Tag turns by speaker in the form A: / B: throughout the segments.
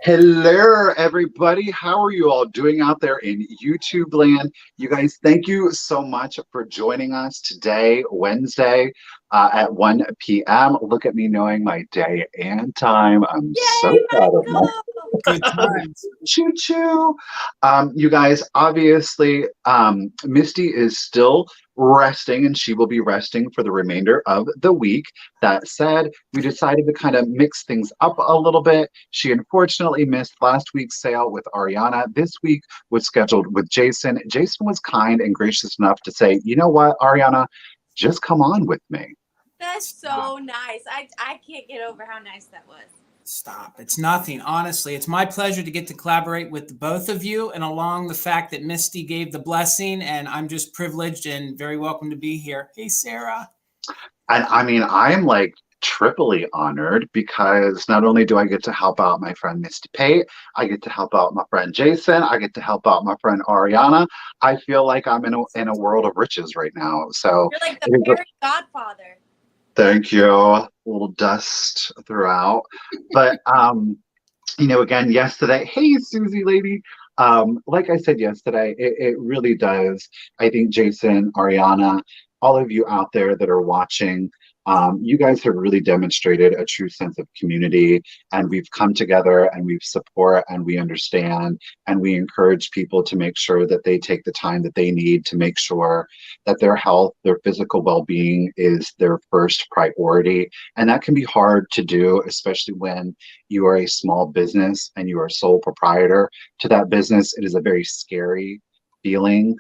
A: Hello, everybody. How are you all doing out there in YouTube land? You guys, thank you so much for joining us today, Wednesday, at 1 p.m. Look at me knowing my day and time. I'm so
B: Yay,
A: proud of myself.
B: Michael!
C: Good times.
A: Choo choo. You guys, obviously, Misty is still resting and she will be resting for the remainder of the week. That said, we decided to kind of mix things up a little bit. She unfortunately missed last week's sale with Arianna. This week was scheduled with Jason. Jason was kind and gracious enough to say, you know what, Arianna, just come on with me.
B: That's so nice. I can't get over how nice that was.
C: Stop. It's nothing. Honestly, it's my pleasure to get to collaborate with the both of you and along the fact that Misty gave the blessing, and I'm just privileged and very welcome to be here. Hey, Sarah.
A: And I mean, I'm like triply honored because not only do I get to help out my friend Misty Pate, I get to help out my friend Jason, I get to help out my friend Arianna. I feel like I'm in a world of riches right now. So
B: You're like the fairy godfather.
A: thank you. A little dust throughout. But again, yesterday, hey Susie lady. Like I said yesterday, it really does. I think Jason, Arianna, all of you out there that are watching, you guys have really demonstrated a true sense of community, and we've come together and we support and we understand and we encourage people to make sure that they take the time that they need to make sure that their health, their physical well-being is their first priority. And that can be hard to do, especially when you are a small business and you are a sole proprietor to that business. It is a very scary feeling.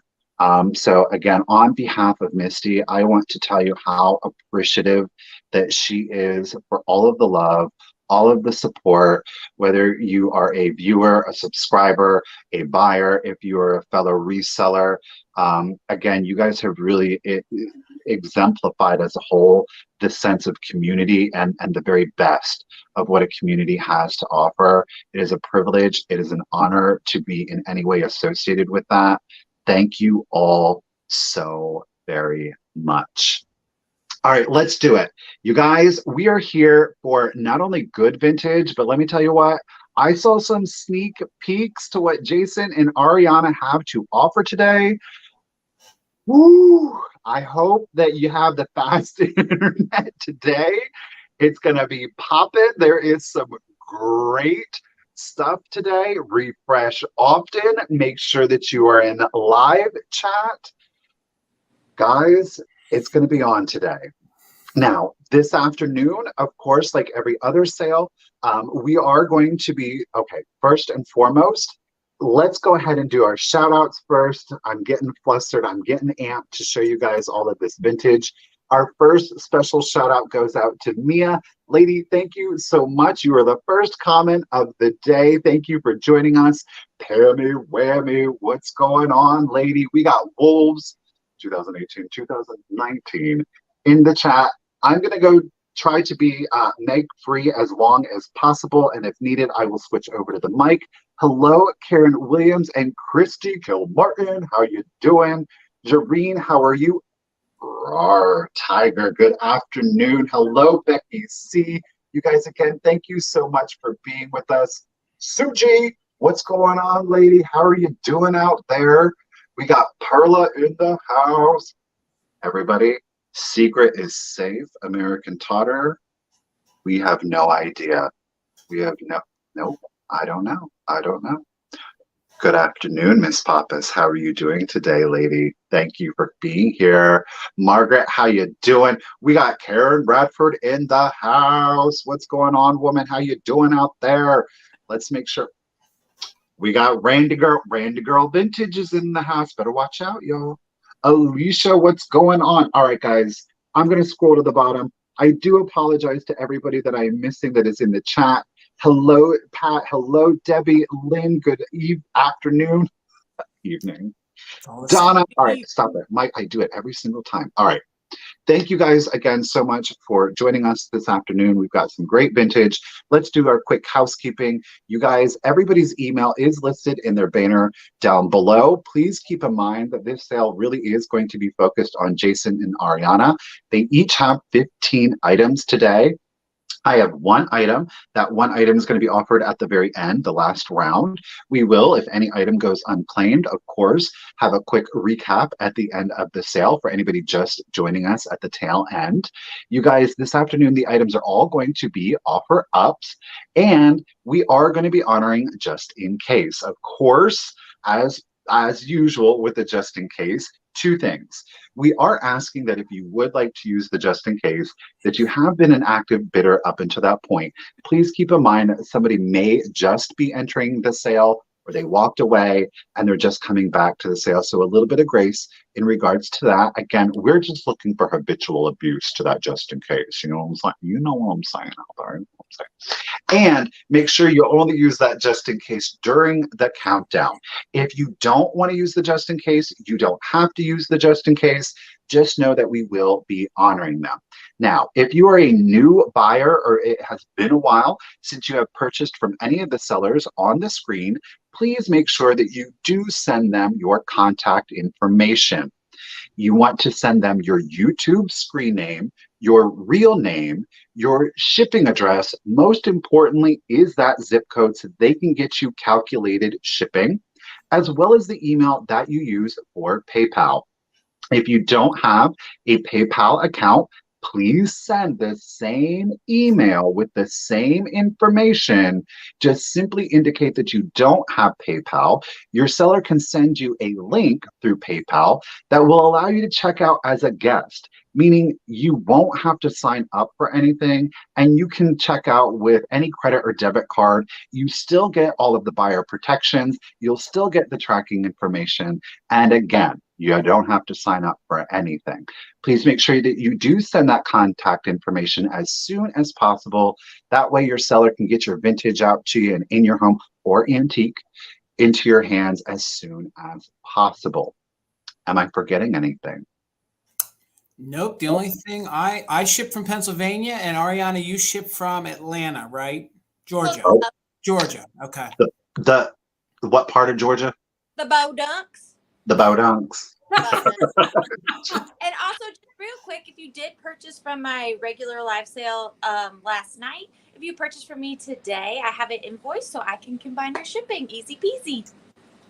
A: So again, on behalf of Misty, I want to tell you how appreciative that she is for all of the love, all of the support, whether you are a viewer, a subscriber, a buyer, if you are a fellow reseller. Again, you guys have really exemplified as a whole this sense of community and the very best of what a community has to offer. It is a privilege. It is an honor to be in any way associated with that. Thank you all so very much. All right, let's do it. You guys, we are here for not only good vintage, but let me tell you what, I saw some sneak peeks to what Jason and Arianna have to offer today. Woo! I hope that you have the fast internet today. It's going to be popping. There is some great stuff today. Refresh often. Make sure that you are in live chat. Guys, it's going to be on today. Now, this afternoon, of course, like every other sale, we are going to be, okay, first and foremost, let's go ahead and do our shout outs first. I'm getting flustered. I'm getting amped to show you guys all of this vintage. Our first special shout out goes out to Mia. Lady, thank you so much. You are the first comment of the day. Thank you for joining us. Pammy, whammy, what's going on, lady? We got Wolves 2018, 2019 in the chat. I'm going to go try to be Meg free as long as possible. And if needed, I will switch over to the mic. Hello, Karen Williams and Christy Kilmartin. How you doing? Jareen, how are you? Rawr, Tiger, good afternoon. Hello, Becky C. You guys, again, thank you so much for being with us. Suji, what's going on, lady? How are you doing out there? We got Perla in the house. Everybody, secret is safe. American Totter. We have no idea. We have nope. I don't know. I don't know. Good afternoon, Miss Pappas. How are you doing today, lady? Thank you for being here. Margaret, how you doing? We got Karen Bradford in the house. What's going on, woman? How you doing out there? Let's make sure. We got Randy Girl Vintage is in the house. Better watch out, y'all. Alicia, what's going on? All right, guys, I'm going to scroll to the bottom. I do apologize to everybody that I'm missing that is in the chat. Hello, Pat. Hello, Debbie. Lynn. Good afternoon. Evening. Donna. All right, stop it. Mike, I do it every single time. All right. Thank you guys again so much for joining us this afternoon. We've got some great vintage. Let's do our quick housekeeping. You guys, everybody's email is listed in their banner down below. Please keep in mind that this sale really is going to be focused on Jason and Arianna. They each have 15 items today. I have one item. That one item is going to be offered at the very end, the last round. We will, if any item goes unclaimed, of course, have a quick recap at the end of the sale for anybody just joining us at the tail end. You guys, this afternoon, the items are all going to be offer ups, and we are going to be honoring just in case. Of course, as usual with the just in case, two things. We are asking that if you would like to use the just in case, that you have been an active bidder up until that point. Please keep in mind that somebody may just be entering the sale or they walked away and they're just coming back to the sale. So a little bit of grace in regards to that. Again, we're just looking for habitual abuse to that just in case. You know what I'm saying? You know what I'm saying out there. You know what I'm saying? And make sure you only use that just in case during the countdown. If you don't want to use the just in case, you don't have to use the just in case. Just know that we will be honoring them. Now, if you are a new buyer or it has been a while since you have purchased from any of the sellers on the screen, please make sure that you do send them your contact information. You want to send them your YouTube screen name, your real name, your shipping address. Most importantly is that zip code so they can get you calculated shipping, as well as the email that you use for PayPal. If you don't have a PayPal account, please send the same email with the same information. Just simply indicate that you don't have PayPal. Your seller can send you a link through PayPal that will allow you to check out as a guest, meaning you won't have to sign up for anything and you can check out with any credit or debit card. You still get all of the buyer protections. You'll still get the tracking information. And again, you don't have to sign up for anything. Please make sure that you do send that contact information as soon as possible. That way your seller can get your vintage out to you and in your home or antique into your hands as soon as possible. Am I forgetting anything?
C: Nope. The only thing I ship from Pennsylvania, and Arianna, you ship from Atlanta, right? Georgia.
A: Oh.
C: Georgia. Okay.
A: The what part of Georgia?
B: The Bodunks.
A: The Bodunks.
B: And also, just real quick, if you did purchase from my regular live sale last night, if you purchase from me today, I have an invoice so I can combine your shipping. Easy peasy.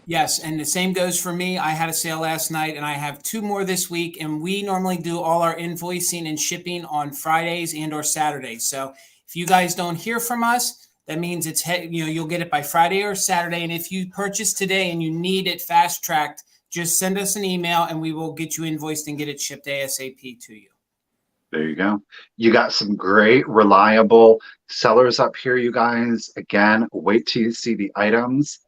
C: Yes, and the same goes for me. I had a sale last night, and I have 2 more this week, and we normally do all our invoicing and shipping on Fridays and or Saturdays. So if you guys don't hear from us, that means it's you'll get it by Friday or Saturday. And if you purchase today and you need it fast tracked, just send us an email and we will get you invoiced and get it shipped ASAP to you.
A: There you go. You got some great, reliable sellers up here, you guys. Again, wait till you see the items.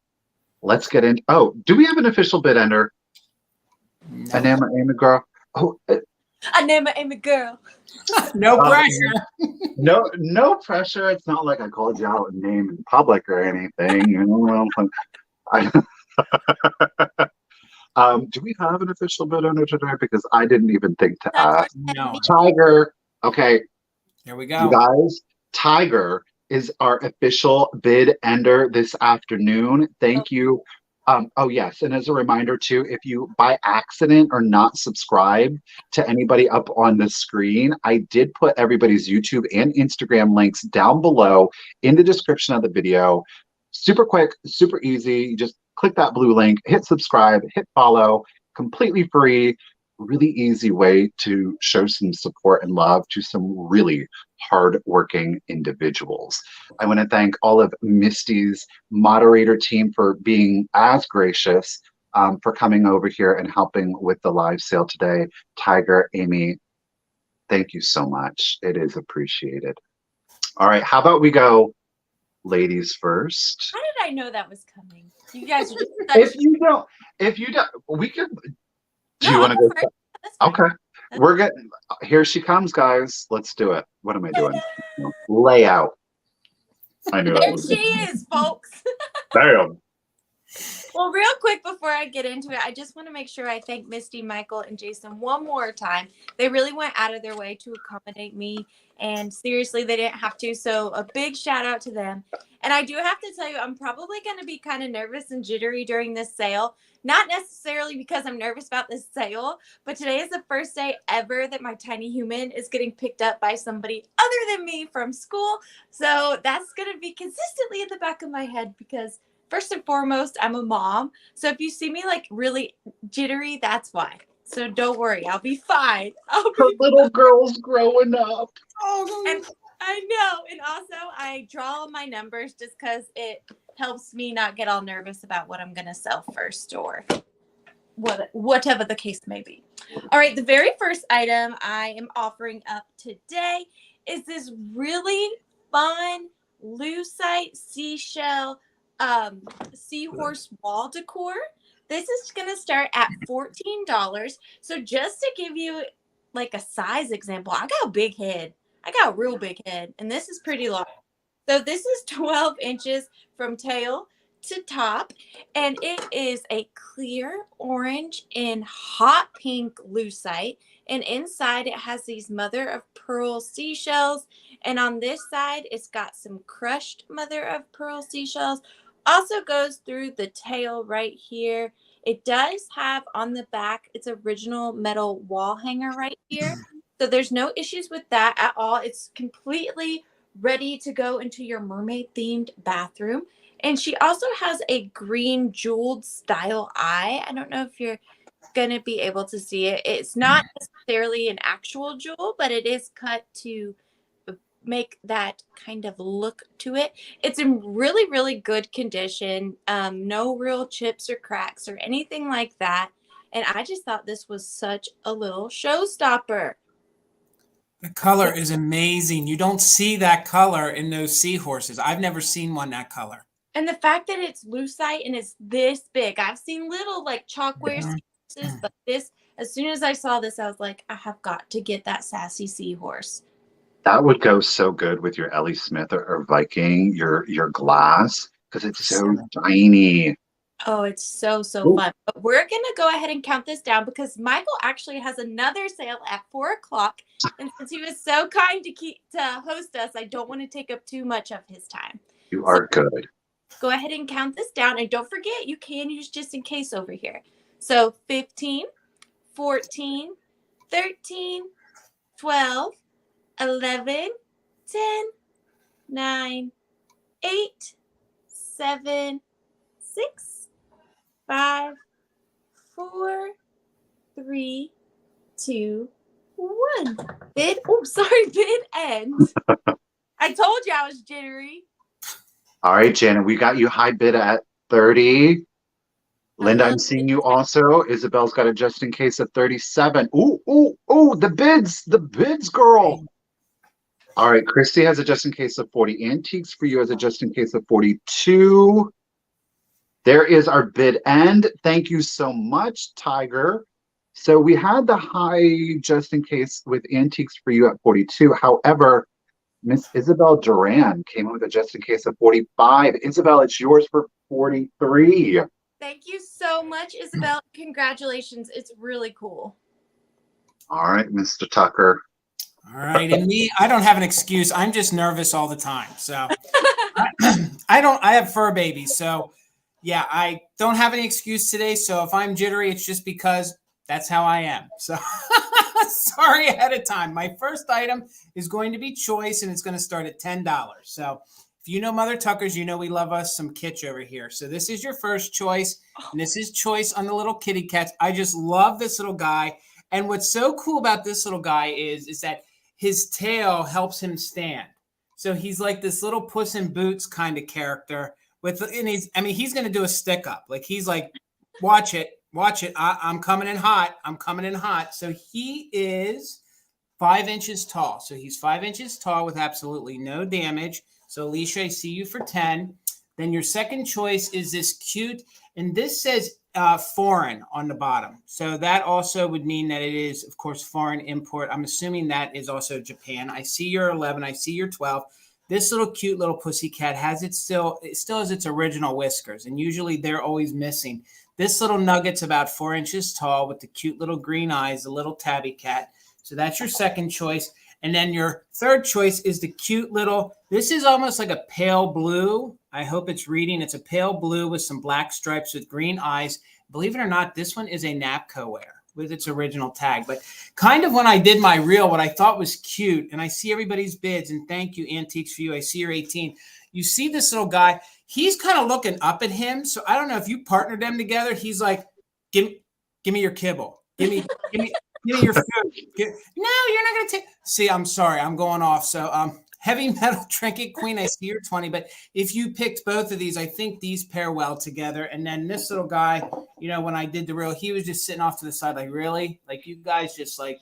A: Let's get in. Oh, do we have an official bid ender?
C: No.
A: Anamel girl. Oh,
B: Anamel girl.
C: No pressure.
A: No pressure. It's not like I called you out name in public or anything. You know, do we have an official bid ender today? Because I didn't even think to ask.
C: No.
A: Tiger. Okay.
C: There we go.
A: You guys, Tiger is our official bid ender this afternoon. Thank you. Oh, yes. And as a reminder, too, if you by accident are not subscribed to anybody up on the screen, I did put everybody's YouTube and Instagram links down below in the description of the video. Super quick, super easy. You just click that blue link, hit subscribe, hit follow, completely free. Really easy way to show some support and love to some really hardworking individuals. I want to thank all of Misty's moderator team for being as gracious, for coming over here and helping with the live sale today. Tiger, Amy, thank you so much. It is appreciated. All right, how about we go ladies first?
B: How did I know that was coming? You guys are just
A: if you don't, we can. Do you want to go? Okay. We're getting, here she comes, guys. Let's do it. What am I doing? Layout. I knew
B: there
A: that.
B: she is, folks.
A: Damn.
B: Well, real quick before I get into it, I just want to make sure I thank Misty, Michael, and Jason one more time. They really went out of their way to accommodate me, and seriously, they didn't have to. So a big shout out to them. And I do have to tell you, I'm probably going to be kind of nervous and jittery during this sale. Not necessarily because I'm nervous about this sale, but today is the first day ever that my tiny human is getting picked up by somebody other than me from school. So that's going to be consistently in the back of my head because first and foremost, I'm a mom. So if you see me like really jittery, that's why. So don't worry, I'll be fine.
A: Her little girl's growing up.
B: And I know. And also, I draw my numbers just because it helps me not get all nervous about what I'm going to sell first or whatever the case may be. All right, the very first item I am offering up today is this really fun lucite seashell seahorse wall decor. This is going to start at $14. So just to give you like a size example, I got a big head. I got a real big head, and this is pretty long. So this is 12 inches from tail to top, and it is a clear orange and hot pink lucite. And inside it has these mother of pearl seashells. And on this side, it's got some crushed mother of pearl seashells. Also goes through the tail right here. It does have on the back its original metal wall hanger right here. So there's no issues with that at all. It's completely ready to go into your mermaid themed bathroom. And she also has a green jeweled style eye. I don't know if you're going to be able to see it. It's not necessarily an actual jewel, but it is cut to make that kind of look to it. It's in really, really good condition. No real chips or cracks or anything like that. And I just thought this was such a little showstopper.
C: The color is amazing. You don't see that color in those seahorses. I've never seen one that color.
B: And the fact that it's lucite and it's this big. I've seen little like chalkware seahorses, but this, as soon as I saw this, I was like, I have got to get that sassy seahorse.
A: That would go so good with your Ellie Smith or Viking, your glass, because it's so tiny.
B: Oh, it's so fun. But we're going to go ahead and count this down because Michael actually has another sale at 4 o'clock. And since he was so kind to host us, I don't want to take up too much of his time.
A: You are good.
B: Go ahead and count this down. And don't forget, you can use just in case over here. So 15, 14, 13, 12, 11, 10, 9, 8, 7, 6, 5, 4, 3, 2, 1. Bid end. I told you I was jittery.
A: All right, Janet, we got you high bid at 30. Linda, I'm seeing you also. Isabel's got a just in case of 37. Ooh, the bids, girl. All right, Christy has a just in case of 40. Antiques for you has a just in case of 42. There is our bid end. Thank you so much, Tiger. So we had the high just in case with Antiques for you at 42. However, Miss Isabel Duran came in with a just in case of 45. Isabel, it's yours for 43.
B: Thank you so much, Isabel. Congratulations. It's really cool.
A: All right, Mr. Tucker.
C: All right. And me, I don't have an excuse. I'm just nervous all the time. So I have fur babies. So yeah, I don't have any excuse today. So if I'm jittery, it's just because that's how I am. So sorry ahead of time. My first item is going to be choice, and it's going to start at $10. So if you know Mother Tuckers, you know we love us some kitsch over here. So this is your first choice, and this is choice on the little kitty cats. I just love this little guy. And what's so cool about this little guy is that his tail helps him stand. So he's like this little Puss in Boots kind of character. He's going to do a stick up. Like he's like, watch it. I'm coming in hot. So he is 5 inches tall. So he's 5 inches tall with absolutely no damage. So Alicia, I see you for 10. Then your second choice is this cute, and this says foreign on the bottom. So that also would mean that it is, of course, foreign import. I'm assuming that is also Japan. I see your 11. I see your 12. This little cute little pussycat has it still has its original whiskers, and usually they're always missing. This little nugget's about 4 inches tall with the cute little green eyes, the little tabby cat. So that's your second choice. And then your third choice is the cute little, this is almost like a pale blue. I hope it's reading. It's a pale blue with some black stripes with green eyes. Believe it or not, this one is a NAPCO-ware with its original tag. But kind of when I did my reel, what I thought was cute, and I see everybody's bids, and thank you, Antiques for You. I see your 18. You see this little guy. He's kind of looking up at him. So I don't know if you partnered them together. He's like, give me your kibble. Give me your food. No, you're not going to take. See, I'm sorry. I'm going off. So Heavy Metal Trinket Queen, I see your 20. But if you picked both of these, I think these pair well together. And then this little guy, you know, when I did the reel, he was just sitting off to the side like, really? Like, you guys just like,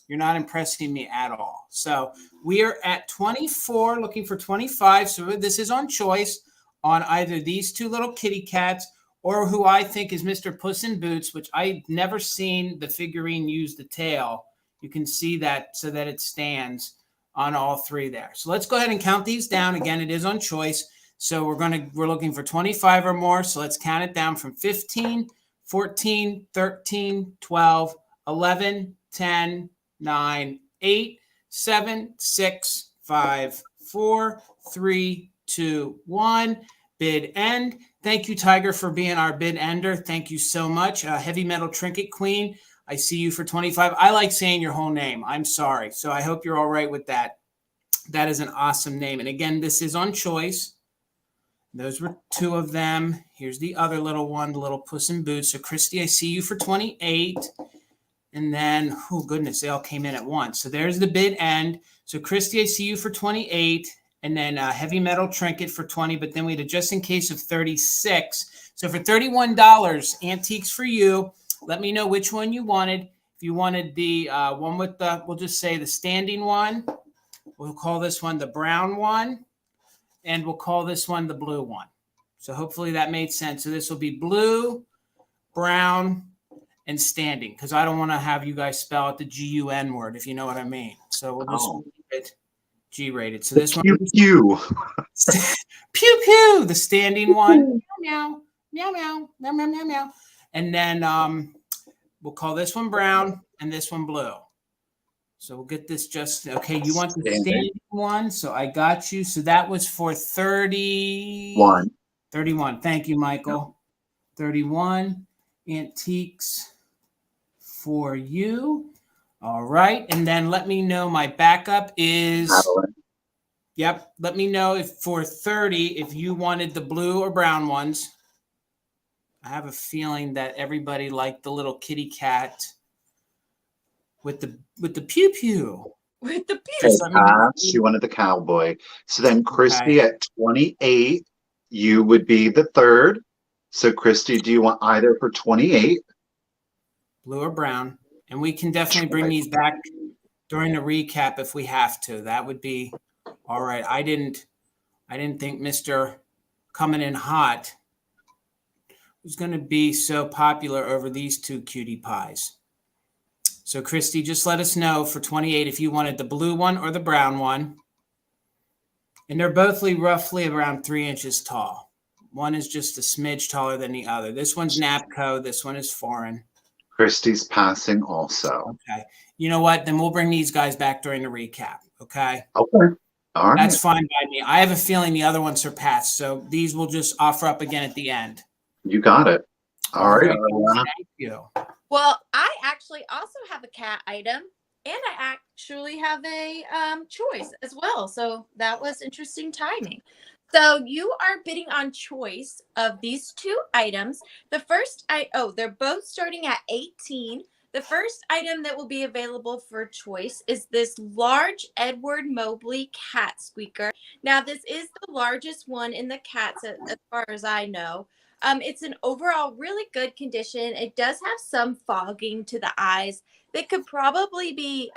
C: you're not impressing me at all. So we are at 24, looking for 25. So this is on choice on either these two little kitty cats or who I think is Mr. Puss in Boots, which I've never seen the figurine use the tail. You can see that so that it stands on all three there. So let's go ahead and count these down. Again, it is on choice. So we're looking for 25 or more. So let's count it down from 15, 14, 13, 12, 11, 10, 9, 8, 7, 6, 5, 4, 3, 2, 1. Bid end. Thank you, Tiger, for being our bid ender. Thank you so much. Heavy Metal Trinket Queen, I see you for 25. I like saying your whole name. I'm sorry. So I hope you're all right with that. That is an awesome name. And again, this is on choice. Those were two of them. Here's the other little one, the little Puss in Boots. So Christy, I see you for 28. And then, oh goodness, they all came in at once. So there's the bid end. So Christy, I see you for 28. And then Heavy Metal Trinket for 20. But then we had a just in case of 36. So for $31, Antiques for You. Let me know which one you wanted. If you wanted the one with the, we'll just say the standing one. We'll call this one the brown one. And we'll call this one the blue one. So hopefully that made sense. So this will be blue, brown, and standing. Because I don't want to have you guys spell out the G-U-N word, if you know what I mean. So we'll just keep it G-rated. So this one.
A: Pew pew.
C: Pew pew. The standing one. Meow, meow, meow, meow, meow, meow, meow. And then we'll call this one brown and this one blue. So we'll get this just, okay, you want the standing one? So I got you. So that was for 31. 31. Thank you, Michael. 31 Antiques for You. All right. And then let me know my backup is, yep. Let me know if for 30, if you wanted the blue or brown ones. I have a feeling that everybody liked the little kitty cat with the pew pew.
B: With the pew.
A: She wanted the cowboy. So then Christy at 28, you would be the third. So Christy, do you want either for 28?
C: Blue or brown. And we can definitely bring these back during the recap if we have to. That would be all right. I didn't think Mr. Coming in Hot was going to be so popular over these two cutie pies. So Christy, just let us know for 28 if you wanted the blue one or the brown one. And they're both roughly around 3 inches tall. One is just a smidge taller than the other. This one's NAPCO. This one is foreign.
A: Christy's passing also.
C: Okay. You know what? Then we'll bring these guys back during the recap. Okay.
A: Okay. All right.
C: That's fine by me. I have a feeling the other one surpassed. So these will just offer up again at the end.
A: You got it. All right.
C: Thank you.
B: Well, I actually also have a cat item, and I actually have a choice as well. So that was interesting timing. So you are bidding on choice of these two items. The first, they're both starting at 18. The first item that will be available for choice is this large Edward Mobley cat squeaker. Now, this is the largest one in the cats as far as I know. It's an overall really good condition. It does have some fogging to the eyes that could probably be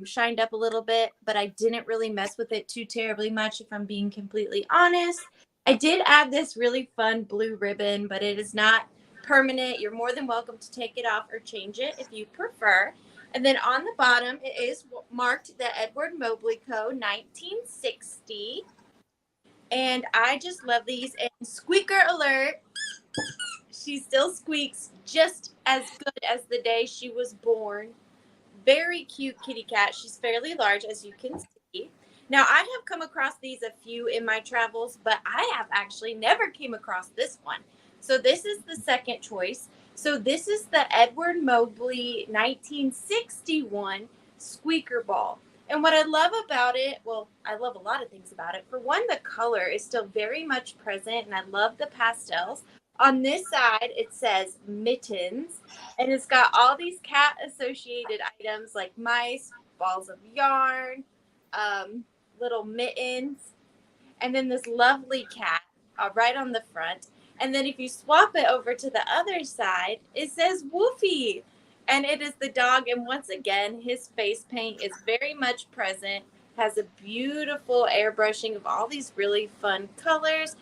B: shined up a little bit, but I didn't really mess with it too terribly much, if I'm being completely honest. I did add this really fun blue ribbon, but it is not permanent. You're more than welcome to take it off or change it if you prefer. And then on the bottom, it is marked the Edward Mobley Co. 1960. And I just love these. And squeaker alert, she still squeaks just as good as the day she was born. Very cute kitty cat. She's fairly large, as you can see. Now, I have come across these a few in my travels, but I have actually never came across this one. So this is the second choice. So this is the Edward Mobley 1961 squeaker ball. And what I love about it, well, I love a lot of things about it. For one, the color is still very much present, and I love the pastels. On this side, it says mittens, and it's got all these cat associated items like mice, balls of yarn, little mittens, and then this lovely cat right on the front. And then if you swap it over to the other side, it says Woofy, and it is the dog. And once again, his face paint is very much present, has a beautiful airbrushing of all these really fun colors.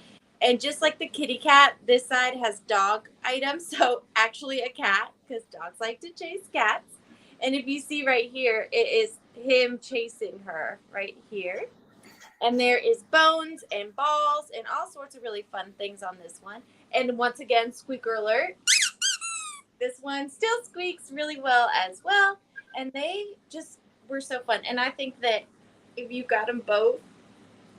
B: And just like the kitty cat, this side has dog items. So actually a cat, because dogs like to chase cats. And if you see right here, it is him chasing her right here. And there is bones and balls and all sorts of really fun things on this one. And once again, squeaker alert. This one still squeaks really well as well. And they just were so fun. And I think that if you got them both.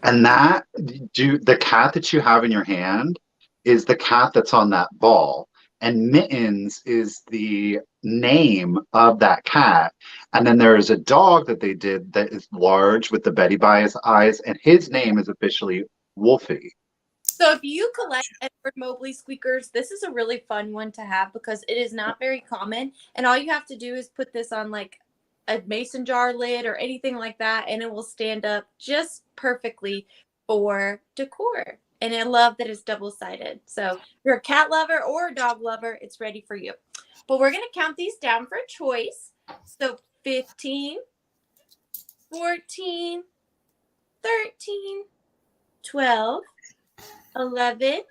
A: And the cat that you have in your hand is the cat that's on that ball. And Mittens is the name of that cat. And then there is a dog that they did that is large with the Betty Bias eyes, and his name is officially Wolfie.
B: So if you collect Edward Mobley squeakers, this is a really fun one to have because it is not very common. And all you have to do is put this on like a mason jar lid or anything like that, and it will stand up just perfectly for decor. And I love that it's double-sided. So if you're a cat lover or a dog lover, it's ready for you. But we're going to count these down for choice. So 15, 14, 13, 12, 11,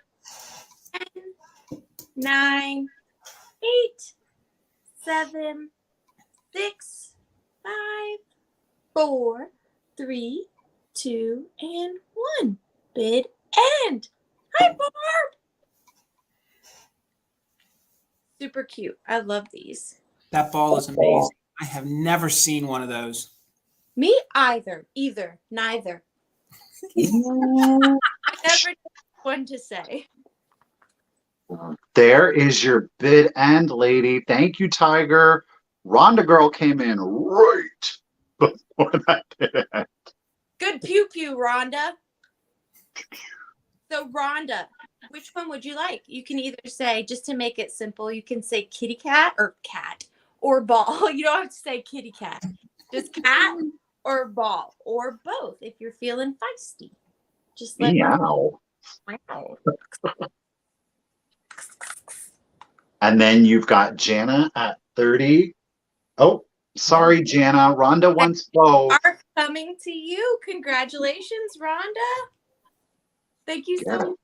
B: 10, 9, 8, 7, 6, 5, 4, 3, 2, and 1. Bid end. Hi, Barb. Super cute. I love these.
C: That ball is amazing. I have never seen one of those.
B: Me either. Neither. I never know one to say.
A: There is your bid end, lady. Thank you, Tiger. Rhonda girl came in right before that bid end.
B: Good pew pew, Rhonda. So Rhonda, which one would you like? You can either say, just to make it simple, you can say kitty cat or ball. You don't have to say kitty cat. Just cat or ball or both if you're feeling feisty. Just let
A: Meow. And then you've got Jana at 30. Oh, sorry, Jana. Rhonda wants both.
B: Are coming to you. Congratulations, Rhonda. Thank you so much.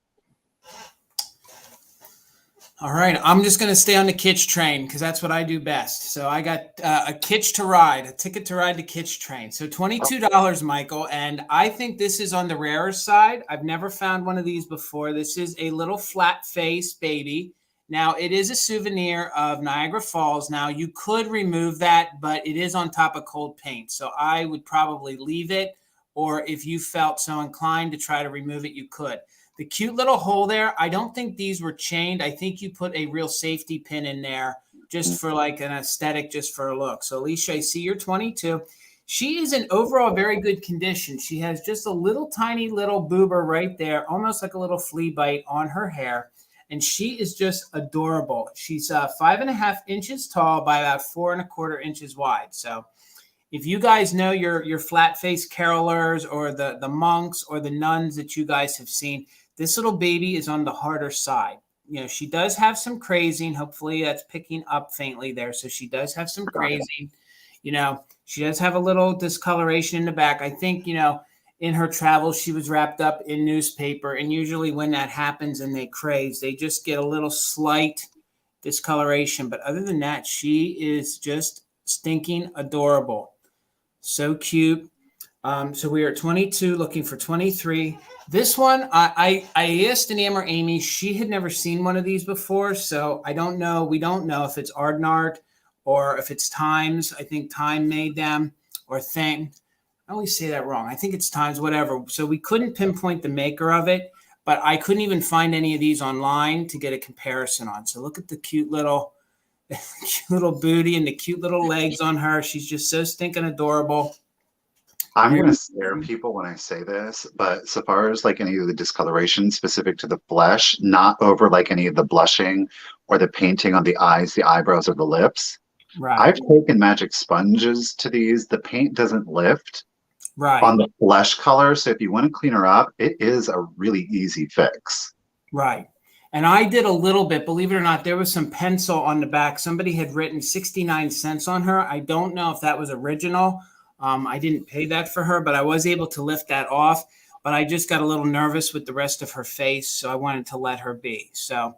C: All right, I'm just going to stay on the Kitsch train because that's what I do best. So I got a Kitsch to ride, a ticket to ride the Kitsch train. So $22, Michael, and I think this is on the rarer side. I've never found one of these before. This is a little flat face baby. Now, it is a souvenir of Niagara Falls. Now, you could remove that, but it is on top of cold paint. So I would probably leave it, or if you felt so inclined to try to remove it, you could. The cute little hole there, I don't think these were chained. I think you put a real safety pin in there just for like an aesthetic, just for a look. So, Alicia, I see you're 22. She is in overall very good condition. She has just a little tiny little boober right there, almost like a little flea bite on her hair. And she is just adorable. She's 5.5 inches tall by about 4.25 inches wide. So if you guys know your flat-faced carolers or the monks or the nuns that you guys have seen, this little baby is on the harder side. You know, she does have some crazing. Hopefully that's picking up faintly there. So she does have some crazing. You know, she does have a little discoloration in the back. I think, you know, in her travels, she was wrapped up in newspaper. And usually when that happens and they craze, they just get a little slight discoloration. But other than that, she is just stinking adorable. So cute. So we are at 22, looking for 23. This one, I asked Enamel Amy. She had never seen one of these before, so I don't know. We don't know if it's Ardnart or if it's Times. I think Time made them, or Thing. I always say that wrong. I think it's Times, whatever. So we couldn't pinpoint the maker of it, but I couldn't even find any of these online to get a comparison on. So look at the cute little booty and the cute little legs on her. She's just so stinking adorable.
A: I'm going to scare people when I say this, but so far as like any of the discoloration specific to the flesh, not over like any of the blushing or the painting on the eyes, the eyebrows, or the lips.
C: Right.
A: I've taken magic sponges to these. The paint doesn't lift on the flesh color. So if you want to clean her up, it is a really easy fix.
C: Right. And I did a little bit, believe it or not, there was some pencil on the back. Somebody had written 69 cents on her. I don't know if that was original. I didn't pay that for her, but I was able to lift that off. But I just got a little nervous with the rest of her face, so I wanted to let her be. So,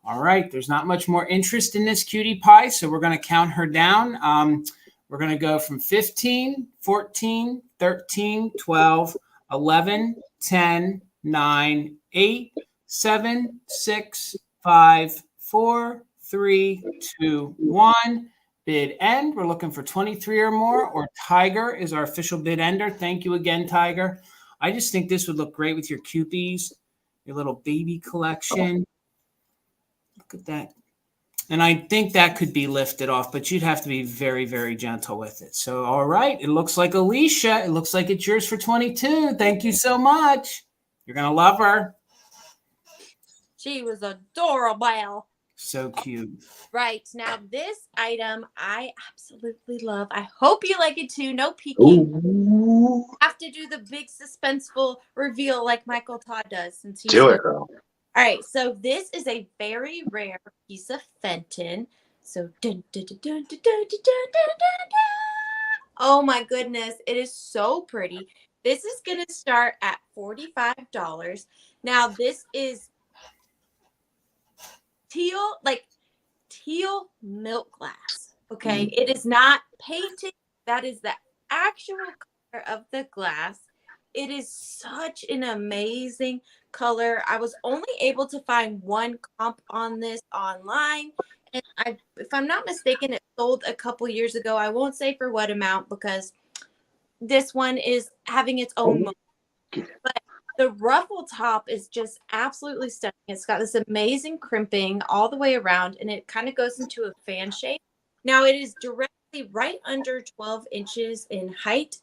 C: all right, there's not much more interest in this cutie pie, so we're going to count her down. We're going to go from 15, 14, 13, 12, 11, 10, 9, 8, 7, 6, 5, 4, 3, 2, 1. Bid end. We're looking for 23 or more, or Tiger is our official bid ender. Thank you again, Tiger. I just think this would look great with your Cupies, your little baby collection. Look at that. And I think that could be lifted off, but you'd have to be very, very gentle with it. So, all right. It looks like Alicia. It looks like it's yours for 22. Thank you so much. You're going to love her.
B: She was adorable.
C: So cute.
B: Right. Now, this item I absolutely love. I hope you like it too. No peeking.
A: Ooh.
B: Have to do the big suspenseful reveal like Michael Todd does. Since he's
A: Do it, girl.
B: All right. So this is a very rare piece of Fenton. So, dun, dun, dun, dun, dun, dun, dun, dun, dun, dun. Oh my goodness. It is so pretty. This is going to start at $45. Now, this is teal milk glass. Okay, it is not painted. That is the actual color of the glass. It is such an amazing color. I was only able to find one comp on this online, and if I'm not mistaken, it sold a couple years ago. I won't say for what amount because this one is having its own moment. But the ruffle top is just absolutely stunning. It's got this amazing crimping all the way around, and it kind of goes into a fan shape. Now, it is directly right under 12 inches in height.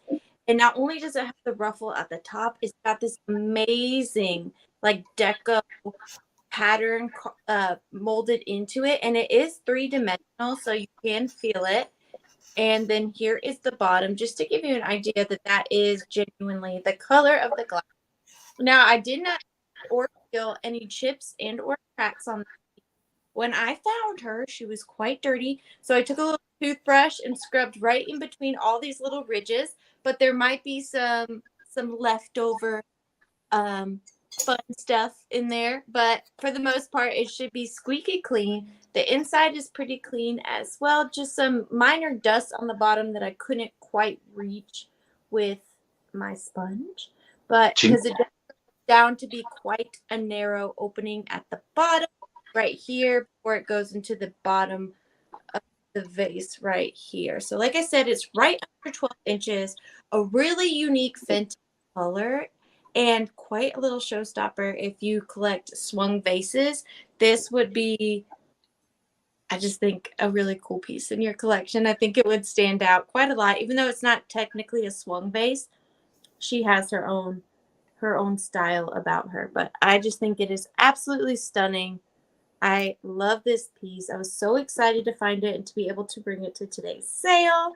B: And not only does it have the ruffle at the top, it's got this amazing, like, deco pattern molded into it. And it is three-dimensional, so you can feel it. And then here is the bottom, just to give you an idea that that is genuinely the color of the glass. Now, I did not or feel any chips and or cracks on the. When I found her, she was quite dirty. So I took a little toothbrush and scrubbed right in between all these little ridges. But there might be some leftover fun stuff in there. But for the most part, it should be squeaky clean. The inside is pretty clean as well. Just some minor dust on the bottom that I couldn't quite reach with my sponge. But because it down to be quite a narrow opening at the bottom right here before it goes into the bottom of the vase right here. So like I said, it's right under 12 inches, a really unique Fenton color, and quite a little showstopper if you collect Swung vases. This would be, I just think, a really cool piece in your collection. I think it would stand out quite a lot, even though it's not technically a Swung vase. She has her own style about her, but I just think it is absolutely stunning. I love this piece. I was so excited to find it and to be able to bring it to today's sale.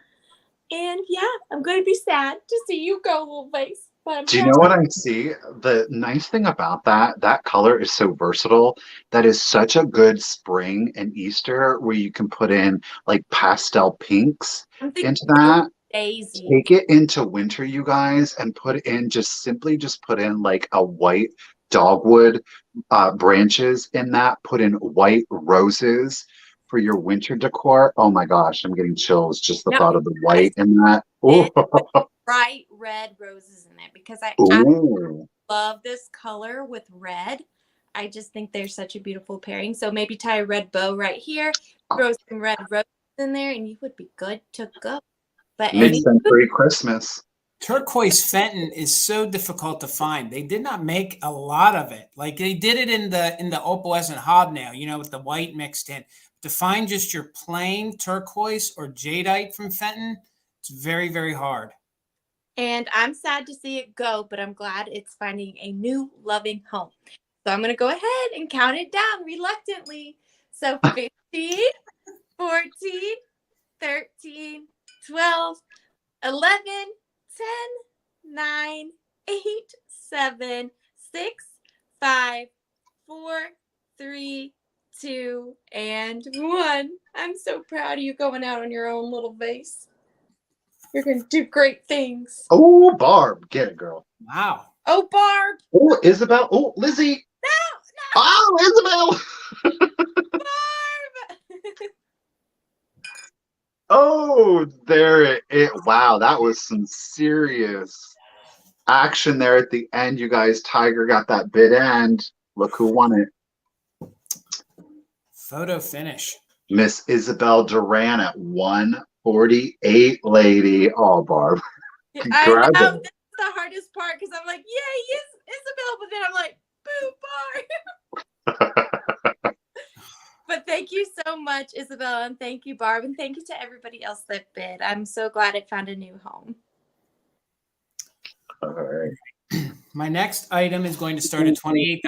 B: And yeah, I'm going to be sad to see you go, little vase.
A: Do you know what I see? The nice thing about that color is so versatile. That is such a good spring and Easter where you can put in like pastel pinks into that.
B: Daisy.
A: Take it into winter, you guys, and put in like a white dogwood branches in that. Put in white roses for your winter decor. Oh my gosh, I'm getting chills just the thought of the white in that.
B: Bright red roses in there because I love this color with red. I just think they're such a beautiful pairing. So maybe tie a red bow right here, throw some red roses in there, and you would be good to go. But
A: Mid-century Christmas.
C: Turquoise Fenton is so difficult to find. They did not make a lot of it. Like they did it in the opalescent hobnail, you know, with the white mixed in. To find just your plain turquoise or jadeite from Fenton, it's very, very hard.
B: And I'm sad to see it go, but I'm glad it's finding a new loving home. So I'm going to go ahead and count it down reluctantly. So 15, 14, 13, 12, 11, 10, 9, 8, 7, 6, 5, 4, 3, 2, and 1. I'm so proud of you going out on your own little vase. You're going to do great things.
A: Oh, Barb. Get it, girl.
C: Wow.
B: Oh, Barb.
A: Oh, Isabel. Oh, Lizzie.
B: No.
A: Oh, Isabel.
B: Barb.
A: Oh, there it. Wow, that was some serious action there at the end, you guys. Tiger got that bid end. Look who won it.
C: Photo finish.
A: Miss Isabel Duran at 148, lady. Oh, Barb.
B: I know.
A: Congratulations.
B: This is the hardest part because I'm like, yay, yes, Isabel. But then I'm like, boo, Barb. But thank you so much, Isabel. And thank you, Barb. And thank you to everybody else that bid. I'm so glad it found a new home.
A: All right.
C: My next item is going to start at $28,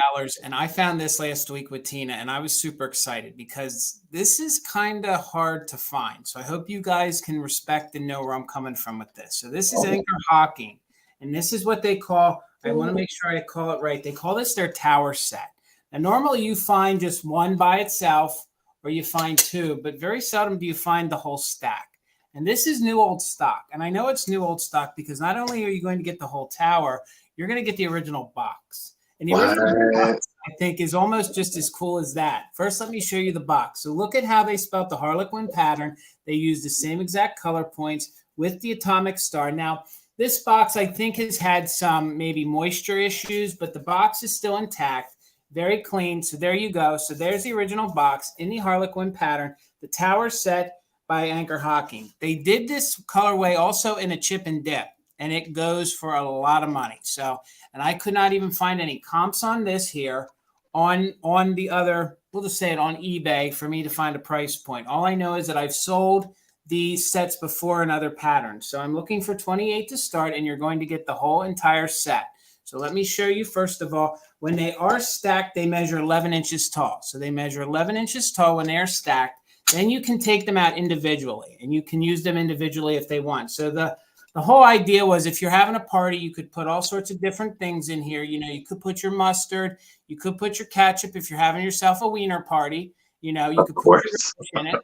C: and I found this last week with Tina, and I was super excited because this is kind of hard to find. So I hope you guys can respect and know where I'm coming from with this. So this is anchor hocking, and this is what they call, I want to make sure I call it right. They call this their tower set. Now, normally you find just one by itself or you find two, but very seldom do you find the whole stack. And this is new old stock. And I know it's new old stock because not only are you going to get the whole tower, you're going to get the original box. And the original box, I think, is almost just as cool as that. First, let me show you the box. So look at how they spelled the Harlequin pattern. They used the same exact color points with the atomic star. Now, this box, I think, has had some maybe moisture issues, but the box is still intact, very clean. So there you go. So there's the original box in the Harlequin pattern, the tower set by Anchor Hocking. They did this colorway also in a chip and dip, and it goes for a lot of money. So, and I could not even find any comps on this here on the other, we'll just say it on eBay for me to find a price point. All I know is that I've sold these sets before in other patterns. So I'm looking for 28 to start, and you're going to get the whole entire set. So let me show you, first of all, when they are stacked, they measure 11 inches tall. So they measure 11 inches tall when they are stacked. Then you can take them out individually, and you can use them individually if they want. So the whole idea was if you're having a party, you could put all sorts of different things in here. You know, you could put your mustard, you could put your ketchup if you're having yourself a wiener party. You know, you could put your relish in it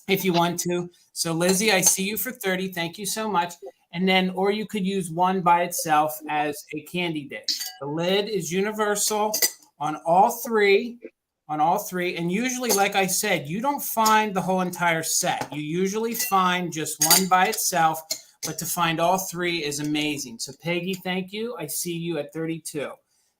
C: if you want to. So Lizzie, I see you for 30. Thank you so much. And then, or you could use one by itself as a candy dish. The lid is universal on all three. And usually, like I said, you don't find the whole entire set. You usually find just one by itself, but to find all three is amazing. So Peggy, thank you. I see you at 32.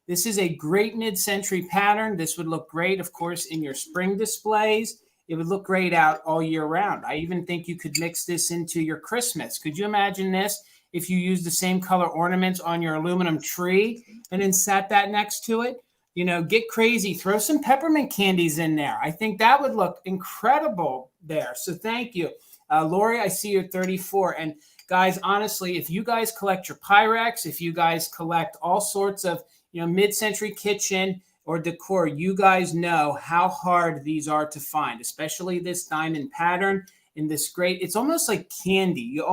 C: This is a great mid-century pattern. This would look great, of course, in your spring displays. It would look great out all year round. I even think you could mix this into your Christmas. Could you imagine this if you used the same color ornaments on your aluminum tree and then sat that next to it? You know, get crazy. Throw some peppermint candies in there. I think that would look incredible there. So thank you. Lori, I see you're 34. And guys, honestly, if you guys collect your Pyrex, if you guys collect all sorts of, you know, mid-century kitchen or decor, you guys know how hard these are to find, especially this diamond pattern in this great, it's almost like candy. You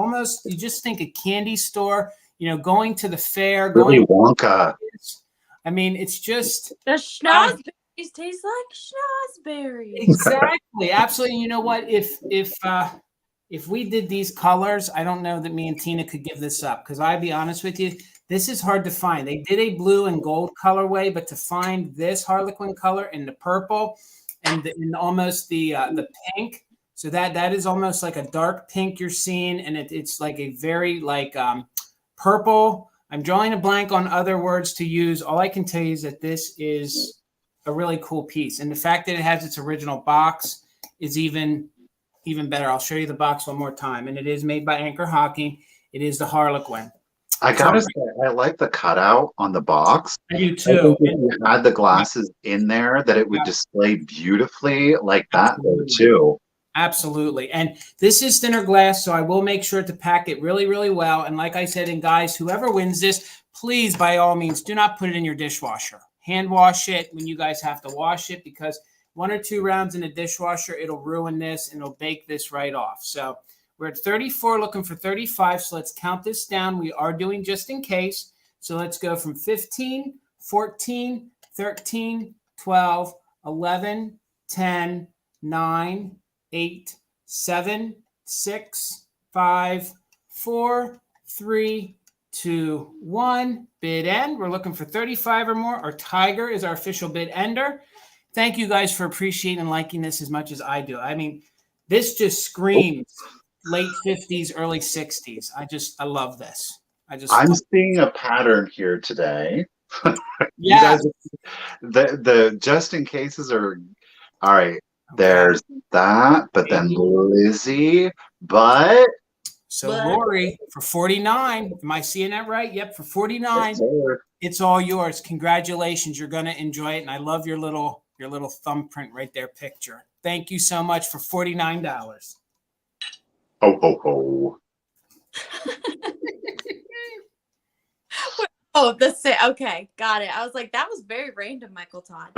C: just think a candy store, you know, going to the fair.
A: Willy Wonka.
C: I mean, it's just
B: the schnozberries taste like schnozberries.
C: Exactly, absolutely. You know what? If we did these colors, I don't know that me and Tina could give this up because I'll be honest with you, this is hard to find. They did a blue and gold colorway, but to find this Harlequin color in the purple and in almost the pink, so that is almost like a dark pink you're seeing, and it's like a very like purple. I'm drawing a blank on other words to use. All I can tell you is that this is a really cool piece. And the fact that it has its original box is even better. I'll show you the box one more time. And it is made by Anchor Hocking. It is the Harlequin.
A: I gotta say, I like the cutout on the box.
C: I do
A: I
C: too.
A: think if you had the glasses in there, that it would display beautifully like that there too.
C: Absolutely. And this is thinner glass, so I will make sure to pack it really, really well. And like I said, and guys, whoever wins this, please, by all means, do not put it in your dishwasher. Hand wash it when you guys have to wash it, because 1 or 2 rounds in the dishwasher, it'll ruin this and it'll bake this right off. So we're at 34, looking for 35. So let's count this down. We are doing just in case. So let's go from 15, 14, 13, 12, 11, 10, 9, 8, 7, 6, 5, 4, 3, 2, 1. Bid end. We're looking for 35 or more. Our tiger is our official bid ender. Thank you guys for appreciating and liking this as much as I do. I mean, this just screams late 50s, early 60s. I love this.
A: I'm seeing a pattern here today.
C: Yeah.
A: The just in cases are all right. There's that, but then Lizzie, but
C: so Lori for 49. Am I seeing that right? Yep, for 49.
A: Yes,
C: it's all yours. Congratulations. You're gonna enjoy it. And I love your little thumbprint right there picture. Thank you so much for $49.
A: Oh ho ho.
B: Oh, okay, got it. I was like, that was very random, Michael Todd.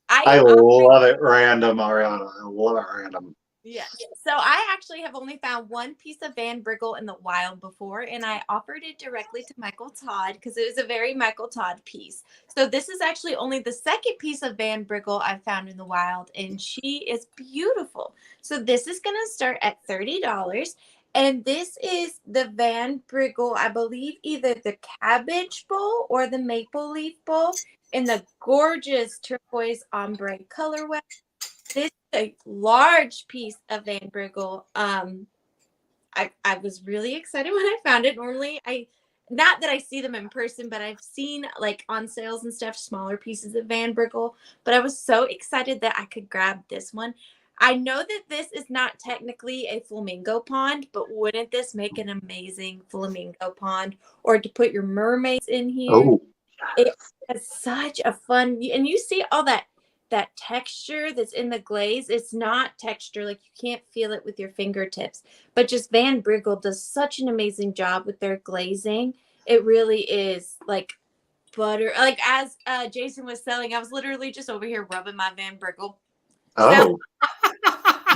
A: I love it random, Arianna. I love it random.
B: Yes. So I actually have only found one piece of Van Briggle in the wild before, and I offered it directly to Michael Todd because it was a very Michael Todd piece. So this is actually only the second piece of Van Briggle I've found in the wild, and she is beautiful. So this is going to start at $30. And this is the Van Briggle, I believe either the cabbage bowl or the maple leaf bowl in the gorgeous turquoise ombre colorway. This is a large piece of Van Briggle. I was really excited when I found it. Normally, not that I see them in person, but I've seen like on sales and stuff, smaller pieces of Van Briggle. But I was so excited that I could grab this one. I know that this is not technically a flamingo pond, but wouldn't this make an amazing flamingo pond? Or to put your mermaids in here.
A: Oh,
B: it has such a fun, and you see all that texture that's in the glaze. It's not texture, like you can't feel it with your fingertips, but just Van Briggle does such an amazing job with their glazing. It really is like butter. Like as Jason was selling, I was literally just over here rubbing my Van Briggle.
A: Oh.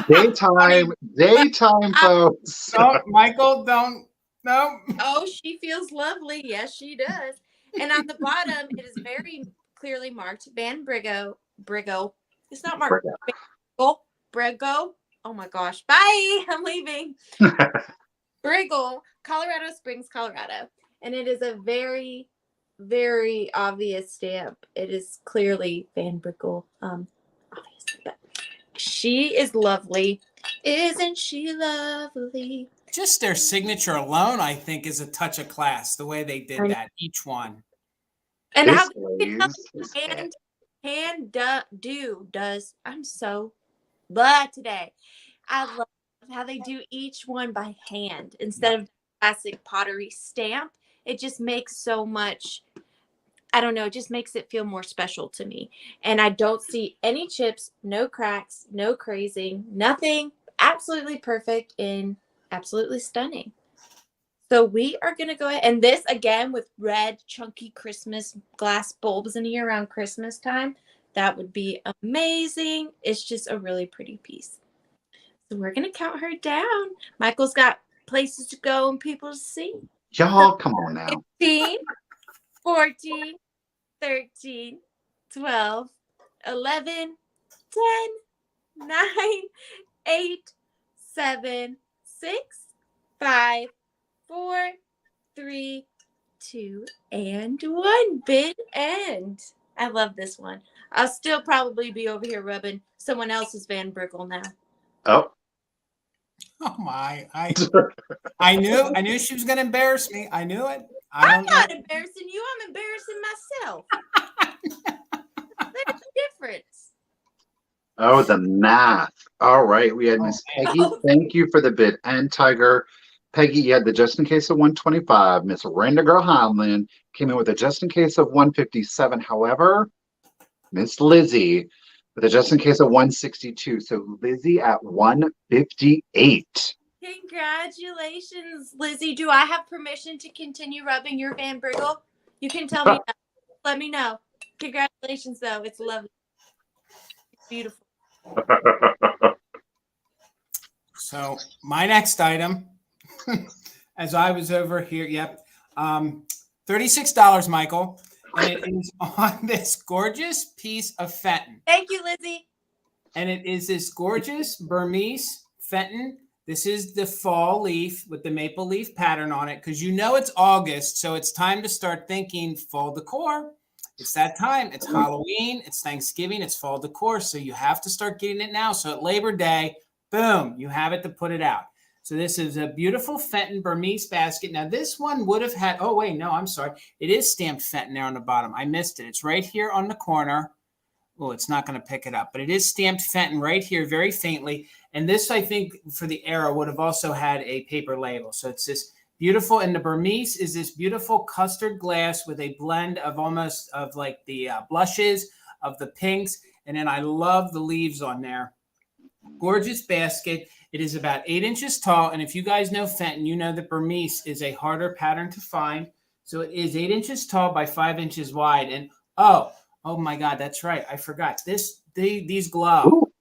A: Daytime, folks.
C: Don't, Michael, don't. No.
B: Oh, she feels lovely. Yes, she does. And on the bottom, it is very clearly marked Van Briggle. It's not marked. Briggle. Oh my gosh. Bye. I'm leaving. Briggle, Colorado Springs, Colorado. And it is a very, very obvious stamp. It is clearly Van Briggle. Obviously, but she is lovely. Isn't she lovely?
C: Just their signature alone, I think, is a touch of class. The way they did that, each one.
B: And how does. I'm so blah today. I love how they do each one by hand instead of classic pottery stamp. It just makes so much. I don't know, it just makes it feel more special to me. And I don't see any chips, no cracks, no crazing, nothing. Absolutely perfect and absolutely stunning. So we are going to go ahead. And this, again, with red, chunky Christmas glass bulbs in here around Christmas time, that would be amazing. It's just a really pretty piece. So we're going to count her down. Michael's got places to go and people to see.
A: Y'all, come on now.
B: 15, 14, 13, 12, 11, 10, 9, 8, 7, 6, 5, 4, 3, 2, and 1. Bid end. I love this one. I'll still probably be over here rubbing someone else's Van Briggle now.
A: Oh.
C: Oh my! I knew she was going to embarrass me. I knew it.
B: I'm not embarrassing you. I'm embarrassing myself. There's a difference.
A: Oh, the math. All right. We had Miss Peggy. Thank you for the bid. And Tiger. Peggy, you had the just in case of 125. Miss Randa Girl Highland came in with a just in case of 157. However, Miss Lizzie with a just in case of 162. So Lizzie at 158.
B: Congratulations, Lizzie. Do I have permission to continue rubbing your Van Briggle? You can tell me. Let me know. Congratulations, though. It's lovely. It's beautiful.
C: So my next item, as I was over here, yep, $36, Michael, and it is on this gorgeous piece of Fenton.
B: Thank you, Lizzie.
C: And it is this gorgeous Burmese Fenton. This is the fall leaf with the maple leaf pattern on it because you know it's August, so it's time to start thinking fall decor. It's that time. It's Halloween. It's Thanksgiving. It's fall decor. So you have to start getting it now. So at Labor Day, boom, you have it to put it out. So this is a beautiful Fenton Burmese basket. Now this one would have had, oh wait, no, I'm sorry. It is stamped Fenton there on the bottom. I missed it. It's right here on the corner. Oh, it's not going to pick it up, but it is stamped Fenton right here very faintly. And this, I think, for the era would have also had a paper label. So it's this beautiful, and the Burmese is this beautiful custard glass with a blend of almost of like the blushes, of the pinks, and then I love the leaves on there. Gorgeous basket. It is about 8 inches tall, and if you guys know Fenton, you know that Burmese is a harder pattern to find. So it is 8 inches tall by 5 inches wide, and oh my God, that's right. I forgot. These glow.
A: Ooh.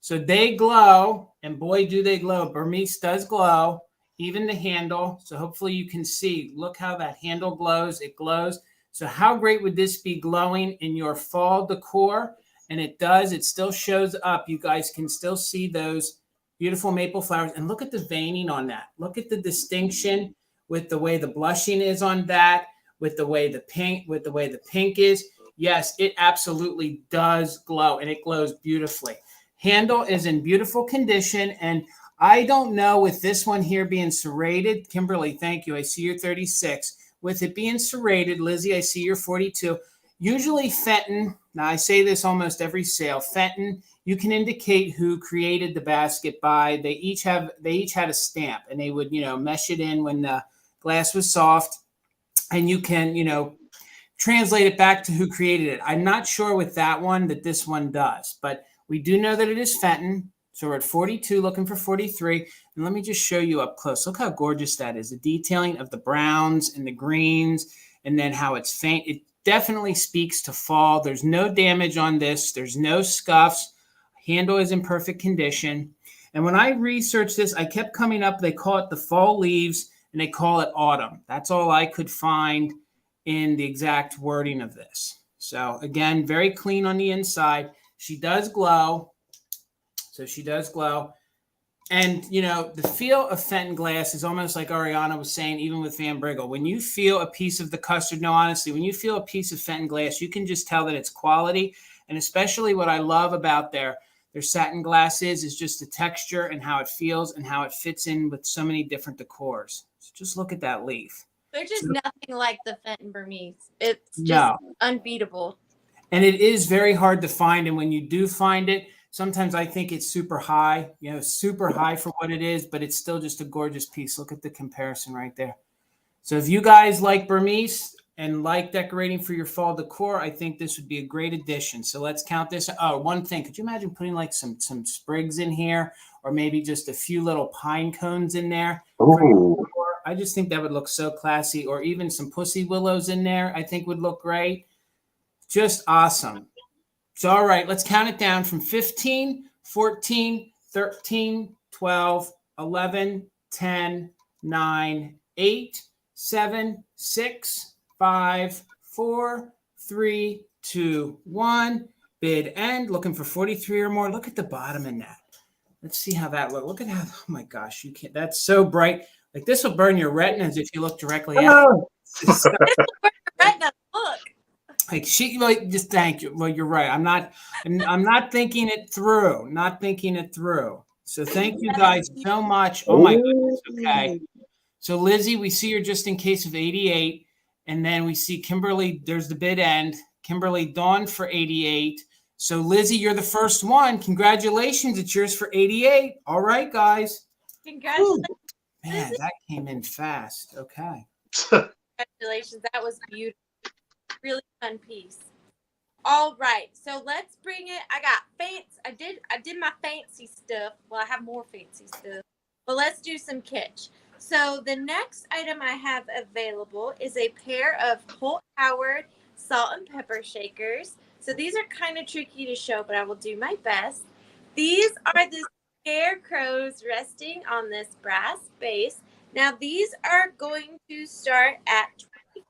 C: So they glow, and boy, do they glow. Burmese does glow, even the handle. So hopefully you can see. Look how that handle glows. It glows. So how great would this be glowing in your fall decor? And it does. It still shows up. You guys can still see those beautiful maple flowers. And look at the veining on that. Look at the distinction with the way the blushing is on that, with the way the pink is. Yes, it absolutely does glow, and it glows beautifully. Handle is in beautiful condition, and I don't know with this one here being serrated. Kimberly, thank you. I see you're 36. With it being serrated, Lizzie, I see you're 42. Usually Fenton, now I say this almost every sale, Fenton, you can indicate who created the basket by, they each had a stamp, and they would, mesh it in when the glass was soft, and you can, translate it back to who created it. I'm not sure with that one that this one does, but we do know that it is Fenton. So we're at 42, looking for 43. And let me just show you up close. Look how gorgeous that is. The detailing of the browns and the greens, and then how it's faint. It definitely speaks to fall. There's no damage on this. There's no scuffs. Handle is in perfect condition. And when I researched this, I kept coming up, they call it the fall leaves, and they call it autumn. That's all I could find in the exact wording of this. So again, very clean on the inside. She does glow. So she does glow. And, the feel of Fenton glass is almost like Arianna was saying, even with Van Briggle. When you feel a piece of the custard, no, honestly, when you feel a piece of Fenton glass, you can just tell that it's quality. And especially what I love about their satin glass is just the texture and how it feels and how it fits in with so many different decors. So just look at that leaf.
B: They're just nothing like the Fenton Burmese. It's just unbeatable.
C: And it is very hard to find. And when you do find it, sometimes I think it's super high, super high for what it is, but it's still just a gorgeous piece. Look at the comparison right there. So if you guys like Burmese and like decorating for your fall decor, I think this would be a great addition. So let's count this. Oh, one thing. Could you imagine putting like some sprigs in here, or maybe just a few little pine cones in there?
A: Ooh.
C: I just think that would look so classy, or even some pussy willows in there, I think would look great. Just awesome. So, all right, let's count it down from 15, 14, 13, 12, 11, 10, 9, 8, 7, 6, 5, 4, 3, 2, 1. Bid end. Looking for 43 or more. Look at the bottom in that. Let's see how that looks. Look at how, oh my gosh, you can't, that's so bright. Like this will burn your retinas if you look directly at it.
B: Look.
C: Like just thank you. Well, you're right. I'm not thinking it through. Not thinking it through. So thank you guys so much. Oh my goodness. Okay. So Lizzie, we see her just in case of 88. And then we see Kimberly, there's the bid end. Kimberly Dawn for 88. So Lizzie, you're the first one. Congratulations. It's yours for 88. All right, guys.
B: Congratulations.
C: Whew. Man, that came in fast. Okay.
B: Congratulations. That was beautiful. Really fun piece. All right. So let's bring it. I got fancy. I did my fancy stuff. Well, I have more fancy stuff. But let's do some kitsch. So the next item I have available is a pair of Holt Howard salt and pepper shakers. So these are kind of tricky to show, but I will do my best. These are the scarecrows resting on this brass base. Now these are going to start at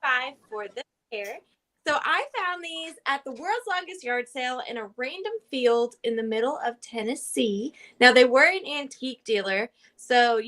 B: $25 for the pair. So I found these at the world's longest yard sale in a random field in the middle of Tennessee. Now they were an antique dealer, so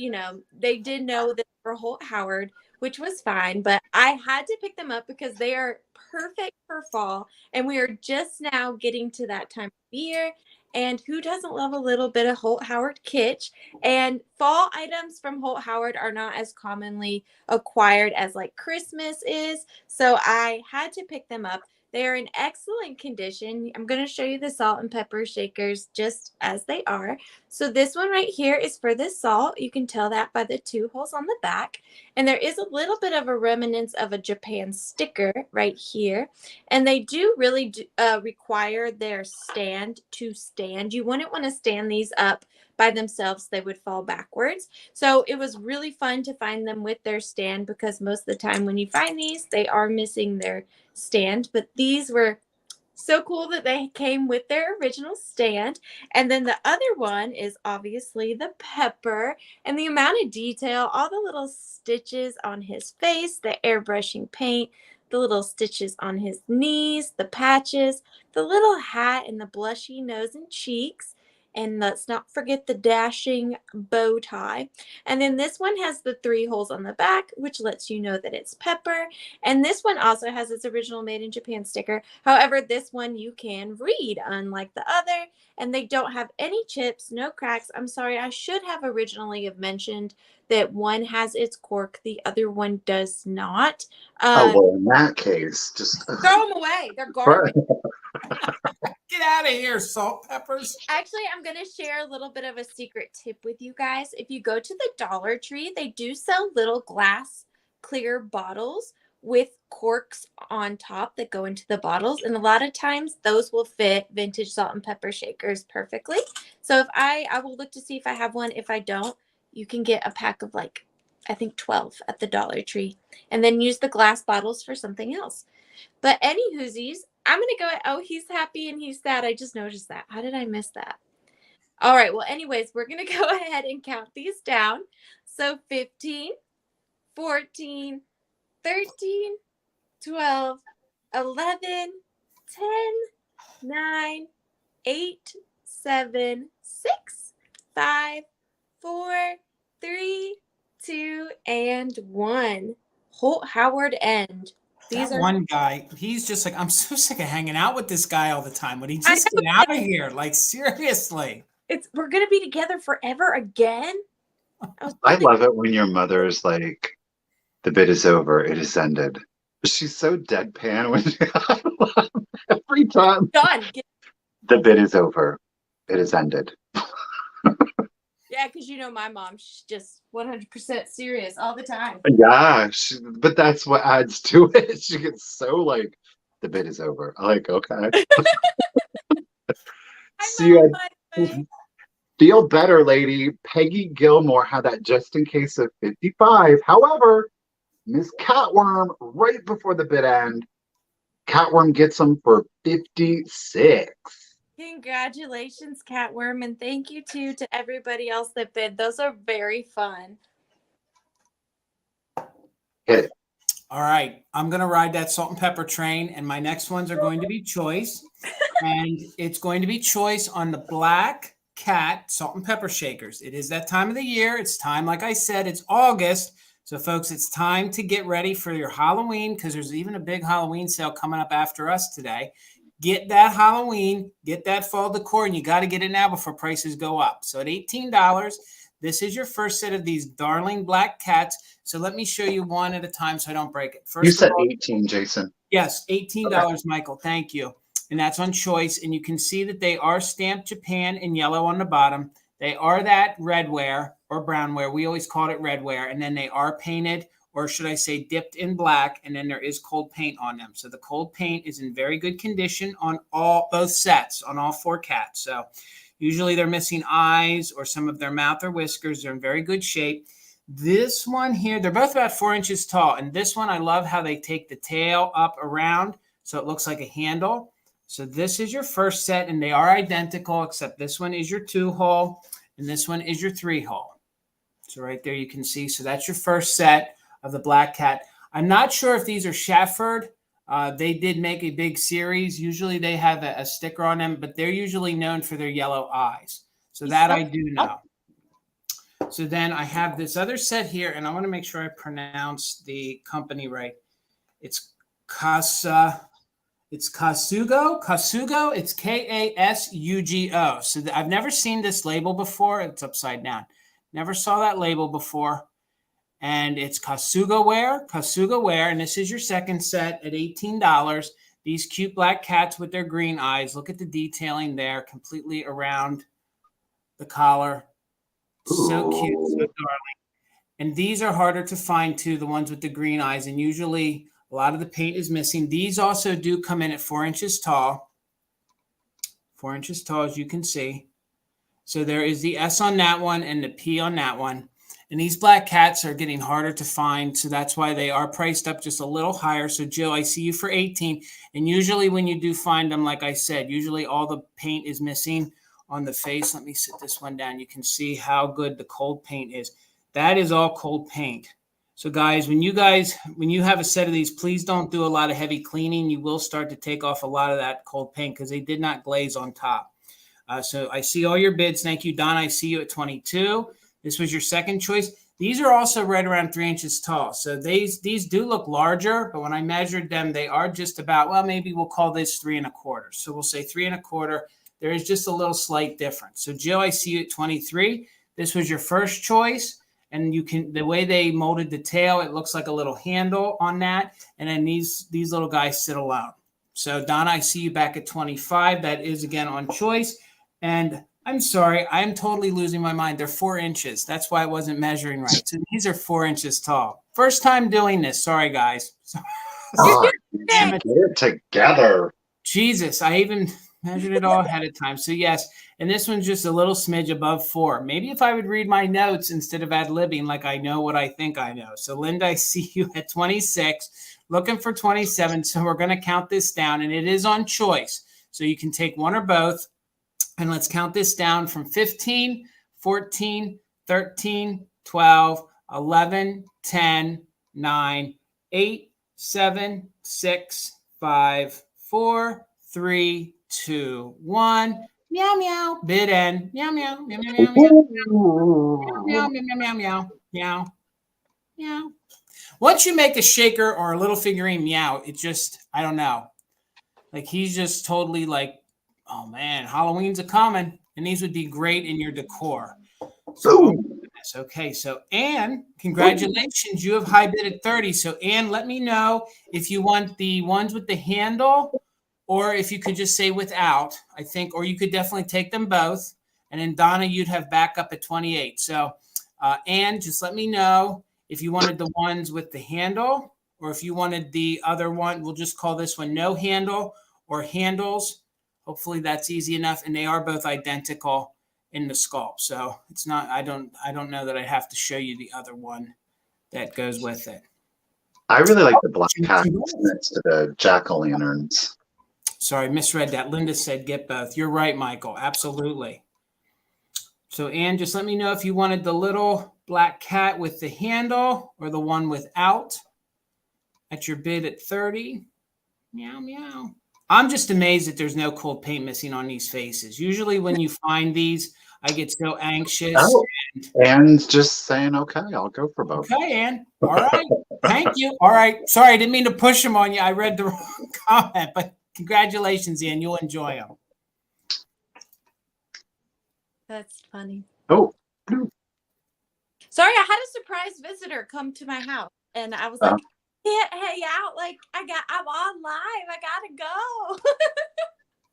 B: they did know that they were Holt Howard, which was fine, but I had to pick them up because they are perfect for fall, and we are just now getting to that time of year. And who doesn't love a little bit of Holt Howard kitsch? And fall items from Holt Howard are not as commonly acquired as like Christmas is. So I had to pick them up. They are in excellent condition. I'm going to show you the salt and pepper shakers just as they are. So this one right here is for the salt. You can tell that by the 2 holes on the back. And there is a little bit of a remnants of a Japan sticker right here. And they do really require their stand to stand. You wouldn't want to stand these up by themselves. They would fall backwards. So it was really fun to find them with their stand because most of the time when you find these, they are missing their stand. But these were so cool that they came with their original stand. And then the other one is obviously the pepper, and the amount of detail, all the little stitches on his face, the airbrushing paint, the little stitches on his knees, the patches, the little hat, and the blushy nose and cheeks. And let's not forget the dashing bow tie. And then this one has the 3 holes on the back, which lets you know that it's pepper. And this one also has its original Made in Japan sticker. However, this one you can read, unlike the other. And they don't have any chips, no cracks. I'm sorry, I should have originally have mentioned that one has its cork, the other one does not.
A: Oh, well, in that case, just
B: throw them away. They're garbage.
C: Get out of here, salt peppers.
B: Actually, I'm going to share a little bit of a secret tip with you guys. If you go to the Dollar Tree, they do sell little glass clear bottles with corks on top that go into the bottles. And a lot of times those will fit vintage salt and pepper shakers perfectly. So if I will look to see if I have one. If I don't, you can get a pack of like, I think 12 at the Dollar Tree, and then use the glass bottles for something else. But any whoosies, I'm going to go, oh, he's happy and he's sad. I just noticed that. How did I miss that? All right. Well, anyways, we're going to go ahead and count these down. So 15, 14, 13, 12, 11, 10, 9, 8, 7, 6, 5, 4, 3, 2, and 1. Holt Howard end.
C: These are one guy. He's just like, I'm so sick of hanging out with this guy all the time. Would he just get out of here? Like, seriously.
B: We're gonna be together forever again.
A: I love it when your mother is like, the bid is over, it is ended. She's so deadpan when every time.
B: Done.
A: The bid is over, it is ended.
B: Yeah, because my mom, she's just 100% serious all the time.
A: Yeah, but that's what adds to it. She gets so like, the bid is over. I'm like, okay. See you. Feel better, lady. Peggy Gilmore had that just in case of 55. However, Miss Catworm, right before the bid end, Catworm gets them for 56.
B: Congratulations, Catworm, and thank you too to everybody else that bid. Those are very fun.
A: Hit it.
C: All right, I'm going to ride that salt and pepper train, and my next ones are going to be choice. And it's going to be choice on the Black Cat salt and pepper shakers. It is that time of the year. It's time, like I said, it's August. So, folks, it's time to get ready for your Halloween, because there's even a big Halloween sale coming up after us today. get that Halloween, get that fall decor, and you got to get it now before prices go up. So at $18, this is your first set of these darling black cats. So let me show you one at a time so I don't break it. First
A: You said
C: of all,
A: 18, Jason.
C: yes, $18,
A: Okay.
C: Michael. Thank you. And that's on choice. And you can see that they are stamped Japan in yellow on the bottom. They are that redware or brownware. We always called it redware. And then they are painted, or should I say dipped in black. And then there is cold paint on them. So the cold paint is in very good condition on both sets, on all 4 cats. So usually they're missing eyes or some of their mouth or whiskers. They're in very good shape. This one here, they're both about 4 inches tall. And this one, I love how they take the tail up around so it looks like a handle. So this is your first set, and they are identical, except this one is your 2-hole, and this one is your 3-hole. So right there you can see. So that's your first set of the black cat. I'm not sure if these are Shafford. They did make a big series. Usually they have a sticker on them, but they're usually known for their yellow eyes. So that I do know. So then I have this other set here, and I want to make sure I pronounce the company right. It's Kasugo. It's Kasugo. It's Kasugo. So I've never seen this label before. It's upside down. Never saw that label before. And it's Kasugo Ware. And this is your second set at $18. These cute black cats with their green eyes. Look at the detailing there, completely around the collar. So cute, so darling. And these are harder to find too, the ones with the green eyes. And usually a lot of the paint is missing. These also do come in at 4 inches tall. 4 inches tall, as you can see. So there is the S on that one and the P on that one. And these black cats are getting harder to find. So that's why they are priced up just a little higher. So Jill, I see you for 18. And usually when you do find them, like I said, usually all the paint is missing on the face. Let me sit this one down. You can see how good the cold paint is. That is all cold paint. So guys, when you have a set of these, please don't do a lot of heavy cleaning. You will start to take off a lot of that cold paint because they did not glaze on top. So I see all your bids. Thank you, Don. I see you at 22. This was your second choice. These are also right around 3 inches tall. So these do look larger, but when I measured them, they are just about, well, maybe we'll call this 3 1/4. So we'll say 3 1/4. There is just a little slight difference. So Jill, I see you at 23. This was your first choice. And you can, the way they molded the tail, it looks like a little handle on that. And then these little guys sit alone. So Donna, I see you back at 25. That is again on choice. And I'm sorry, I'm totally losing my mind. They're 4 inches. That's why I wasn't measuring right. So these are 4 inches tall. First time doing this. Sorry, guys.
A: Get it together.
C: Jesus, I even measured it all ahead of time. So yes, and this one's just a little smidge above 4. Maybe if I would read my notes instead of ad-libbing like I know what I think I know. So Linda, I see you at 26, looking for 27. So we're going to count this down, and it is on choice. So you can take one or both. And let's count this down from 15, 14, 13, 12, 11, 10, 9, 8, 7, 6, 5, 4, 3, 2, 1. Meow, meow. Bid end. Meow, meow. Meow, meow, meow, meow. Meow, meow, meow, meow, meow. Meow. Meow. Once you make a shaker or a little figurine meow, it just, I don't know. Like he's just totally like, oh man, Halloween's a coming, and these would be great in your decor. So, okay, so Anne, congratulations, you have high bid at 30. So Anne, let me know if you want the ones with the handle, or if you could just say without. I think, or you could definitely take them both. And then Donna, you'd have backup at 28. So Anne, just let me know if you wanted the ones with the handle, or if you wanted the other one. We'll just call this one no handle or handles. Hopefully that's easy enough. And they are both identical in the sculpt. So it's not, I don't know that I have to show you the other one that goes with it.
A: I really like the black cats next to the jack-o'-lanterns.
C: Sorry, misread that. Linda said get both. You're right, Michael. Absolutely. So Anne, just let me know if you wanted the little black cat with the handle or the one without at your bid at 30. Meow, meow. I'm just amazed that there's no cold paint missing on these faces. Usually when you find these, I get so anxious.
A: Oh, and just saying, okay, I'll go for both.
C: Okay, Ann. All right. Thank you. All right. Sorry, I didn't mean to push them on you. I read the wrong comment, but Congratulations, Ian. You'll enjoy them.
B: That's funny.
A: Oh.
B: Sorry, I had a surprise visitor come to my house, and I was like, can't hang out. Like, I'm on live. I gotta go.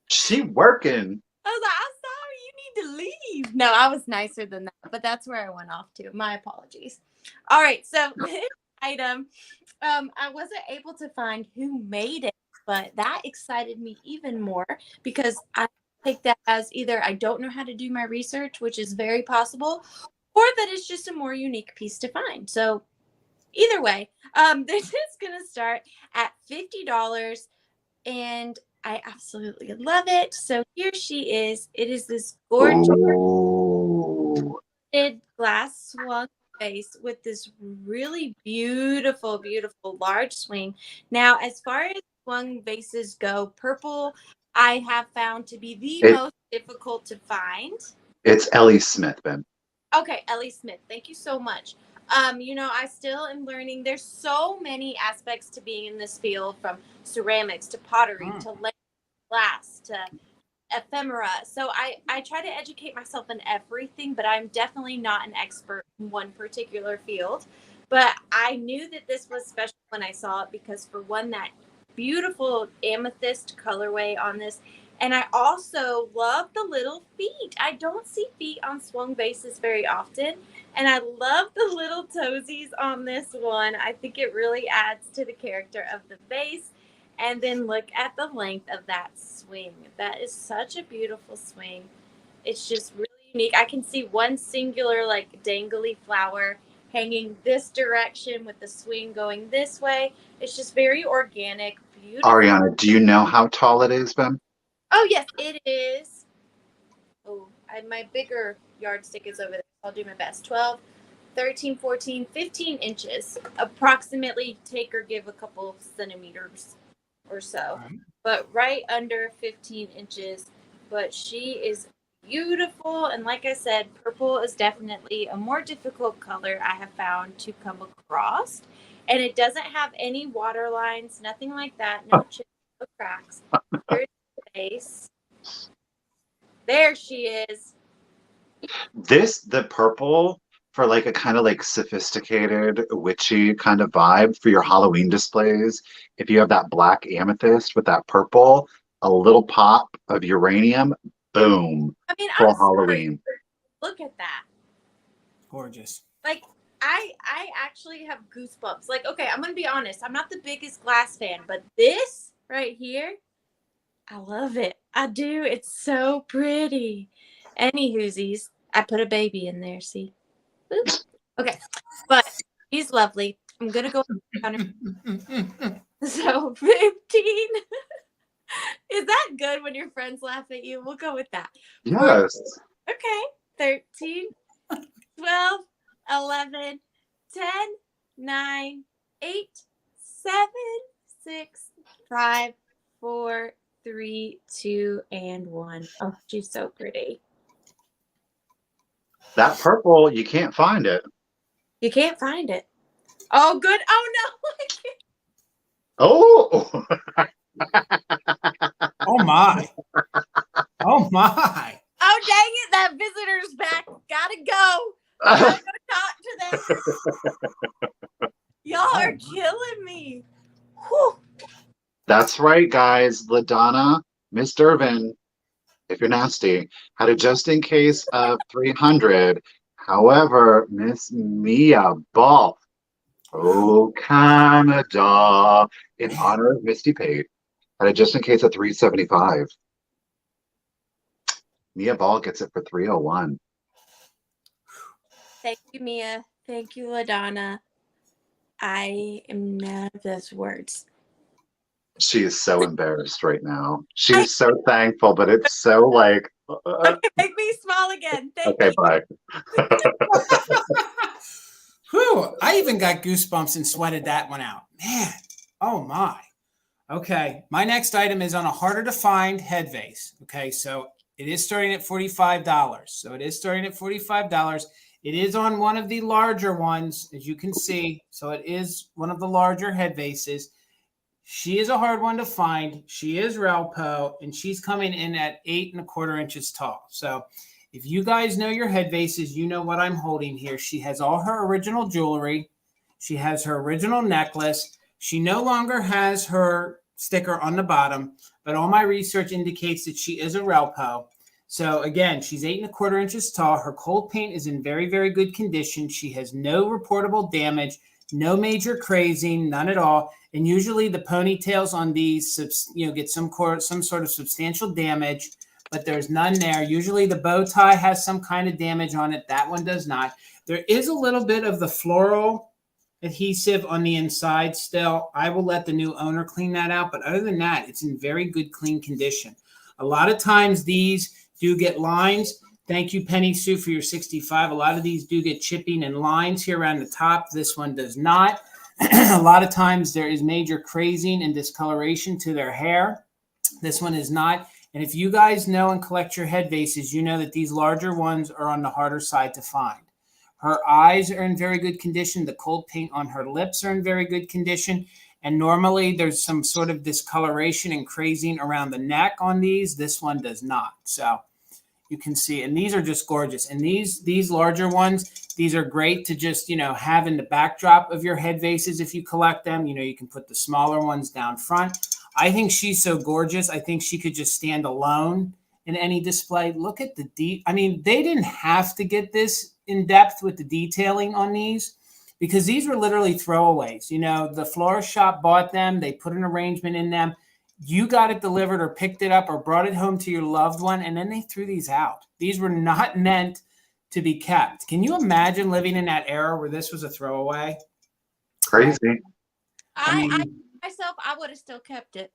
A: She working.
B: I was like, I'm sorry, you need to leave. No, I was nicer than that, but that's where I went off to. My apologies. All right, so this item, I wasn't able to find who made it, but that excited me even more because I take that as either I don't know how to do my research, which is very possible, or that it's just a more unique piece to find. So either way, this is going to start at $50, and I absolutely love it. So here she is. It is this gorgeous glass swung vase with this really beautiful, beautiful large swing. Now, as far as swung vases go, purple I have found to be the most difficult to find.
A: It's Ellie Smith, Ben.
B: Okay, Ellie Smith. Thank you so much. I still am learning. There's so many aspects to being in this field, from ceramics to pottery to glass to ephemera. So I try to educate myself in everything, but I'm definitely not an expert in one particular field. But I knew that this was special when I saw it because, for one, that beautiful amethyst colorway on this. And I also love the little feet. I don't see feet on swung vases very often. And I love the little toesies on this one. I think it really adds to the character of the vase. And then look at the length of that swing. That is such a beautiful swing. It's just really unique. I can see one singular, like, dangly flower hanging this direction with the swing going this way. It's just very organic, beautiful.
A: Arianna, do you know how tall it is, Ben?
B: Oh, yes, it is. Oh, my bigger yardstick is over there. I'll do my best. 12, 13, 14, 15 inches. Approximately, take or give a couple of centimeters or so. But right under 15 inches. But she is beautiful. And like I said, purple is definitely a more difficult color I have found to come across. And it doesn't have any water lines, nothing like that. No chips, no cracks. Here's the base. There she is.
A: The purple, for like a kind of like sophisticated, witchy kind of vibe for your Halloween displays. If you have that black amethyst with that purple, a little pop of uranium, boom.
B: I mean,
A: for Halloween.
B: Look at that.
C: Gorgeous.
B: Like, I actually have goosebumps. Like, okay, I'm gonna be honest. I'm not the biggest glass fan, but this right here, I love it. I do. It's so pretty. Anywhoosies, I put a baby in there. See? Oops. Okay, but he's lovely. I'm gonna go counter. So 15. Is that good when your friends laugh at you? We'll go with that.
A: Yes.
B: Okay. 13, 12, 11, 10, 9, 8, 7, 6, 5, 4, 3, 2, and 1. Oh, she's so pretty.
A: That purple, you can't find it.
B: You can't find it. Oh, good. Oh, no.
A: Oh.
C: Oh, my. Oh, my.
B: Oh, dang it. That visitor's back. Gotta go. Gotta go talk to them. Y'all are killing me. Whew.
A: That's right, guys. LaDonna, Miss Durbin, if you're nasty, had a just in case of 300. However, Miss Mia Ball, oh, Canada, in honor of Misty Pate, had a just in case of 375. Mia Ball gets it for 301.
B: Thank you, Mia. Thank you, LaDonna. I am out of those words.
A: She is so embarrassed right now. She is so thankful, but it's so like.
B: Okay, make me small again. Thank
A: Okay,
B: you.
A: bye.
C: Whew, I even got goosebumps and sweated that one out. Man, oh my. Okay, my next item is on a harder to find head vase. Okay, so it is starting at $45. It is on one of the larger ones, as you can see. So it is one of the larger head vases. She is a hard one to find. She is Relpo, and she's coming in at 8¼ inches tall. So if you guys know your head vases, you know what I'm holding here. She has all her original jewelry. She has her original necklace. She no longer has her sticker on the bottom, but all my research indicates that she is a Relpo. So again, she's 8¼ inches tall. Her cold paint is in very, very good condition. She has no reportable damage, no major crazing, none at all. And usually the ponytails on these, get some sort of substantial damage, but there's none there. Usually the bow tie has some kind of damage on it. That one does not. There is a little bit of the floral adhesive on the inside still. I will let the new owner clean that out. But other than that, it's in very good, clean condition. A lot of times these do get lines. Thank you, Penny Sue, for your 65. A lot of these do get chipping and lines here around the top. This one does not. A lot of times there is major crazing and discoloration to their hair. This one is not. And if you guys know and collect your head vases, you know that these larger ones are on the harder side to find. Her eyes are in very good condition. The cold paint on her lips are in very good condition. And normally there's some sort of discoloration and crazing around the neck on these. This one does not. So you can see, and these are just gorgeous. And these larger ones, these are great to just, have in the backdrop of your head vases if you collect them. You can put the smaller ones down front. I think she's so gorgeous. I think she could just stand alone in any display. Look at the they didn't have to get this in depth with the detailing on these because these were literally throwaways. The florist shop bought them. They put an arrangement in them. You got it delivered or picked it up or brought it home to your loved one, and then they threw these out. These were not meant to be kept. Can you imagine living in that era where this was a throwaway?
A: Crazy.
B: I myself, I would have still kept it.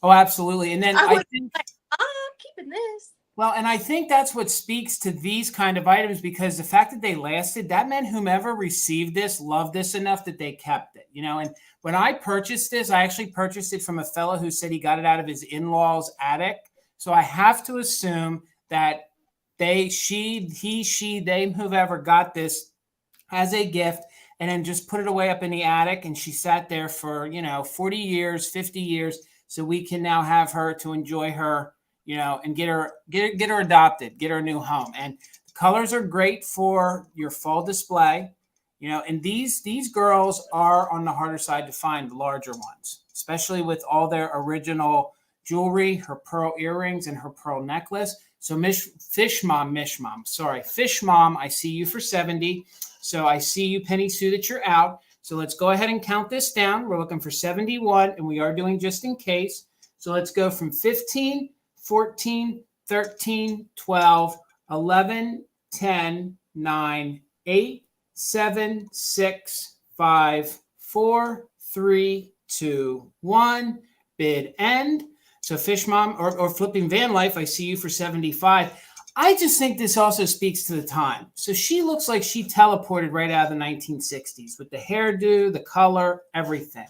C: Oh, absolutely. And then I think
B: I'm keeping this.
C: Well, and I think that's what speaks to these kind of items because the fact that they lasted, that meant whomever received this loved this enough that they kept it, And when I purchased this, I actually purchased it from a fellow who said he got it out of his in-laws' attic. So I have to assume that they, whoever got this as a gift and then just put it away up in the attic. And she sat there for, 40 years, 50 years. So we can now have her to enjoy her, and get her adopted, get her a new home. And the colors are great for your fall display, and these girls are on the harder side to find, the larger ones, especially with all their original jewelry, her pearl earrings and her pearl necklace. So Fish Mom, I see you for 70. So I see you, Penny Sue, that you're out. So let's go ahead and count this down. We're looking for 71, and we are doing just in case. So let's go from 15, 14, 13, 12, 11, 10, 9, 8, 7, 6, 5, 4, 3, 2, 1. Bid end. So Fish Mom or Flipping Van Life, I see you for 75. I just think this also speaks to the time. So she looks like she teleported right out of the 1960s with the hairdo, the color, everything.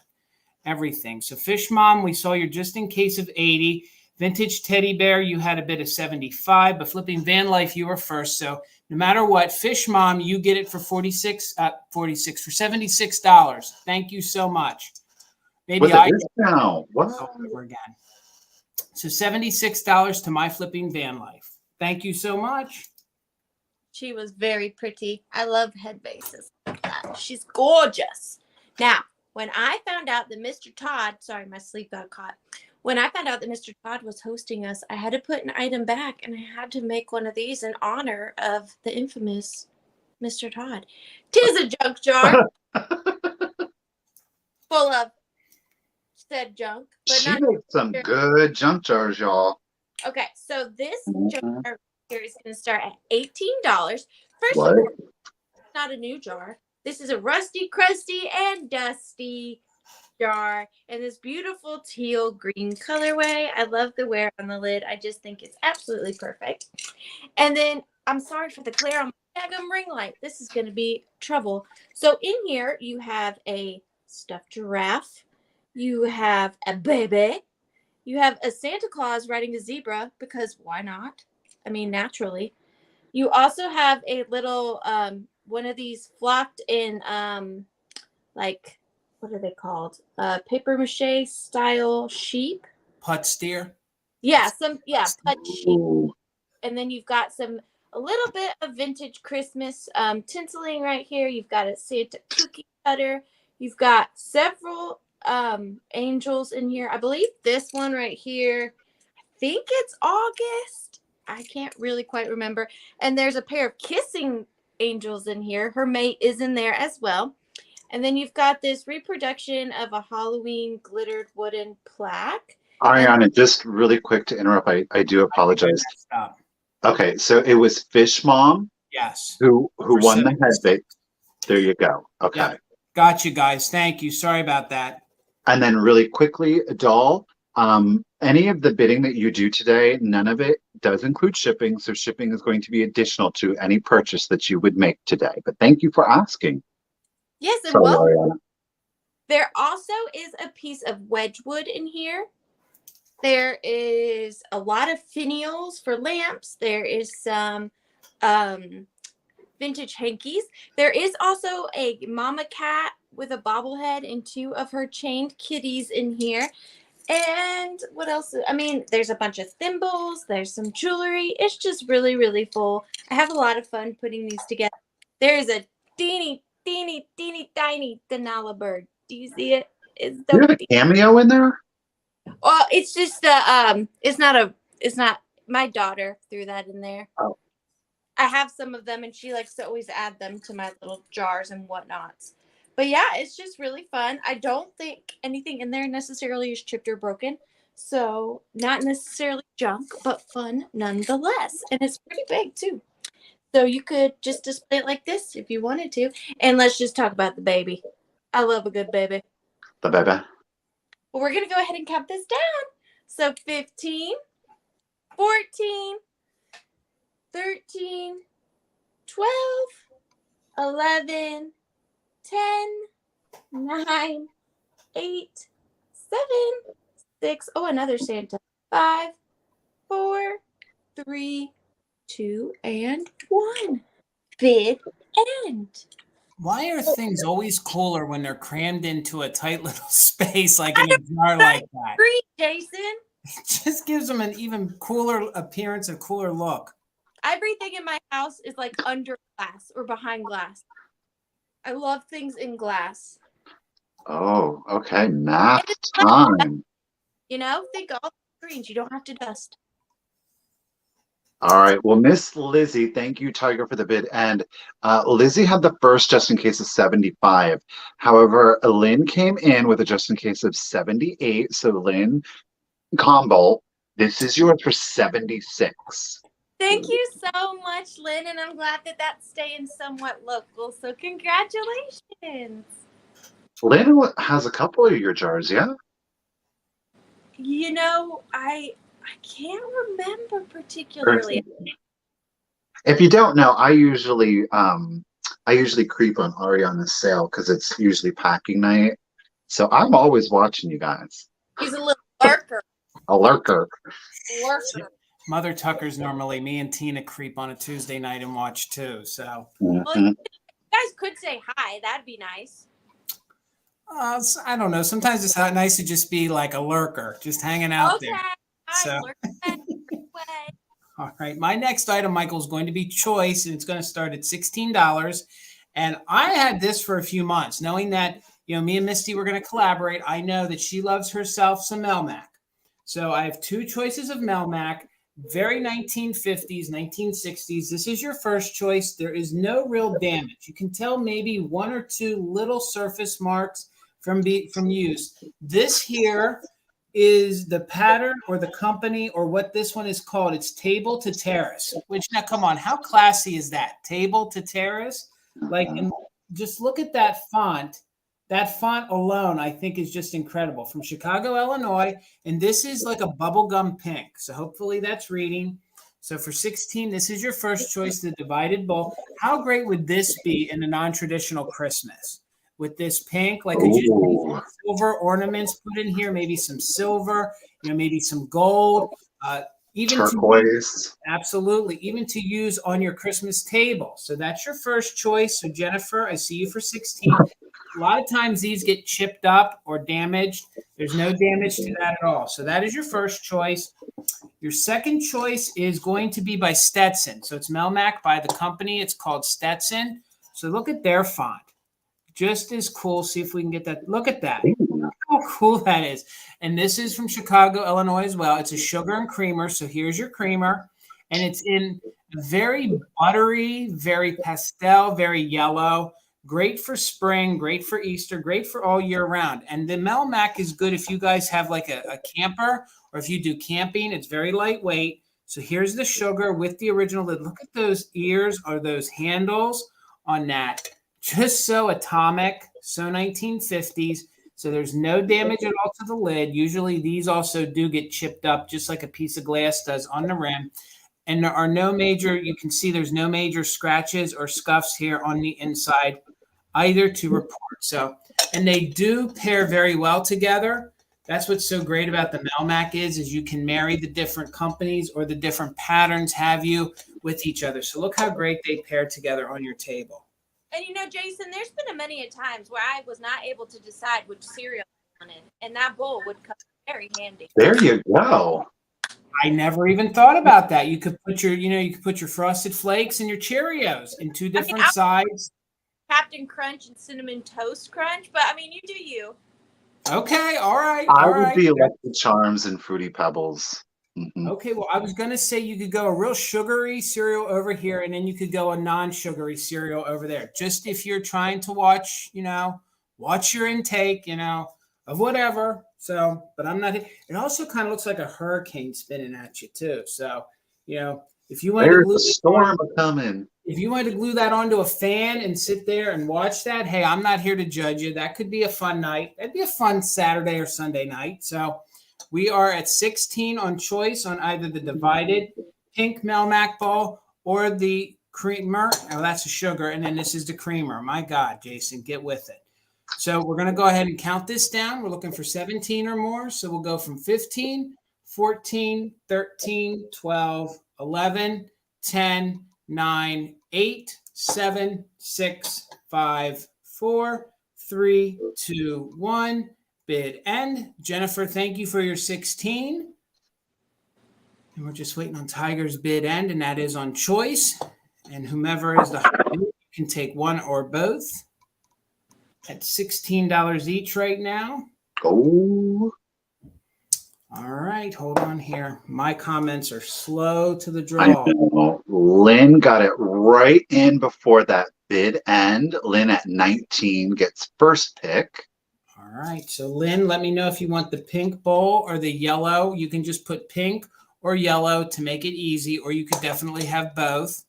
C: So Fish Mom, we saw your just in case of 80. Vintage Teddy Bear, you had a bit of 75, but Flipping Van Life, you were first. So no matter what, Fish Mom, you get it for for $76. Thank you so much. Maybe
A: with a discount. What?
C: Over again. So $76 to my Flipping Van Life. Thank you so much.
B: She was very pretty. I love head vases like that. She's gorgeous. Now, when I found out that Mr. Todd, sorry, my sleep got caught. When I found out that Mr. Todd was hosting us, I had to put an item back, and I had to make one of these in honor of the infamous Mr. Todd. 'Tis a junk jar full of said junk. But
A: she makes some good junk jars, y'all.
B: Okay, so this jar here is going to start at $18. First
A: What?
B: of all, it's not a new jar. This is a rusty, crusty, and dusty jar in this beautiful teal green colorway. I love the wear on the lid. I just think it's absolutely perfect. And then I'm sorry for the glare on my daggum ring light. This is going to be trouble. So in here you have a stuffed giraffe. You have a baby. You have a Santa Claus riding a zebra because why not? I mean, naturally. You also have a little one of these flocked in like what are they called? Paper mache style sheep.
C: Putt steer.
B: Yeah, putt sheep.
A: Ooh.
B: And then you've got a little bit of vintage Christmas tinseling right here. You've got a Santa cookie cutter. You've got several angels in here. I believe this one right here, I think it's August. I can't really quite remember. And there's a pair of kissing angels in here. Her mate is in there as well. And then you've got this reproduction of a Halloween glittered wooden plaque.
A: Arianna, just really quick to interrupt. I do apologize. Okay, so it was Fish Mom.
C: Yes.
A: Who won the head bake. There you go. Okay.
C: Yep. Got you guys. Thank you. Sorry about that.
A: And then really quickly, Doll, any of the bidding that you do today, none of it does include shipping. So shipping is going to be additional to any purchase that you would make today. But thank you for asking.
B: Yes, and there also is a piece of Wedgwood in here. There is a lot of finials for lamps. There is some vintage hankies. There is also a mama cat with a bobblehead and 2 of her chained kitties in here. And what else? I mean, there's a bunch of thimbles. There's some jewelry. It's just really, really full. I have a lot of fun putting these together. There is a teeny tiny Denala bird. Do you see it? It's
A: you have a cameo in there?
B: Well, it's just it's not my daughter threw that in there.
A: Oh.
B: I have some of them and she likes to always add them to my little jars and whatnots. But yeah, it's just really fun. I don't think anything in there necessarily is chipped or broken. So not necessarily junk, but fun nonetheless. And it's pretty big too. So you could just display it like this if you wanted to. And let's just talk about the baby. I love a good baby.
A: The baby.
B: Well, we're going to go ahead and count this down. So 15, 14, 13, 12, 11, 10, 9, 8, 7, 6. Oh, another Santa. 5, 4, 3, 2, and 1. Bid end.
C: Why are things always cooler when they're crammed into a tight little space like in a jar like that?
B: Agree, Jason.
C: It just gives them an even cooler appearance, a cooler look.
B: Everything in my house is like under glass or behind glass. I love things in glass.
A: Oh, okay. Math time.
B: You know, think all the screens. You don't have to dust.
A: All right. Well, Miss Lizzie, thank you, Tiger, for the bid. And Lizzie had the first just in case of 75. However, Lynn came in with a just in case of 78. So Lynn Combo, this is yours for 76.
B: Thank you so much, Lynn. And I'm glad that that's staying somewhat local. So congratulations.
A: Lynn has a couple of your jars, yeah?
B: You know, I can't remember particularly.
A: If you don't know, I usually creep on Arianna's sale because it's usually packing night. So I'm always watching you guys.
B: He's a little lurker.
A: A lurker.
C: Mother Tucker's normally me and Tina creep on a Tuesday night and watch too. So
B: well, you guys could say hi. That'd be nice.
C: I don't know. Sometimes it's not nice to just be like a lurker, just hanging out there. So, all right. My next item, Michael, is going to be choice, and it's going to start at $16. And I had this for a few months, knowing that me and Misty were going to collaborate. I know that she loves herself some Melmac, so I have 2 choices of Melmac, very 1950s, 1960s. This is your first choice. There is no real damage. You can tell maybe 1 or 2 little surface marks from use. This here is the pattern or the company or what this one is called. It's Table to Terrace, which now come on, how classy is that? Table to Terrace? Like, and just look at that font. That font alone, I think, is just incredible. From Chicago, Illinois, and this is like a bubblegum pink. So hopefully that's reading. So for 16, this is your first choice, the divided bowl. How great would this be in a non-traditional Christmas? With this pink, like could you silver ornaments put in here, maybe some silver, maybe some gold, even
A: turquoise.
C: Absolutely, even to use on your Christmas table. So that's your first choice. So Jennifer, I see you for 16. A lot of times these get chipped up or damaged. There's no damage to that at all. So that is your first choice. Your second choice is going to be by Stetson. So it's Melmac by the company. It's called Stetson. So look at their font. Just as cool. See if we can get that. Look at that. Look how cool that is. And this is from Chicago, Illinois as well. It's a sugar and creamer. So here's your creamer. And it's in very buttery, very pastel, very yellow. Great for spring, great for Easter, great for all year round. And the Melmac is good if you guys have like a camper or if you do camping. It's very lightweight. So here's the sugar with the original lid. Look at those ears or those handles on that. Just so atomic, so 1950s. So there's no damage at all to the lid. Usually these also do get chipped up just like a piece of glass does on the rim. And there are no major, you can see there's no major scratches or scuffs here on the inside either to report. So, and they do pair very well together. That's what's so great about the Melmac is you can marry the different companies or the different patterns have you with each other. So look how great they pair together on your table.
B: And you know, Jason, there's been many a times where I was not able to decide which cereal I wanted, and that bowl would come very handy.
A: There you go.
C: I never even thought about that. You could put your, you could put your Frosted Flakes and your Cheerios in two different sides.
B: Captain Crunch and Cinnamon Toast Crunch, but I mean, you do you.
C: Okay, all right.
A: I would be Lucky Charms and Fruity Pebbles. Mm-hmm.
C: Okay, well, I was going to say you could go a real sugary cereal over here, and then you could go a non-sugary cereal over there. Just if you're trying to watch, watch your intake, of whatever. So, but I'm not. It also kind of looks like a hurricane spinning at you too. So, if you want to glue
A: storm coming.
C: If you wanted to glue that onto a fan and sit there and watch that, hey, I'm not here to judge you. That could be a fun night. That'd be a fun Saturday or Sunday night. So we are at 16 on choice on either the divided pink Melmac bowl or the creamer. Oh, that's the sugar. And then this is the creamer. My God, Jason, get with it. So we're going to go ahead and count this down. We're looking for 17 or more. So we'll go from 15, 14, 13, 12, 11, 10, 9, 8, 7, 6, 5, 4, 3, 2, 1. Bid end. Jennifer, thank you for your 16. And we're just waiting on Tiger's bid end, and that is on choice. And whomever is the higher bid, you can take one or both. At $16 each right now.
A: Oh.
C: All right, hold on here. My comments are slow to the draw.
A: I know. Lynn got it right in before that bid end. Lynn at 19 gets first pick.
C: All right, so Lynn, let me know if you want the pink bowl or the yellow. You can just put pink or yellow to make it easy, or you could definitely have both.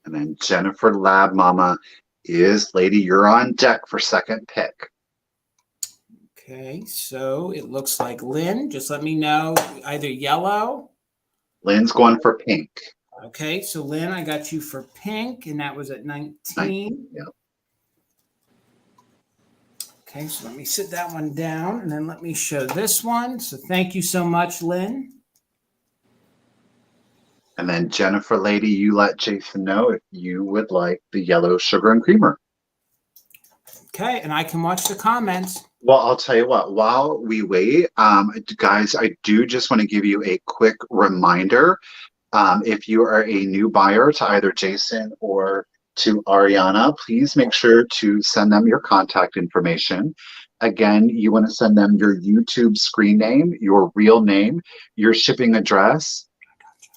A: And then Jennifer Lab Mama is Lady, you're on deck for second pick.
C: Okay, so it looks like Lynn. Just let me know either yellow.
A: Lynn's going for pink.
C: Okay, so Lynn, I got you for pink, and that was at 19.
A: Yep.
C: Okay, so let me sit that one down, and then let me show this one. So thank you so much, Lynn.
A: And then Jennifer Lady, you let Jason know if you would like the yellow sugar and creamer.
C: Okay, and I can watch the comments.
A: Well, I'll tell you what, while we wait, guys, I do just want to give you a quick reminder. If you are a new buyer to either Jason or to Arianna, please make sure to send them your contact information. Again, you want to send them your YouTube screen name, your real name, your shipping address.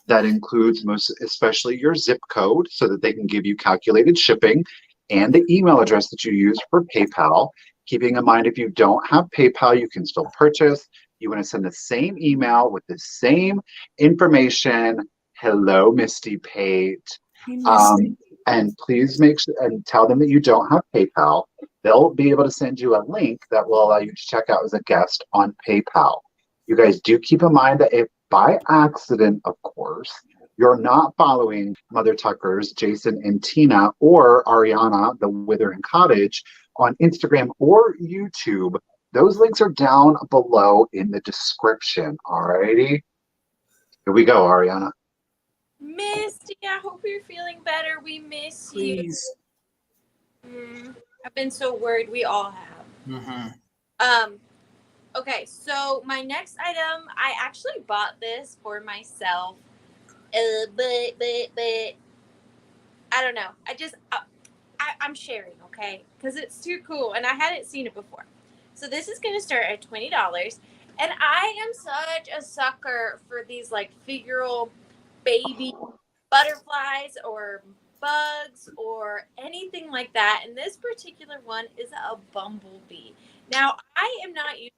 A: That includes most especially your zip code so that they can give you calculated shipping, and the email address that you use for PayPal. Keeping in mind, if you don't have PayPal, you can still purchase. You want to send the same email with the same information. Hello, Misty Pate. And please make sure and tell them that you don't have PayPal. They'll be able to send you a link that will allow you to check out as a guest on PayPal. You guys do keep in mind that if by accident, of course, you're not following Mother Tuckers, Jason and Tina, or Arianna, the Withering Cottage, on Instagram or YouTube, those links are down below in the description. Alrighty. Here we go, Arianna.
B: Misty, I hope you're feeling better. We miss
C: Please.
B: you. I've been so worried. We all have. Okay, so my next item, I actually bought this for myself, but I don't know. I'm sharing, okay, because it's too cool, and I hadn't seen it before. So this is going to start at $20, and I am such a sucker for these like figural baby butterflies or bugs or anything like that. And this particular one is a bumblebee. Now, I am not usually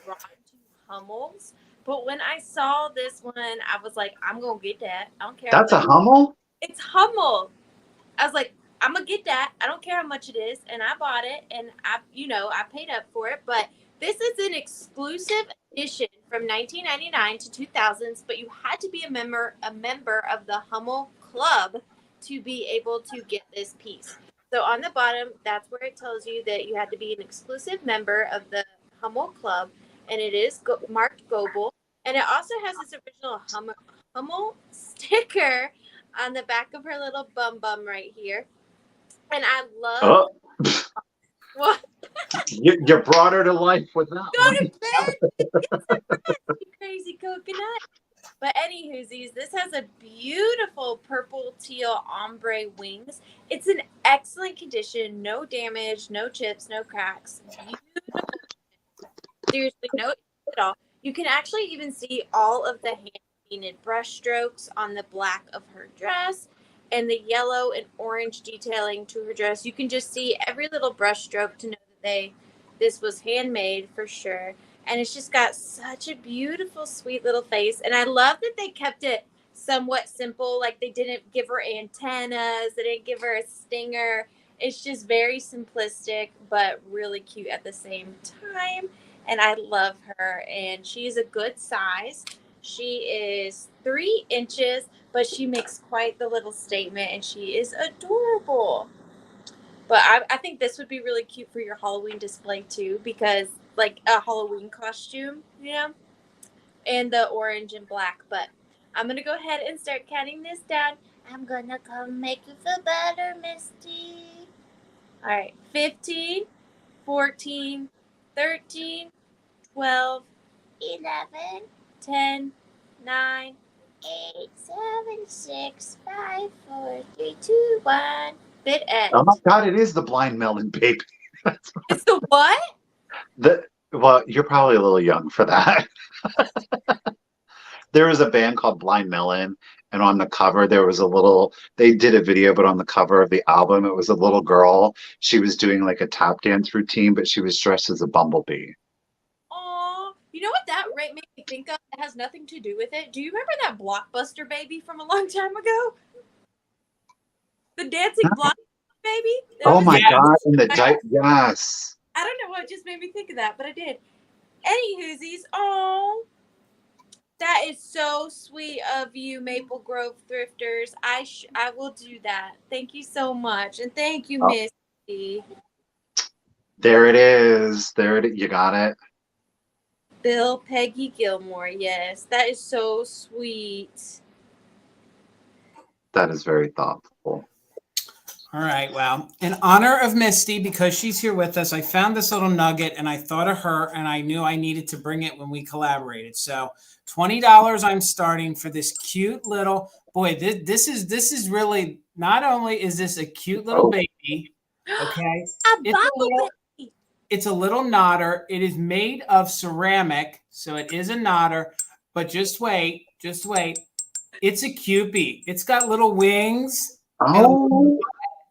B: drawn to Hummels, but when I saw this one, I was like, I'm going to get that. I don't care.
A: That's a Hummel?
B: It's Hummel. I was like, I'm going to get that. I don't care how much it is. And I bought it, and I paid up for it. But this is an exclusive edition from 1999 to 2000s, but you had to be a member of the Hummel Club to be able to get this piece. So on the bottom, that's where it tells you that you had to be an exclusive member of the Hummel Club, and it is marked Goebel. And it also has this original Hummel sticker on the back of her little bum right here. And I love what?
A: You brought her to life with that.
B: Go to bed, you crazy coconut. But anywhoosies, this has a beautiful purple teal ombre wings. It's in excellent condition, no damage, no chips, no cracks. Beautiful. Seriously, no issues at all. You can actually even see all of the hand painted brush strokes on the black of her dress and the yellow and orange detailing to her dress. You can just see every little brush stroke to know that this was handmade for sure. And it's just got such a beautiful, sweet little face. And I love that they kept it somewhat simple. Like they didn't give her antennas. They didn't give her a stinger. It's just very simplistic, but really cute at the same time. And I love her. And she is a good size. She is 3 inches, but she makes quite the little statement. And she is adorable. But I think this would be really cute for your Halloween display too, because like a Halloween costume, and the orange and black. But I'm going to go ahead and start counting this down. I'm going to come make you feel better, Misty. All right. 15, 14, 13, 12, 11, 10, 9, 8, 7, 6, 5, 4, 3, 2, 1. Bit end.
A: Oh my God, it is the Blind Melon baby.
B: It's the what?
A: Well, you're probably a little young for that. There was a band called Blind Melon, and on the cover they did a video, but on the cover of the album, it was a little girl. She was doing like a tap dance routine, but she was dressed as a bumblebee.
B: Oh, you know what that made me think of? It has nothing to do with it. Do you remember that Blockbuster baby from a long time ago? The dancing Blockbuster baby?
A: Oh my God, yes.
B: I don't know what just made me think of that, but I did. Anywhoosies, oh, that is so sweet of you, Maple Grove thrifters. I will do that. Thank you so much, and thank you, Misty.
A: There it is. You got it.
B: Bill Peggy Gilmore. Yes, that is so sweet.
A: That is very thoughtful.
C: All right. Well, in honor of Misty, because she's here with us, I found this little nugget and I thought of her and I knew I needed to bring it when we collaborated. So $20 I'm starting for this cute little boy. This is really, not only is this a cute little baby, okay? It's a little nodder. It is made of ceramic, so it is a nodder, but just wait. It's a cupid. It's got little wings.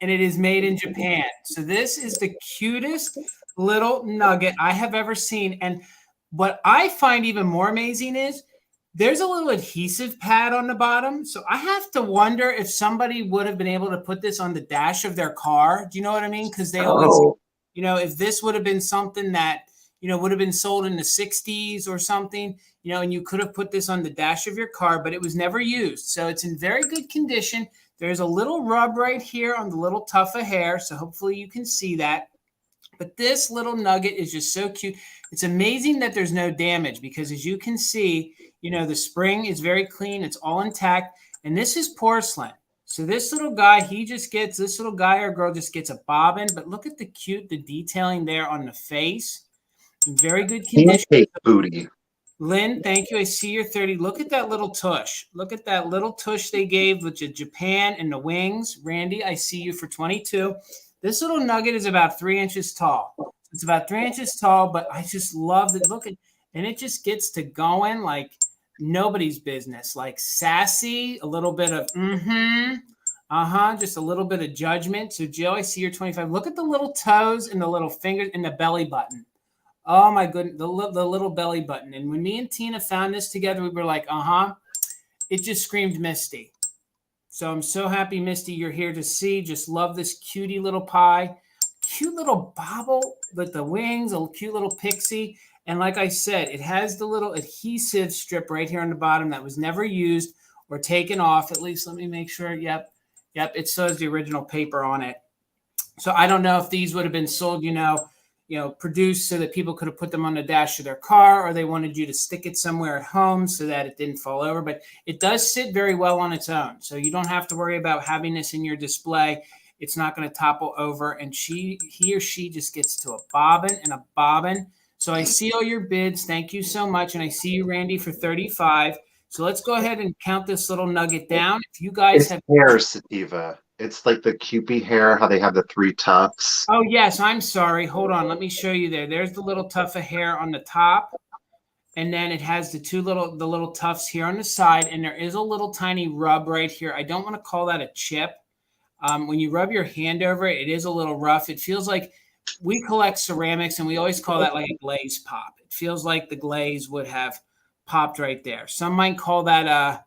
C: And it is made in Japan. So this is the cutest little nugget I have ever seen. And what I find even more amazing is there's a little adhesive pad on the bottom. So I have to wonder if somebody would have been able to put this on the dash of their car. Do you know what I mean? Because they always, if this would have been something that, would have been sold in the 60s or something, and you could have put this on the dash of your car, but it was never used. So it's in very good condition. There's a little rub right here on the little tuft of hair, so hopefully you can see that. But this little nugget is just so cute. It's amazing that there's no damage because as you can see, the spring is very clean. It's all intact. And this is porcelain. So this little guy, this little guy or girl just gets a bobbin, but look at the detailing there on the face. In very good condition.
A: Pancake booty.
C: Lynn, thank you. I see you're 30. Look at that little tush. Look at that little tush they gave with the Japan and the wings. Randy, I see you for 22. This little nugget is about 3 inches tall. It's about 3 inches tall, but I just love it. Look at, and it just gets to going like nobody's business. Like sassy, a little bit of just a little bit of judgment. So Jill, I see you're 25. Look at the little toes and the little fingers and the belly button. Oh my goodness, the little belly button. And when me and Tina found this together, we were like, it just screamed Misty. So I'm so happy, Misty, you're here to see. Just love this cutie little pie. Cute little bobble with the wings, a cute little pixie. And like I said, it has the little adhesive strip right here on the bottom that was never used or taken off. At least let me make sure. Yep. It says the original paper on it. So I don't know if these would have been sold, produced so that people could have put them on the dash of their car, or they wanted you to stick it somewhere at home so that it didn't fall over. But it does sit very well on its own. So you don't have to worry about having this in your display. It's not going to topple over. And he or she just gets to a bobbin and a bobbin. So I see all your bids. Thank you so much. And I see you, Randy, for 35. So let's go ahead and count this little nugget down. If you guys have
A: hair, Sativa. It's like the Cupid hair, how they have the 3 tufts.
C: Oh, yes. I'm sorry. Hold on. Let me show you there. There's the little tuft of hair on the top. And then it has the little tufts here on the side. And there is a little tiny rub right here. I don't want to call that a chip. When you rub your hand over it, it is a little rough. It feels like we collect ceramics, and we always call that like a glaze pop. It feels like the glaze would have popped right there. Some might call that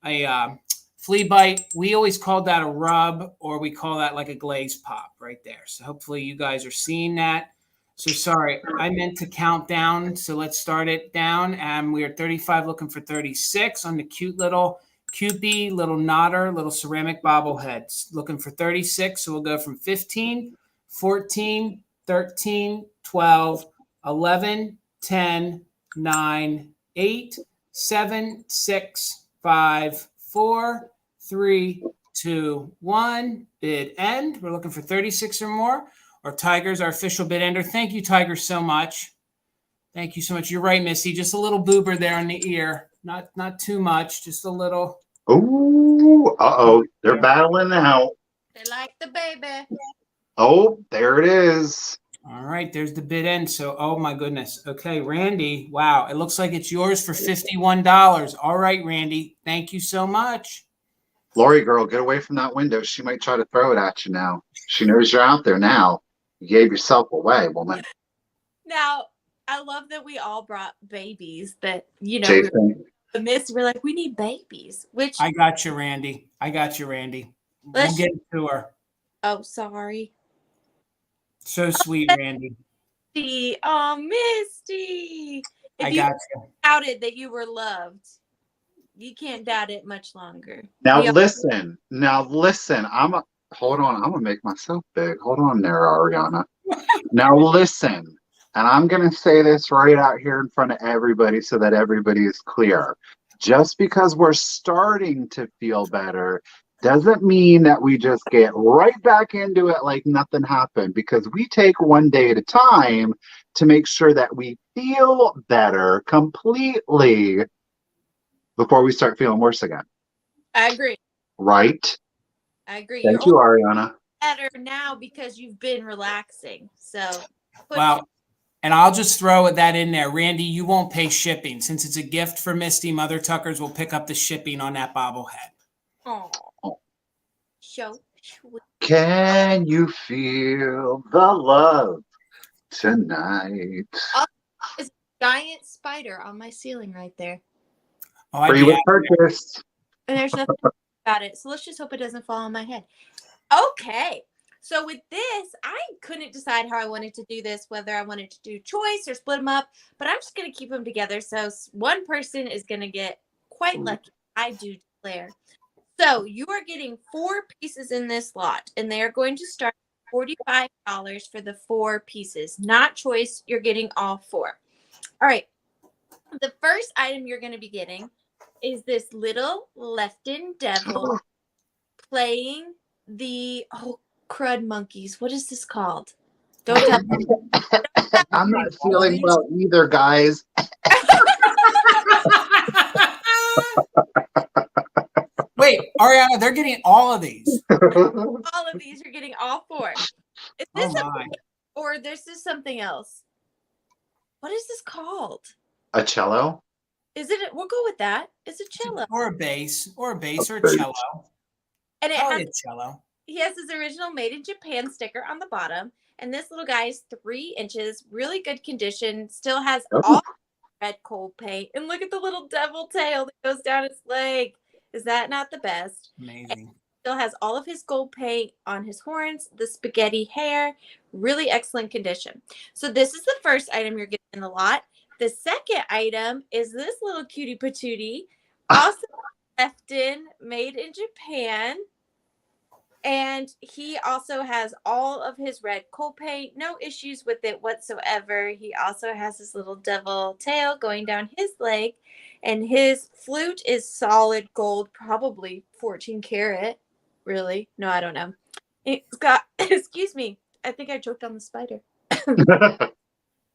C: a flea bite. We always called that a rub, or we call that like a glaze pop right there. So hopefully you guys are seeing that. So sorry, I meant to count down. So let's start it down. And we are 35 looking for 36 on the cute little Cupid, little nodder, little ceramic bobbleheads. Looking for 36. So we'll go from 15, 14, 13, 12, 11, 10, 9, 8, 7, 6, 5, 4, 3, 2, 1. Bid end. We're looking for 36 or more. Or Tiger's our official bid ender. Thank you, Tiger, so much. Thank you so much. You're right, Missy. Just a little boober there on the ear. Not too much. Just a little.
A: Ooh, they're battling now.
B: They like the baby.
A: Oh, there it is.
C: All right, there's the bid end. So, oh my goodness. Okay, Randy. Wow, it looks like it's yours for $51. All right, Randy. Thank you so much.
A: Lori girl, get away from that window. She might try to throw it at you now. She knows you're out there now. You gave yourself away, woman.
B: Now, I love that we all brought babies that,
A: Jason.
B: We're like, we need babies. Which
C: I got you, Randy. We'll get it to her.
B: Oh, sorry.
C: So sweet, Randy.
B: Oh, Misty. If
C: I got you.
B: Doubted that you were loved, you can't doubt it much longer.
A: Now listen. Hold on. I'm gonna make myself big. Hold on there, Arianna. Now listen. And I'm going to say this right out here in front of everybody so that everybody is clear. Just because we're starting to feel better doesn't mean that we just get right back into it like nothing happened, because we take one day at a time to make sure that we feel better completely before we start feeling worse again.
B: I agree.
A: Right?
B: I agree.
A: Thank you, Arianna.
B: Better now because you've been relaxing. So,
C: wow. And I'll just throw that in there. Randy, you won't pay shipping. Since it's a gift for Misty, Mother Tuckers will pick up the shipping on that bobblehead.
B: Oh. So sweet.
A: Can you feel the love tonight?
B: There's a giant spider on my ceiling right there.
C: Oh,
A: Free with purchase.
B: And there's nothing about it. So let's just hope it doesn't fall on my head. Okay. So with this, I couldn't decide how I wanted to do this, whether I wanted to do choice or split them up, but I'm just going to keep them together. So one person is going to get quite lucky. I do declare. So you are getting 4 pieces in this lot, and they are going to start $45 for the 4 pieces. Not choice. You're getting all 4. All right. The first item you're going to be getting is this little Lefton Devil playing the crud monkeys. What is this called? Don't tell me.
A: I'm not feeling well either, guys.
C: Wait, Arianna, they're getting all of these.
B: All of these, you're getting all 4. Is this or this is something else? What is this called?
A: A cello?
B: Is it? We'll go with that. It's a cello
C: or a bass, or a cello.
B: And it has
C: a cello.
B: He has his original made in Japan sticker on the bottom. And this little guy is 3 inches, really good condition, still has all red coal paint. And look at the little devil tail that goes down his leg. Is that not the best?
C: Amazing.
B: And still has all of his gold paint on his horns, the spaghetti hair, really excellent condition. So this is the first item you're getting in the lot. The second item is this little cutie patootie, also Fenton, made in Japan. And he also has all of his red coal paint, no issues with it whatsoever. He also has this little devil tail going down his leg, and his flute is solid gold, probably 14 karat. Really? No, I don't know. It's got, excuse me, I think I choked on the spider.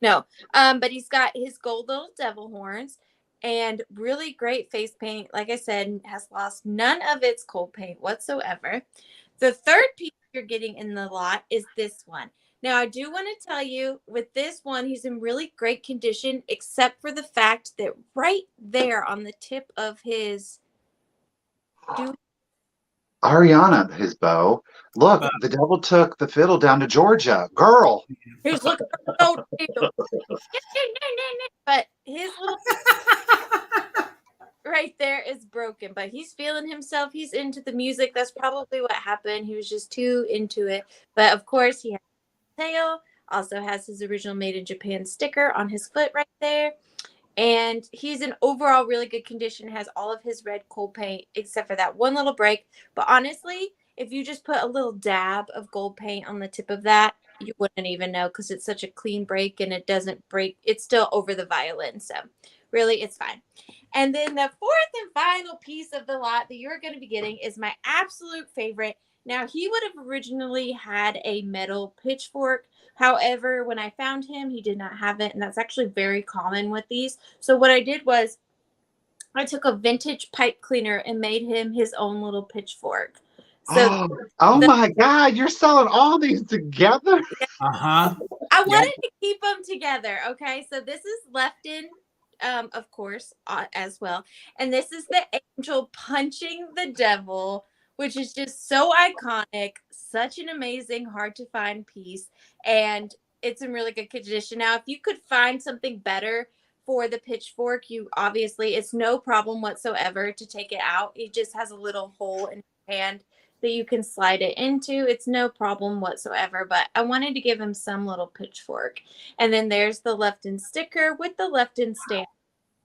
B: No, but he's got his gold little devil horns and really great face paint. Like I said, has lost none of its coal paint whatsoever. The third piece you're getting in the lot is this one. Now, I do want to tell you, with this one, he's in really great condition, except for the fact that right there on the tip of his...
A: Arianna, his bow. Look, the devil took the fiddle down to Georgia. Girl.
B: He's looking so cute. But his little... right there is broken, but he's feeling himself. He's into the music. That's probably what happened. He was just too into it. But of course, he has a tail, also has his original made in Japan sticker on his foot right there. And he's in overall really good condition, has all of his red coal paint, except for that one little break. But honestly, if you just put a little dab of gold paint on the tip of that, you wouldn't even know, because it's such a clean break and it doesn't break. It's still over the violin. So really, it's fine. And then the fourth and final piece of the lot that you're going to be getting is my absolute favorite. Now, he would have originally had a metal pitchfork. However, when I found him, he did not have it. And that's actually very common with these. So what I did was I took a vintage pipe cleaner and made him his own little pitchfork. So
A: my God, you're selling all these together?
C: Uh-huh.
B: I wanted to keep them together. Okay. So this is Lefton. Of course, as well. And this is the angel punching the devil, which is just so iconic. Such an amazing, hard to find piece. And it's in really good condition. Now, if you could find something better for the pitchfork, you obviously, it's no problem whatsoever to take it out. It just has a little hole in your hand that you can slide it into. It's no problem whatsoever, but I wanted to give him some little pitchfork. And then there's the Lefton sticker with the Lefton stamp.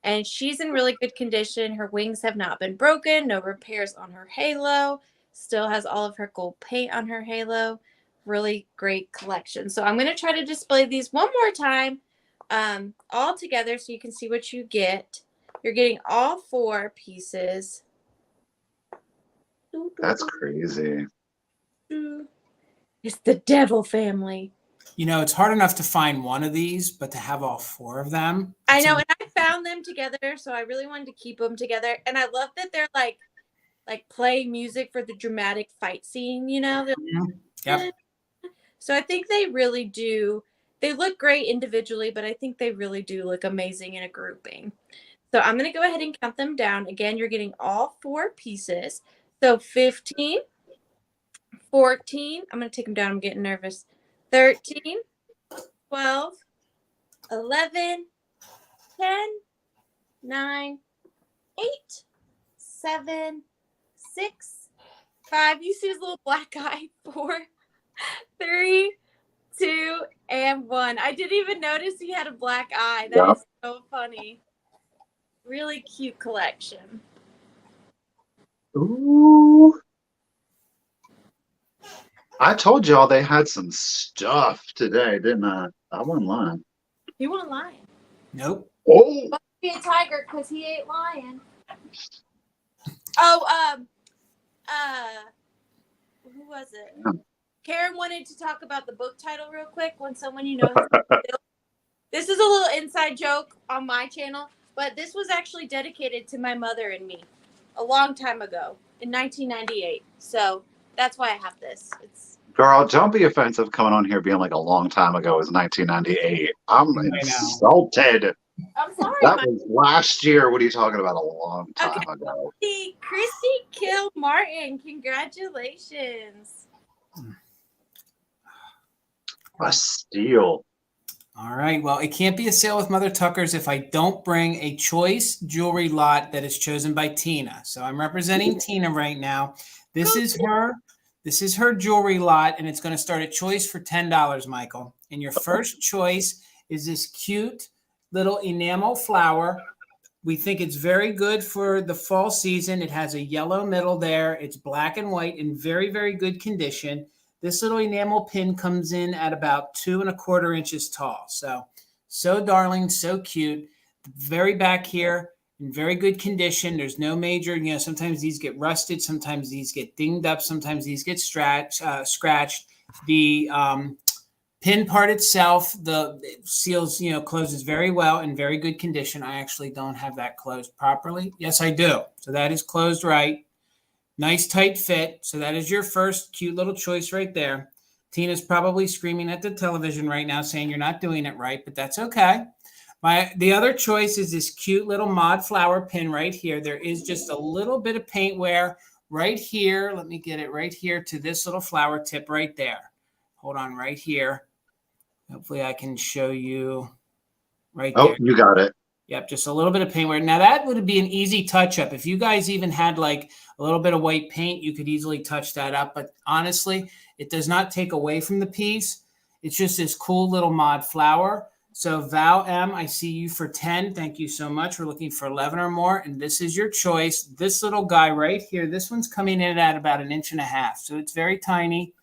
B: And she's in really good condition. Her wings have not been broken. No repairs on her halo. Still has all of her gold paint on her halo. Really great collection. So I'm going to try to display these one more time all together so you can see what you get. You're getting all 4 pieces.
A: That's crazy.
B: It's the devil family.
C: You know, it's hard enough to find one of these, but to have all 4 of them.
B: I know, and I found them together, so I really wanted to keep them together. And I love that they're like play music for the dramatic fight scene, you know?
C: Yep.
B: So I think they really do. They look great individually, but I think they really do look amazing in a grouping. So I'm going to go ahead and count them down. Again, you're getting all 4 pieces. So 15, 14. I'm going to take them down. I'm getting nervous. 13, 12, 11, 10, 9, 8, 7, 6, 5. You see his little black eye. 4, 3, 2, and 1. I didn't even notice he had a black eye. That is so funny. Really cute collection.
A: Ooh. I told y'all they had some stuff today, didn't I? I wasn't lying.
B: You weren't lying.
C: Nope.
A: Oh.
B: Must be a tiger because he ain't lying. Oh, Who was it?
A: Yeah.
B: Karen wanted to talk about the book title real quick. When someone you know has this is a little inside joke on my channel, but this was actually dedicated to my mother and me a long time ago in 1998. So that's why I have this. It's
A: Girl, don't be offensive coming on here being like a long time ago is 1998. I'm insulted.
B: I'm sorry.
A: That was last year. What are you talking about? A long time
B: Okay.
A: ago.
B: Christy Kill Martin, congratulations.
A: A steal.
C: All right. Well, it can't be a sale with Mother Tuckers if I don't bring a choice jewelry lot that is chosen by Tina. So I'm representing Tina right now. This is her jewelry lot, and it's going to start at choice for $10, Michael. And your first choice is this cute little enamel flower. We think it's very good for the fall season. It has a yellow middle there. It's black and white in very, very good condition. This little enamel pin comes in at about 2 1/4 inches tall. So darling, so cute. Very back here in very good condition. There's no major, sometimes these get rusted. Sometimes these get dinged up. Sometimes these get scratched. The pin part itself, the seals, closes very well in very good condition. I actually don't have that closed properly. Yes, I do. So that is closed right. Nice tight fit. So that is your first cute little choice right there. Tina's probably screaming at the television right now saying you're not doing it right, but that's okay. The other choice is this cute little mod flower pin right here. There is just a little bit of paint wear right here. Let me get it right here to this little flower tip right there. Hold on right here. Hopefully I can show you right there.
A: Oh, you got it.
C: Yep, just a little bit of paint wear. Now that would be an easy touch up. If you guys even had like a little bit of white paint, you could easily touch that up. But honestly, it does not take away from the piece. It's just this cool little mod flower. So Val M, I see you for 10. Thank you so much. We're looking for 11 or more. And this is your choice. This little guy right here, this one's coming in at about 1.5 inches. So it's very tiny.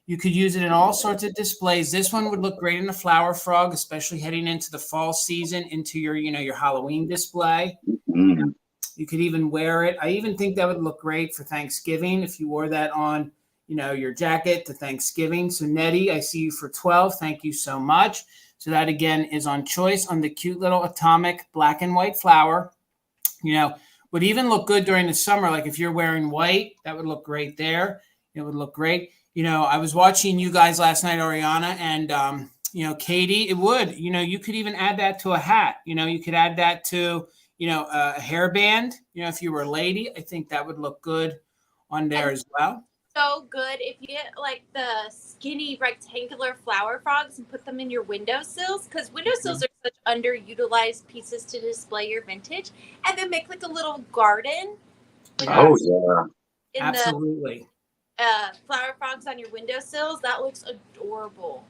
C: You could use it in all sorts of displays. This one would look great in a flower frog, especially heading into the fall season, into your Halloween display.
A: Mm.
C: You could even wear it. I even think that would look great for Thanksgiving if you wore that on, your jacket to Thanksgiving. So Nettie, I see you for 12. Thank you so much. So that again is on choice on the cute little atomic black and white flower. Would even look good during the summer. Like if you're wearing white, that would look great there. It would look great. I was watching you guys last night, Arianna, and, Katie, it would, you could even add that to a hat. You could add that to, a hairband. If you were a lady, I think that would look good on there as well.
B: So good if you get like the skinny rectangular flower frogs and put them in your windowsills, because windowsills are such underutilized pieces to display your vintage, and then make like a little garden.
A: Oh, yeah.
C: Absolutely.
B: Flower frogs on your windowsills. That looks adorable.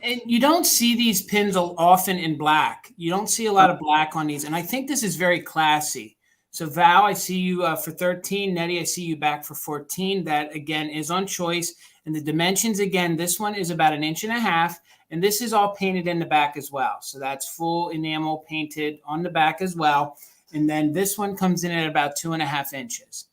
C: And you don't see these pins often in black. You don't see a lot of black on these. And I think this is very classy. So Val, I see you for 13. Nettie, I see you back for 14. That, again, is on choice. And the dimensions, again, this one is about 1.5 inches. And this is all painted in the back as well. So that's full enamel painted on the back as well. And then this one comes in at about 2.5 inches.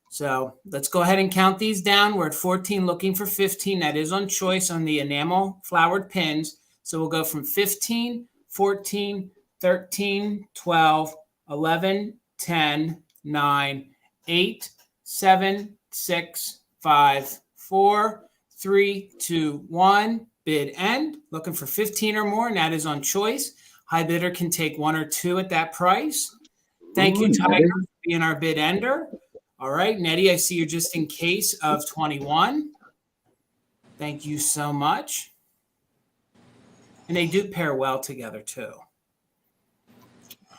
C: So let's go ahead and count these down. We're at 14, looking for 15. That is on choice on the enamel flowered pins. So we'll go from 15, 14, 13, 12, 11, 10, 9, 8, 7, 6, 5, 4, 3, 2, 1. Bid end. Looking for 15 or more, and that is on choice. High bidder can take 1 or 2 at that price. Thank you, Tiger, for being our bid ender. All right, Nettie, I see you're just in case of 21. Thank you so much. And they do pair well together, too.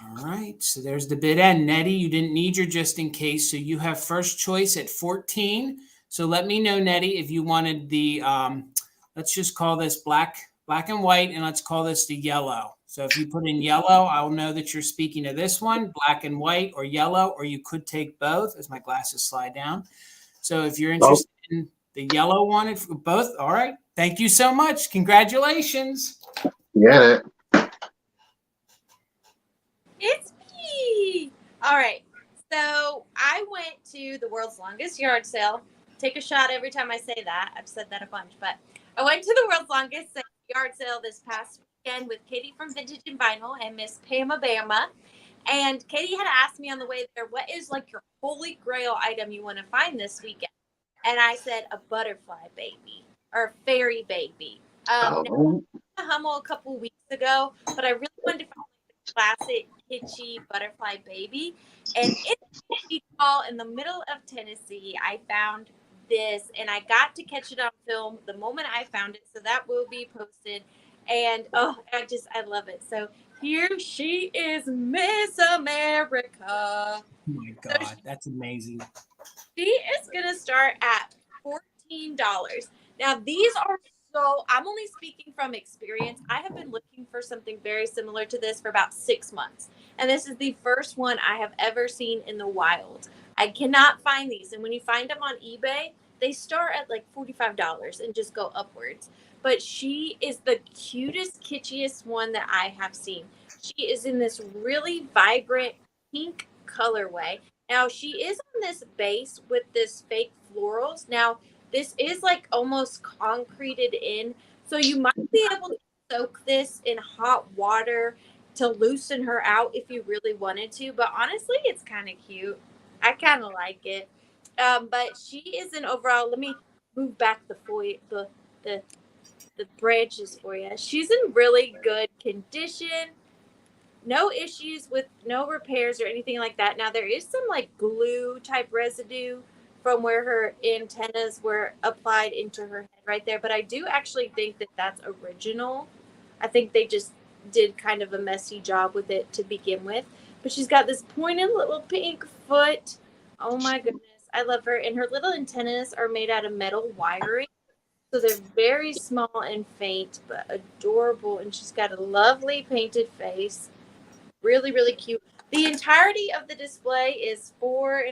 C: All right, so there's the bid end. Nettie, you didn't need your just in case, so you have first choice at 14. So let me know, Nettie, if you wanted the, let's just call this black and white, and let's call this the yellow. So if you put in yellow, I'll know that you're speaking to this one, black and white or yellow, or you could take both as my glasses slide down. So if you're interested in the yellow one, if both, all right. Thank you so much. Congratulations.
A: Yeah.
B: It's me. All right. So I went to the world's longest yard sale take a shot every time I say that. I've said that a bunch, but I went to the world's longest yard sale this past weekend with Katie from Vintage and Vinyl and Miss Pama Bama. And Katie had asked me on the way there, what is like your holy grail item you want to find this weekend? And I said a butterfly baby or a fairy baby.
A: Oh.
B: Now, Hummel a couple weeks ago, but I really wanted to find like the classic kitschy butterfly baby. And in the middle of Tennessee, I found this, and I got to catch it on film the moment I found it, so that will be posted. And I love it. So here she is, Miss America.
C: Oh my God, so that's amazing.
B: She is gonna start at $14. Now these are I'm only speaking from experience. I have been looking for something very similar to this for about 6 months. And this is the first one I have ever seen in the wild. I cannot find these. And when you find them on eBay, they start at like $45 and just go upwards. But she is the cutest, kitschiest one that I have seen. She is in this really vibrant pink colorway. Now she is on this base with this fake florals. Now, this is like almost concreted in, so you might be able to soak this in hot water to loosen her out if you really wanted to. But honestly, it's kind of cute. I kind of like it. But she is an overall. Let me move back the branches for you. She's in really good condition. No issues with no repairs or anything like that. Now there is some like glue type residue from where her antennas were applied into her head right there. But I do actually think that that's original. I think they just did kind of a messy job with it to begin with. But she's got this pointed little pink foot. Oh my goodness. I love her. And her little antennas are made out of metal wiring. So they're very small and faint, but adorable. And she's got a lovely painted face. Really, really cute. The entirety of the display is 4¼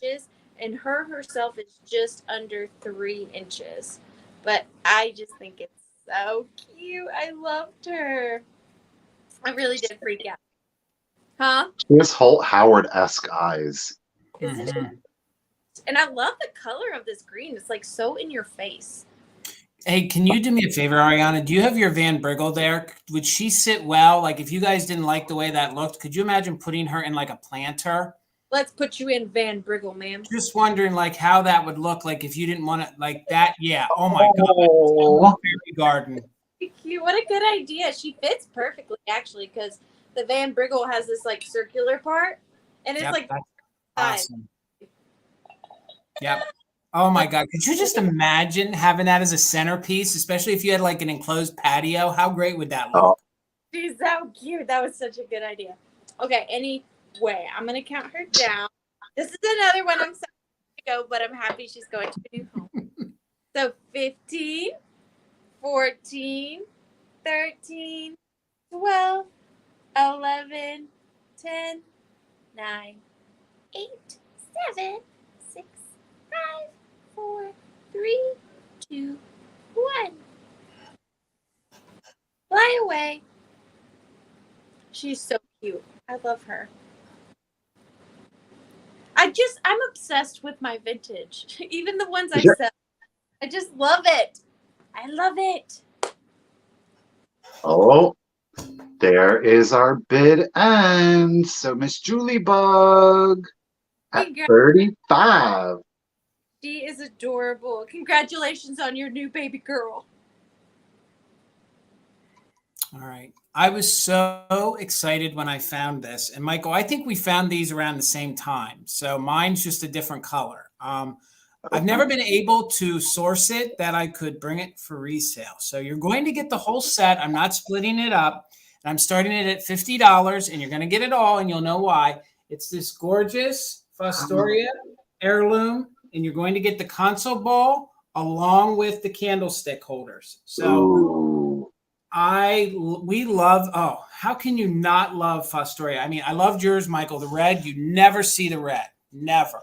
B: inches. And her herself is just under 3 inches. But I just think it's so cute. I loved her. I really did freak out. Huh?
A: She has Holt Howard-esque eyes.
B: Isn't it? And I love the color of this green. It's like so in your face.
C: Hey, can you do me a favor, Arianna? Do you have your Van Briggle there? Would she sit well? Like if you guys didn't like the way that looked, could you imagine putting her in like a planter?
B: Let's put you in Van Briggle, ma'am.
C: Just wondering like how that would look like if you didn't want to like that. Yeah. Oh my God. Fairy garden.
B: Cute. What a good idea. She fits perfectly actually because the Van Briggle has this like circular part and it's like
C: awesome. Yep. Oh my God. Could you just imagine having that as a centerpiece, especially if you had like an enclosed patio? How great would that look?
B: She's so cute. That was such a good idea. Okay. Anyway, I'm going to count her down. This is another one I'm sorry to go, but I'm happy she's going to a new home. So 15, 14, 13, 12, 11, 10, 9, 8, 7, 6, 5, 4, 3, 2, 1. Fly away. She's so cute. I love her. I'm obsessed with my vintage. Even the ones I sell. I just love it. I love it.
A: Oh, there is our bid end. So Miss Julie Bug at 35.
B: She is adorable. Congratulations on your new baby girl.
C: All right. I was so excited when I found this. And Michael, I think we found these around the same time. So mine's just a different color. I've never been able to source it that I could bring it for resale. So you're going to get the whole set. I'm not splitting it up. And I'm starting it at $50 and you're going to get it all and you'll know why. It's this gorgeous Fostoria heirloom and you're going to get the console bowl along with the candlestick holders. So we love, how can you not love Fostoria? I mean, I loved yours, Michael, the red. You never see the red, never.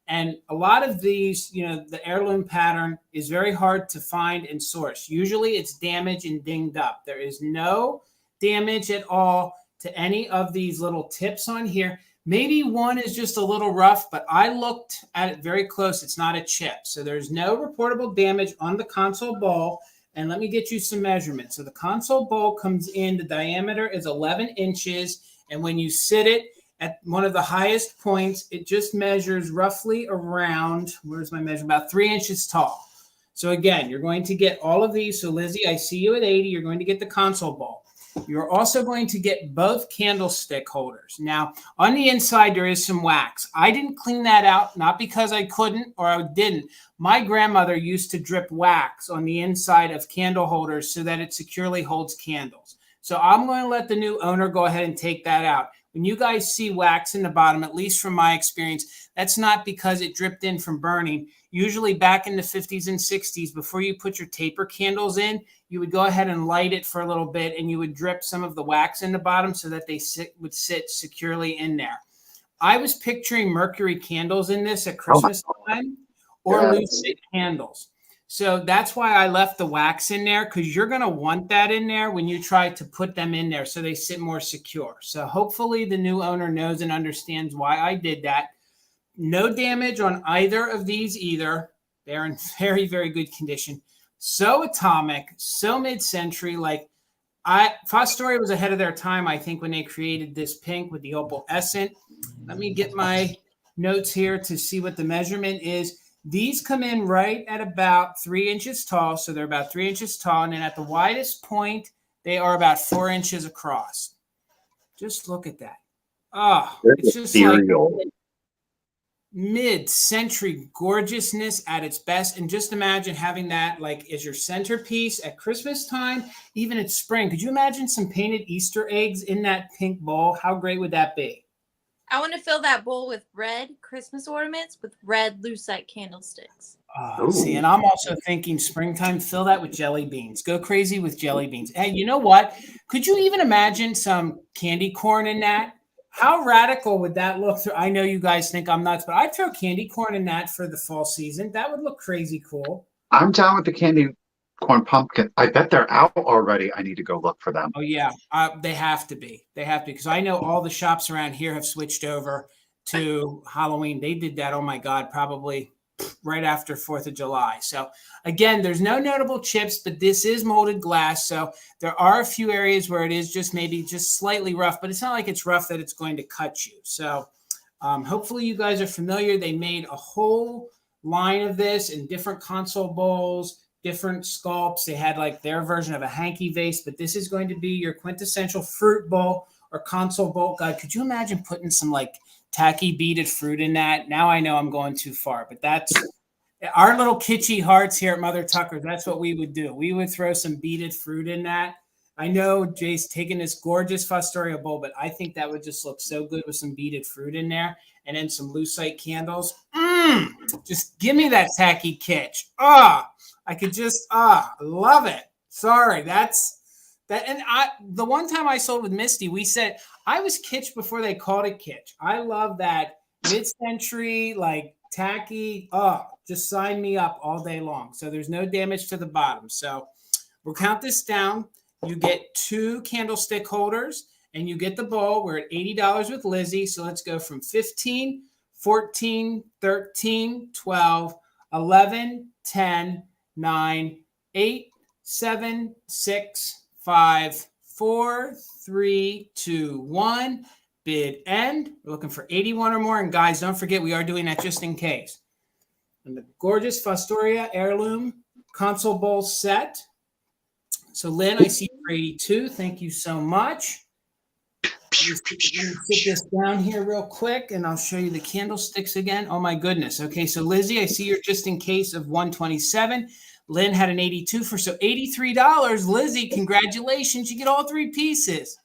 C: And a lot of these, the heirloom pattern is very hard to find and source. Usually it's damaged and dinged up. There is no damage at all to any of these little tips on here. Maybe one is just a little rough, but I looked at it very close. It's not a chip. So there's no reportable damage on the console bowl. And let me get you some measurements. So the console bowl comes in, the diameter is 11 inches. And when you sit it at one of the highest points, it just measures roughly around, where's my measure? About 3 inches tall. So again, you're going to get all of these. So Lizzie, I see you at 80. You're going to get the console bowl. You're also going to get both candlestick holders. Now, on the inside, there is some wax. I didn't clean that out, not because I couldn't or I didn't. My grandmother used to drip wax on the inside of candle holders so that it securely holds candles. So I'm going to let the new owner go ahead and take that out. When you guys see wax in the bottom, at least from my experience, that's not because it dripped in from burning. Usually back in the 50s and 60s, before you put your taper candles in, you would go ahead and light it for a little bit and you would drip some of the wax in the bottom so that they would sit securely in there. I was picturing mercury candles in this at Christmas time or Lucite candles. So that's why I left the wax in there, because you're going to want that in there when you try to put them in there so they sit more secure. So hopefully the new owner knows and understands why I did that. No damage on either of these either. They're in very, very good condition. So atomic, so mid-century. Like Fostoria was ahead of their time, I think, when they created this pink with the opalescent. Let me get my notes here to see what the measurement is. These come in right at about 3 inches tall. So they're about 3 inches tall. And then at the widest point, they are about 4 inches across. Just look at that. Oh, it's just ethereal. Like mid-century gorgeousness at its best. And just imagine having that like as your centerpiece at Christmas time, even at spring. Could you imagine some painted Easter eggs in that pink bowl? How great would that be?
B: I want to fill that bowl with red Christmas ornaments with red lucite candlesticks.
C: See, and I'm also thinking springtime, fill that with jelly beans. Go crazy with jelly beans. Hey, you know what? Could you even imagine some candy corn in that? How radical would that look? I know you guys think I'm nuts, but I'd throw candy corn in that for the fall season. That would look crazy cool.
A: I'm down with the candy corn pumpkin. I bet they're out already. I need to go look for them.
C: Oh, yeah. They have to be. They have to, because I know all the shops around here have switched over to Halloween. They did that, oh, my God, probably right after 4th of July. So, again, there's no notable chips, but this is molded glass. So there are a few areas where it is just maybe just slightly rough, but it's not like it's rough that it's going to cut you. So hopefully you guys are familiar. They made a whole line of this in different console bowls, different sculpts. They had like their version of a hanky vase, but this is going to be your quintessential fruit bowl or console bowl. God, could you imagine putting some like tacky beaded fruit in that? Now I know I'm going too far, but that's our little kitschy hearts here at Mother Tucker. That's what we would do. We would throw some beaded fruit in that. I know Jay's taking this gorgeous Fostoria bowl, but I think that would just look so good with some beaded fruit in there and then some lucite candles. Just give me that tacky kitsch. I could just, love it. Sorry, that's that. And the one time I sold with Misty, we said I was kitsch before they called it kitsch. I love that mid-century, like tacky. Just sign me up all day long. So there's no damage to the bottom. So we'll count this down. You get 2 candlestick holders and you get the bowl. We're at $80 with Lizzie. So let's go from 15, 14, 13, 12, 11, 10, 9, 8, 7, 6, 5, 4, 3, 2, 1. Bid end. We're looking for 81 or more. And guys, don't forget, we are doing that just in case. And the gorgeous Fostoria heirloom console bowl set. So Lynn, I see you for 82. Thank you so much. Sit this down here real quick and I'll show you the candlesticks again. Oh my goodness. Okay, so Lizzie, I see you're just in case of 127. Lynn had an 82 for, so $83. Lizzie, congratulations. You get all 3 pieces.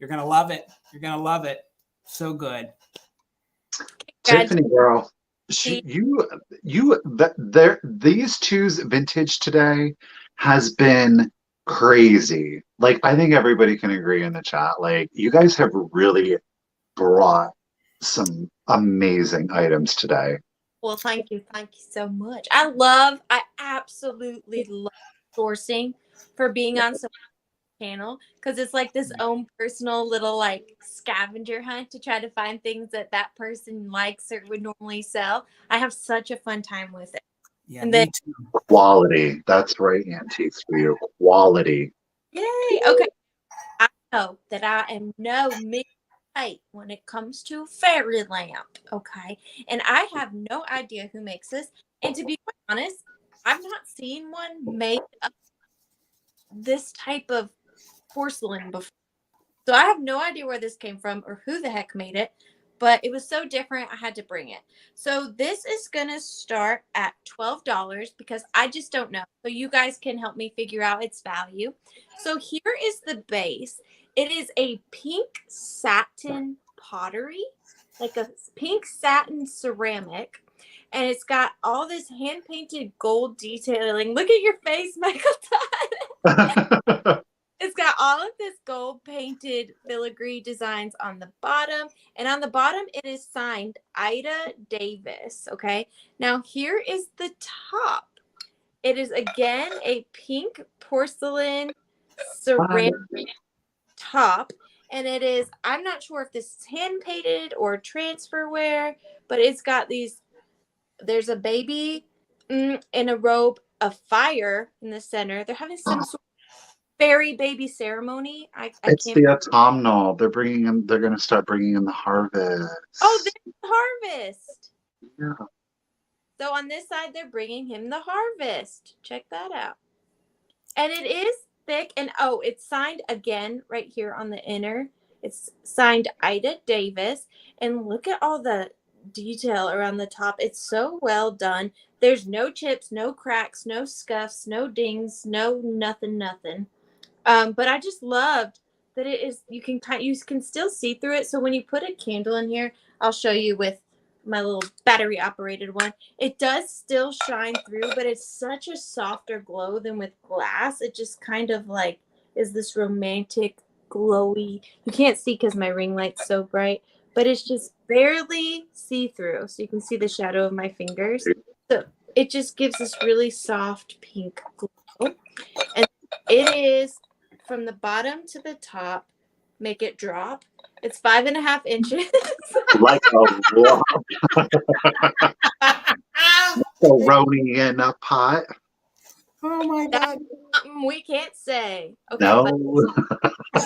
C: You're going to love it. You're going to love it. So good.
A: Tiffany, girl, these two's vintage today has been crazy. Like, I think everybody can agree in the chat. Like, you guys have really brought some amazing items today.
B: Well, thank you. Thank you so much. I absolutely love sourcing for being on some channel because it's like this own personal little like scavenger hunt to try to find things that that person likes or would normally sell. I have such a fun time with it.
C: Yeah,
B: And
C: me
B: then,
C: too.
A: Quality. That's right, antiques for you. Quality.
B: yay! Okay, I know that I am no midnight when it comes to fairy lamp. Okay, and I have no idea who makes this. And to be quite honest, I've not seen one made of this type of porcelain before. So I have no idea where this came from or who the heck made it, but it was so different I had to bring it. So this is going to start at $12 because I just don't know. So you guys can help me figure out its value. So here is the base. It is a pink satin pottery, like a pink satin ceramic. And it's got all this hand painted gold detailing. Look at your face, Michael Todd. It's got all of this gold painted filigree designs on the bottom. And on the bottom, it is signed Ida Davis. Okay. Now, here is the top. It is again a pink porcelain ceramic top. And it is, I'm not sure if this is hand painted or transferware, but it's got these. There's a baby in a robe of fire in the center. They're having some sort fairy baby ceremony. I
A: It's
B: can't.
A: the autumnal. They're bringing in. They're going to start bringing in the harvest.
B: Oh, there's the harvest.
A: Yeah.
B: So on this side, they're bringing him the harvest. Check that out. And it is thick. And oh, it's signed again right here on the inner. It's signed Ida Davis. And look at all the detail around the top. It's so well done. There's no chips, no cracks, no scuffs, no dings, no nothing. But I just loved that it is, you can still see through it. So when you put a candle in here, I'll show you with my little battery operated one. It does still shine through, but it's such a softer glow than with glass. It just kind of like is this romantic glowy. You can't see because my ring light's so bright, but it's just barely see through. So you can see the shadow of my fingers. So it just gives this really soft pink glow. And it is from the bottom to the top, make it drop. It's 5.5 inches.
A: Like a rock. Rolling in a pot.
C: Oh my God.
B: That's something we can't say. Okay,
A: No.
B: but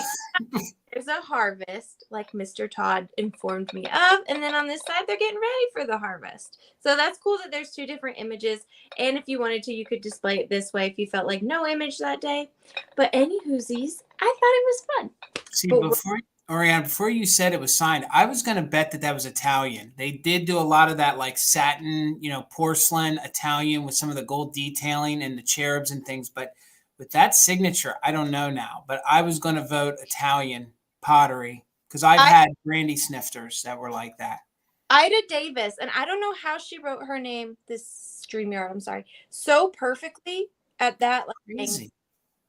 B: there's a harvest, like Mr. Todd informed me of. And then on this side, they're getting ready for the harvest. So that's cool that there's two different images. And if you wanted to, you could display it this way if you felt like no image that day. But any whoosies, I thought it was fun.
C: See,
B: But
C: Arianna, before you said it was signed, I was going to bet that that was Italian. They did do a lot of that like satin, porcelain Italian with some of the gold detailing and the cherubs and things. But with that signature, I don't know now. But I was going to vote Italian pottery because I've had brandy snifters that were like that.
B: Ida Davis, and I don't know how she wrote her name, this StreamYard, I'm sorry, so perfectly at that.
C: Crazy.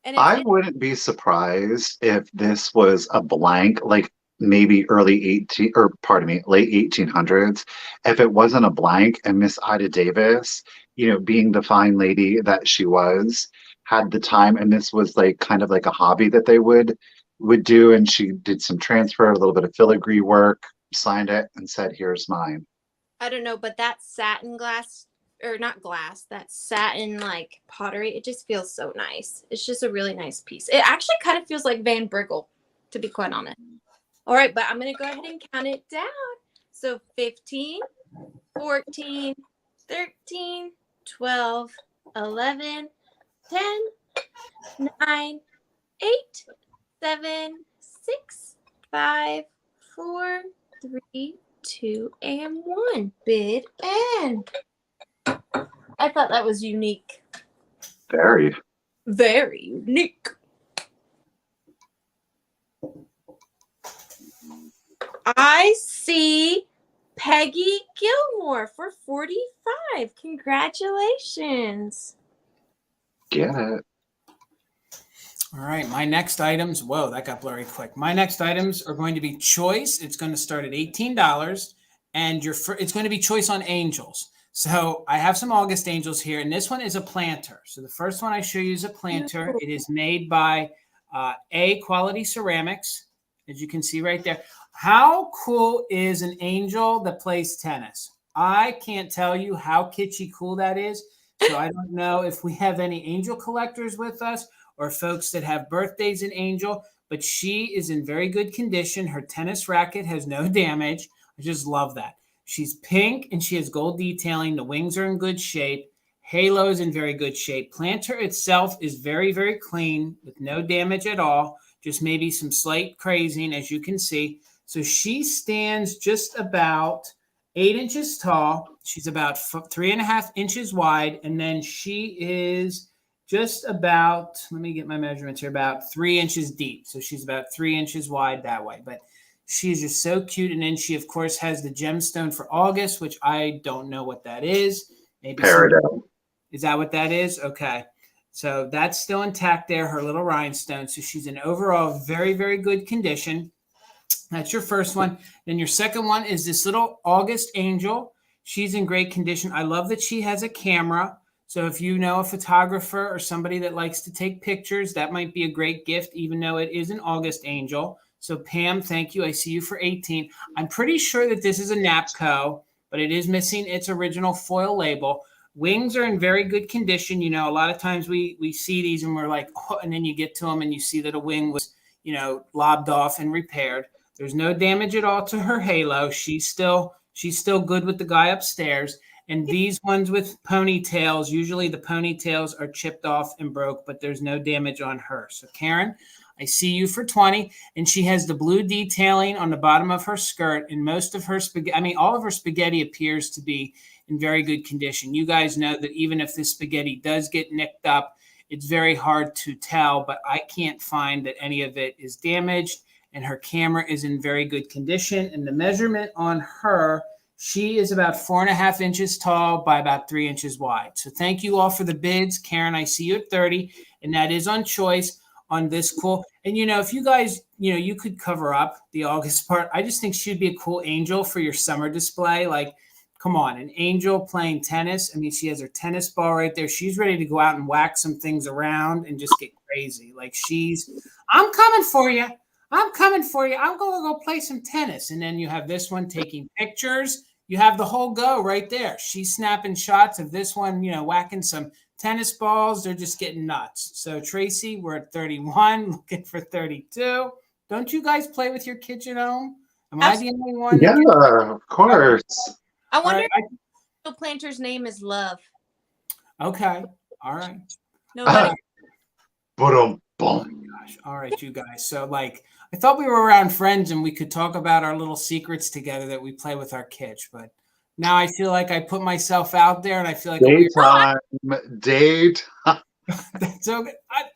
B: And
A: I wouldn't be surprised if this was a blank, like maybe late 1800s. If it wasn't a blank and Miss Ida Davis, being the fine lady that she was, had the time, and this was like kind of like a hobby that they would do, and she did some transfer, a little bit of filigree work, signed it, and said, "Here's mine."
B: I don't know, but that satin glass, or not glass, that satin like pottery, it just feels so nice. It's just a really nice piece. It actually kind of feels like Van Briggle, to be quite honest. All right, but I'm going to go ahead and count it down. So 15, 14, 13, 12, 11, 10, 9, 8, 7, 6, 5, 4, 3, 2, and 1. Bid and. I thought that was unique.
A: Very.
B: Very unique. I see Peggy Gilmore for 45. Congratulations.
A: Get it.
C: All right, my next items. Whoa, that got blurry quick. My next items are going to be choice. It's going to start at $18, and it's going to be choice on angels. So I have some August angels here, and this one is a planter. So the first one I show you is a planter. It is made by A Quality Ceramics, as you can see right there. How cool is an angel that plays tennis? I can't tell you how kitschy cool that is. So I don't know if we have any angel collectors with us or folks that have birthdays in angel, but she is in very good condition. Her tennis racket has no damage. I just love that. She's pink and she has gold detailing. The wings are in good shape. Halo is in very good shape. Planter itself is very, very clean with no damage at all. Just maybe some slight crazing, as you can see. So she stands just about 8 inches tall. She's about 3.5 inches wide. And then she is just about, let me get my measurements here, about 3 inches deep. So she's about 3 inches wide that way. But she's just so cute. And then she, of course, has the gemstone for August, which I don't know what that is. Maybe
A: Peridot.
C: Is that what that is? Okay. So that's still intact there, her little rhinestone. So she's in overall very, very good condition. That's your first one. Then your second one is this little August angel. She's in great condition. I love that she has a camera. So if you know a photographer or somebody that likes to take pictures, that might be a great gift, even though it is an August angel. So Pam, thank you. I see you for 18. I'm pretty sure that this is a NAPCO, but it is missing its original foil label. Wings are in very good condition. You know, a lot of times we see these and we're like, oh, and then you get to them and you see that a wing was, you know, lobbed off and repaired. There's no damage at all to her halo. She's still good with the guy upstairs. And these ones with ponytails, usually the ponytails are chipped off and broke, but there's no damage on her. So Karen, I see you for 20. And she has the blue detailing on the bottom of her skirt. And most of her spaghetti, I mean, all of her spaghetti appears to be in very good condition. You guys know that even if this spaghetti does get nicked up, it's very hard to tell, but I can't find that any of it is damaged. And her camera is in very good condition. And the measurement on her, she is about 4.5 inches tall by about 3 inches wide. So thank you all for the bids. Karen, I see you at 30, and that is on choice on this cool. And, you know, if you guys, you know, you could cover up the August part. I just think she'd be a cool angel for your summer display. Like, come on, an angel playing tennis. I mean, she has her tennis ball right there. She's ready to go out and whack some things around and just get crazy. Like I'm coming for you. I'm coming for you. I'm going to go play some tennis. And then you have this one taking pictures. You have the whole go right there. She's snapping shots of this one, you know, whacking some tennis balls. They're just getting nuts. So Tracy, we're at 31, looking for 32. Don't you guys play with your kids at home? Am I the only one?
A: Yeah, of course.
B: I wonder if the planter's name is Love.
C: Okay. All right.
B: Nobody.
A: Boom.
C: Oh my gosh. All right, you guys. So like, I thought we were around friends and we could talk about our little secrets together that we play with our kids, but now I feel like I put myself out there and I feel like
A: daytime.
C: That's okay.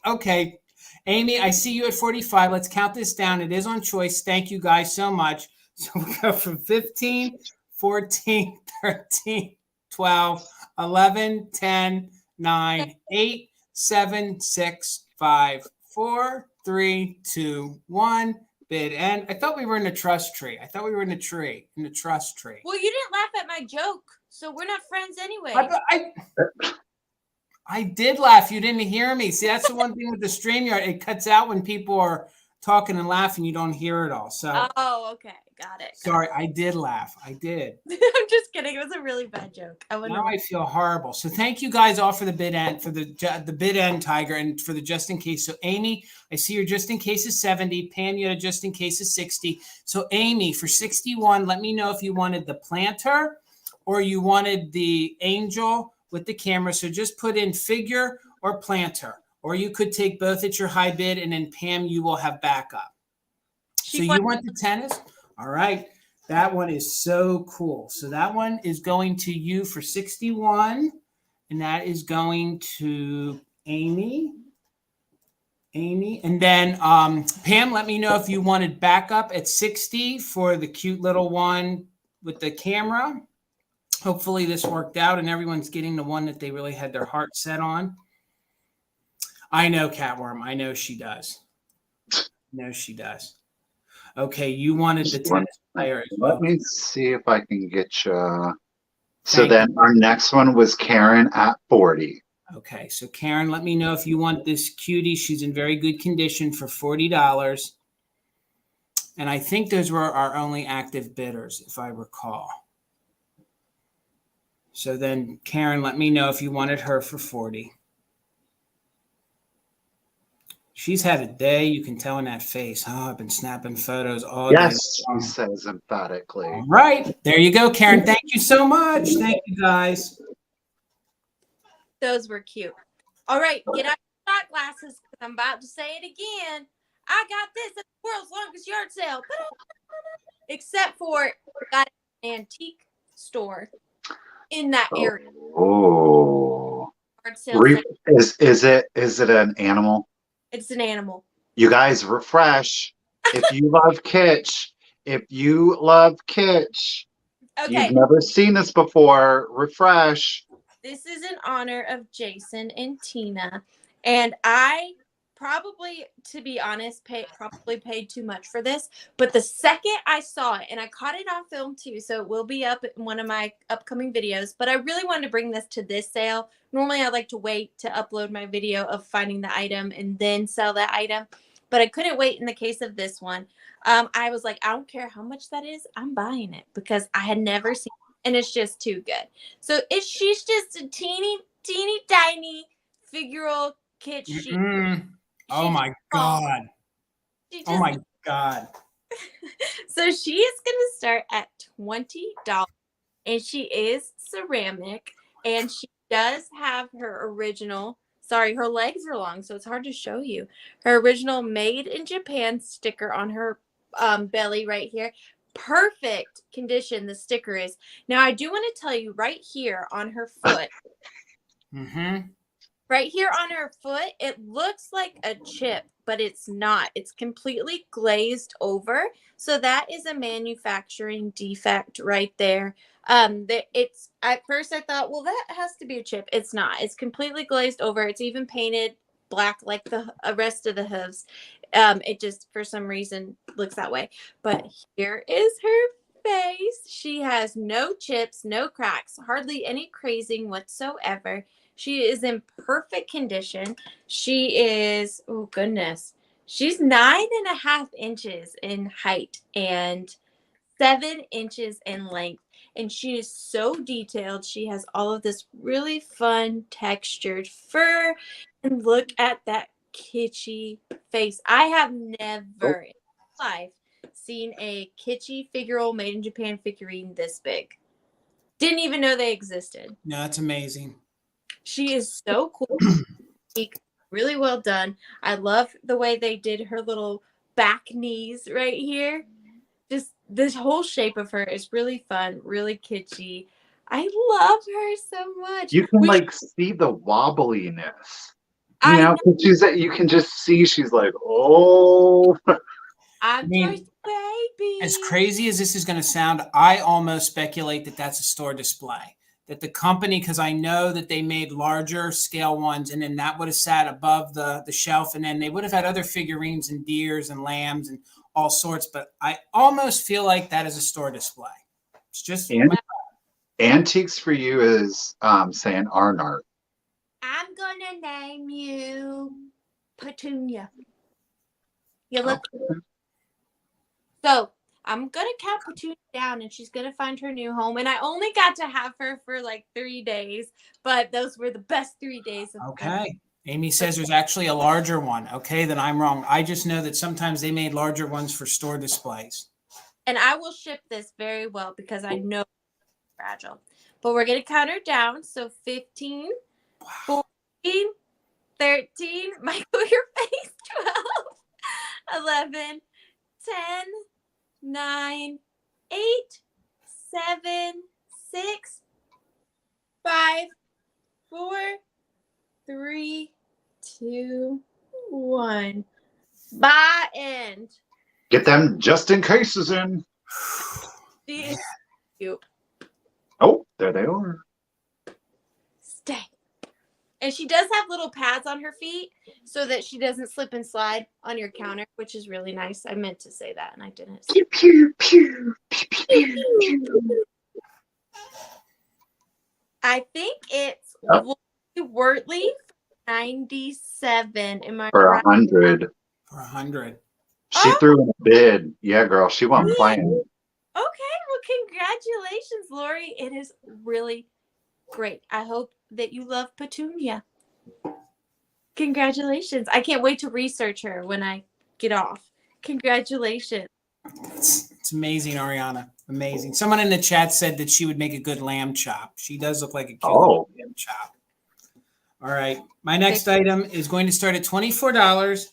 C: Okay. Amy, I see you at 45. Let's count this down. It is on choice. Thank you guys so much. So we go from 15, 14, 13, 12, 11, 10, 9, 8, 7, 6, 5, 4, 3, 2, 1. Bid end. I thought we were in the trust tree. I thought we were in the tree, in the trust tree.
B: Well, you didn't laugh at my joke, so we're not friends anyway.
C: I did laugh. You didn't hear me. See, that's the one thing with the StreamYard. It cuts out when people are talking and laughing. You don't hear it all. So.
B: Oh, okay. Got it.
C: Sorry, I did laugh. I did.
B: I'm just kidding. It was a really bad joke.
C: Now I feel horrible. So thank you guys all for the bid end, for the bid end, Tiger, and for the just in case. So Amy, I see your just in case is 70. Pam, you had a just in case is 60. So Amy, for 61, let me know if you wanted the planter or you wanted the angel with the camera. So just put in figure or planter, or you could take both at your high bid, and then Pam, you will have backup. So you want the tennis? All right. That one is so cool. So that one is going to you for 61, and that is going to Amy. And then Pam, let me know if you wanted backup at 60 for the cute little one with the camera. Hopefully this worked out and everyone's getting the one that they really had their heart set on. I know, Catworm. I know she does. Okay, you wanted the tennis player as well.
A: Let me see if I can get you. So then our next one was Karen at 40.
C: Okay, so Karen, let me know if you want this cutie. She's in very good condition for $40. And I think those were our only active bidders, if I recall. So then, Karen, let me know if you wanted her for 40. She's had a day, you can tell in that face. Oh, I've been snapping photos all day.
A: Yes, she says emphatically.
C: All right, there you go, Karen. Thank you so much. Thank you, guys.
B: Those were cute. All right, get out your shot glasses because I'm about to say it again. I got this at the world's longest yard sale. Except for got an antique store in that area.
A: Oh.
B: Yard sale
A: Is it an animal?
B: It's an animal.
A: You guys refresh. If you love kitsch,
B: Okay.
A: you've never seen this before, refresh.
B: This is in honor of Jason and Tina. And I probably, to be honest, probably paid too much for this. But the second I saw it, and I caught it on film too, so it will be up in one of my upcoming videos. But I really wanted to bring this to this sale. Normally, I like to wait to upload my video of finding the item and then sell that item. But I couldn't wait in the case of this one. I was like, I don't care how much that is. I'm buying it because I had never seen it, and it's just too good. So she's just a teeny, teeny, tiny figural kitchen.
C: Oh my God. Oh my God.
B: So she is going to start at $20, and she is ceramic, and she does have her original, sorry, her legs are long, so it's hard to show you, her original made in Japan sticker on her belly right here. Perfect condition the sticker is. Now, I do want to tell you right here on her foot, right here on her foot, it looks like a chip, but it's not. It's completely glazed over. So that is a manufacturing defect right there. It's at first I thought, well, that has to be a chip. It's not. It's completely glazed over. It's even painted black like the rest of the hooves. It just for some reason looks that way. But here is her face. She has no chips, no cracks, hardly any crazing whatsoever. She is in perfect condition. She is, oh goodness, she's 9.5 inches in height and 7 inches in length. And she is so detailed. She has all of this really fun textured fur. And look at that kitschy face. I have never in my life seen a kitschy figural made in Japan figurine this big. Didn't even know they existed.
C: No, that's amazing. She
B: is so cool. Really well done. I love the way they did her little back knees right here. Just this whole shape of her is really fun, really kitschy. I love her so much.
A: You can see the wobbliness. You can just see she's like, oh.
B: I'm Joy's baby.
C: As crazy as this is going to sound, I almost speculate that that's a store display. That the company, because I know that they made larger scale ones, and then that would have sat above the shelf, and then they would have had other figurines and deers and lambs and all sorts. But I almost feel like that is a store display. It's just
A: Antiques for you is saying Arnart.
B: I'm gonna name you Petunia. You look. Okay. So I'm going to count Petunia down, and she's going to find her new home. And I only got to have her for like 3 days, but those were the best 3 days.
C: Okay. Amy says there's actually a larger one. Okay, then I'm wrong. I just know that sometimes they made larger ones for store displays.
B: And I will ship this very well because I know it's fragile. But we're going to count her down. So 15, 14, 13, Michael, your face, 12, 11, 10, 9, 8, 7, 6, 5, 4, 3, 2, 1. Bye, end.
A: Get them just in cases in.
B: She is cute.
A: Oh, there they are.
B: Stay. And she does have little pads on her feet so that she doesn't slip and slide on your counter, which is really nice. I meant to say that and I didn't.
A: Pew, pew, pew, pew, pew, pew.
B: I think it's Wortley, 97. Am I
A: For
B: right?
A: 100.
C: For 100.
A: She
B: Oh,
A: threw in a bid. Yeah, girl, she wasn't playing.
B: okay. Well, congratulations, Lori. It is really great. I hope that you love Petunia. Congratulations. I can't wait to research her when I get off. Congratulations.
C: It's amazing, Arianna. Amazing. Someone in the chat said that she would make a good lamb chop. She does look like a cute little lamb chop. All right. My next item is going to start at $24.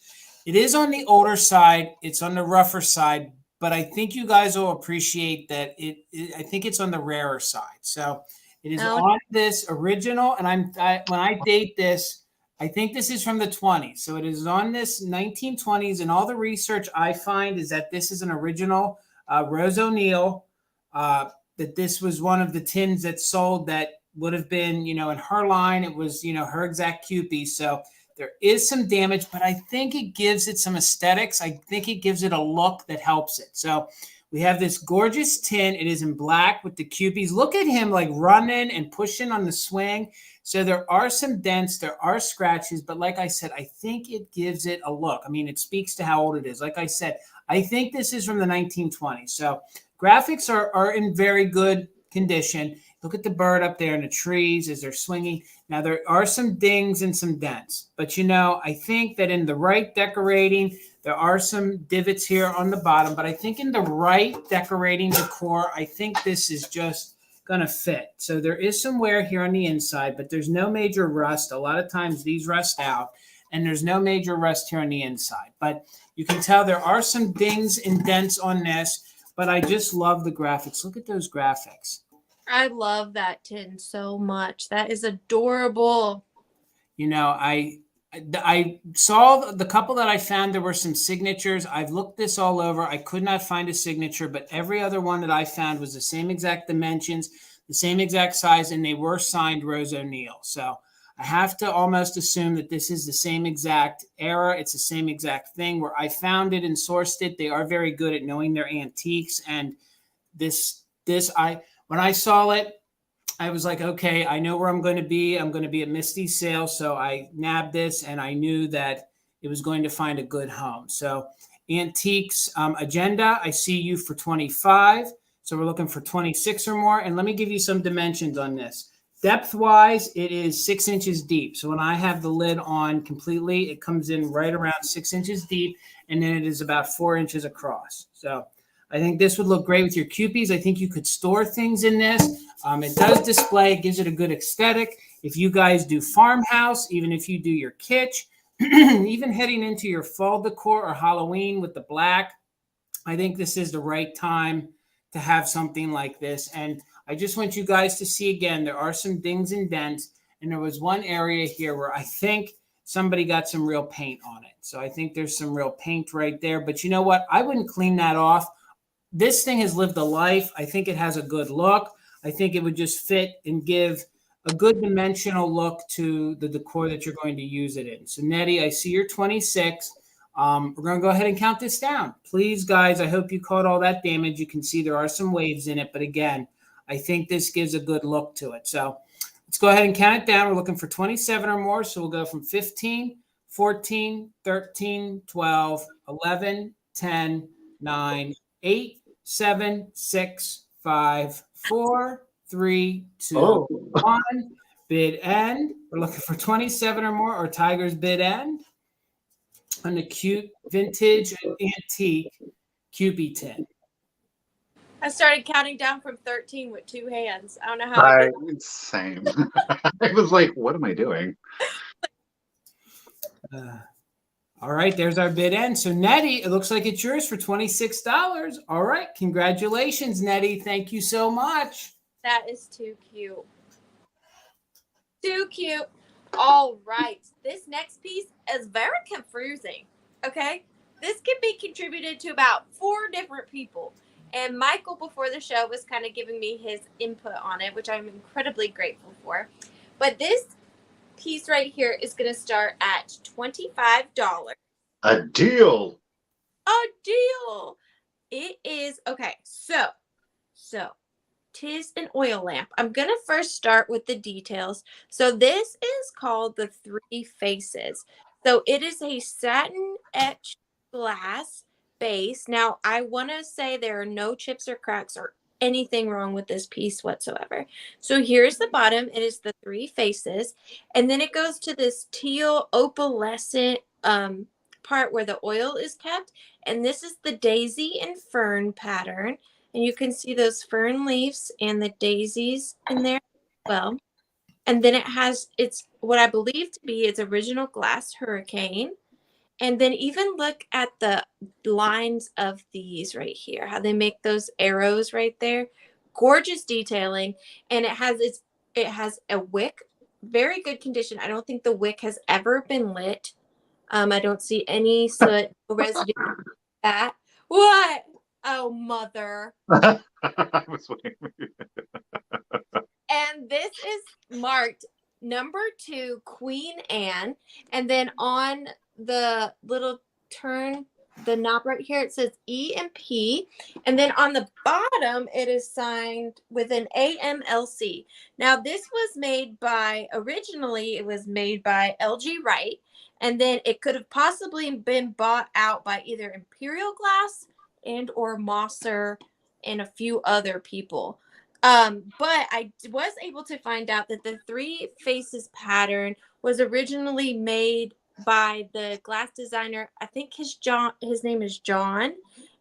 C: It is on the older side. It's on the rougher side, but I think you guys will appreciate that I think it's on the rarer side. So it is on this original, and when I date this, I think this is from the 20s. So it is on this 1920s, and all the research I find is that this is an original Rose O'Neal, that this was one of the tins that sold that would have been, in her line. It was, her exact Cupid. So there is some damage, but I think it gives it some aesthetics. I think it gives it a look that helps it. So we have this gorgeous tin. It is in black with the Cupids. Look at him like running and pushing on the swing. So there are some dents, there are scratches, but like I said, I think it gives it a look. I mean, it speaks to how old it is. Like I said, I think this is from the 1920s. So graphics are in very good condition. Look at the bird up there in the trees as they're swinging. Now, there are some dings and some dents, but I think that in the right decorating, there are some divots here on the bottom, but I think in the right decorating decor, I think this is just going to fit. So there is some wear here on the inside, but there's no major rust. A lot of times these rust out, and there's no major rust here on the inside. But you can tell there are some dings and dents on this, but I just love the graphics. Look at those graphics.
B: I love that tin so much. That is adorable.
C: I saw the couple that I found, there were some signatures. I've looked this all over. I could not find a signature, but every other one that I found was the same exact dimensions, the same exact size, and they were signed Rose O'Neal. So I have to almost assume that this is the same exact era. It's the same exact thing where I found it and sourced it. They are very good at knowing their antiques. And when I saw it, I was like, okay, I know where I'm going to be. I'm going to be at Misty's sale. So I nabbed this, and I knew that it was going to find a good home. So Antiques Agenda, I see you for 25. So we're looking for 26 or more. And let me give you some dimensions on this. Depth-wise, it is 6 inches deep. So when I have the lid on completely, it comes in right around 6 inches deep, and then it is about 4 inches across. So I think this would look great with your Cupids. I think you could store things in this. It does display. It gives it a good aesthetic. If you guys do farmhouse, even if you do your kitsch, even heading into your fall decor or Halloween with the black, I think this is the right time to have something like this. And I just want you guys to see again, there are some dings and dents. And there was one area here where I think somebody got some real paint on it. So I think there's some real paint right there. But you know what? I wouldn't clean that off. This thing has lived a life. I think it has a good look. I think it would just fit and give a good dimensional look to the decor that you're going to use it in. So Nettie, I see you're 26. We're going to go ahead and count this down. Please, guys, I hope you caught all that damage. You can see there are some waves in it. But again, I think this gives a good look to it. So let's go ahead and count it down. We're looking for 27 or more. So we'll go from 15, 14, 13, 12, 11, 10, 9, 8, 7, 6, 5, 4, 3, 2, 1. Bid end. We're looking for 27 or more, or Tiger's bid end on the cute vintage antique Cupid tin.
B: I started counting down from 13 with 2 hands. I don't know how I did.
A: Same. I was like, what am I doing?
C: All right, there's our bid end. So Nettie, it looks like it's yours for $26. All right, congratulations, Nettie. Thank you so much.
B: That is too cute. Too cute. All right, this next piece is very confusing. Okay, this can be contributed to about 4 different people. And Michael, before the show, was kind of giving me his input on it, which I'm incredibly grateful for. But this piece right here is going to start at $25.
A: A deal.
B: A deal. It is okay. So 'tis an oil lamp. I'm going to first start with the details. So this is called the Three Faces. So it is a satin etched glass base. Now, I want to say there are no chips or cracks or anything wrong with this piece whatsoever. So here's the bottom. It is the Three Faces. And then it goes to this teal opalescent part where the oil is kept. And this is the daisy and fern pattern. And you can see those fern leaves and the daisies in there as well. And then it has its what I believe to be its original glass hurricane. And then even look at the lines of these right here, how they make those arrows right there. Gorgeous detailing. And it has a wick, very good condition. I don't think the wick has ever been lit. I don't see any soot, no residue. That what? Oh, mother.
A: I was waiting.
B: And this is marked number 2, Queen Anne. And then on the little turn, the knob right here, it says E and P. And then on the bottom, it is signed with an AMLC. Now, this was made by, originally, it was made by LG Wright. And then it could have possibly been bought out by either Imperial Glass and or Mosser and a few other people. But I was able to find out that the Three Faces pattern was originally made by the glass designer. I think his name is John,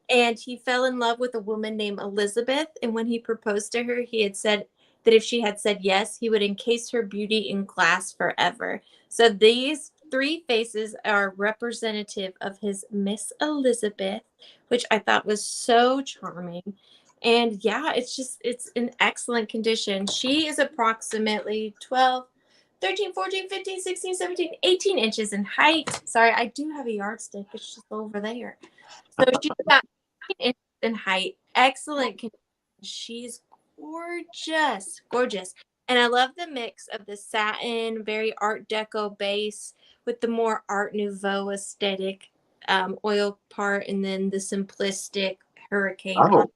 B: and he fell in love with a woman named Elizabeth. And when he proposed to her, he had said that if she had said yes, he would encase her beauty in glass forever. So these Three Faces are representative of his Miss Elizabeth, which I thought was so charming. And yeah, it's in excellent condition. She is approximately 12, 13, 14, 15, 16, 17, 18 inches in height. Sorry, I do have a yardstick. It's just over there. So she's about 18 inches in height. Excellent condition. She's gorgeous, gorgeous. And I love the mix of the satin, very Art Deco base with the more Art Nouveau aesthetic oil part, and then the simplistic hurricane.
A: Oh.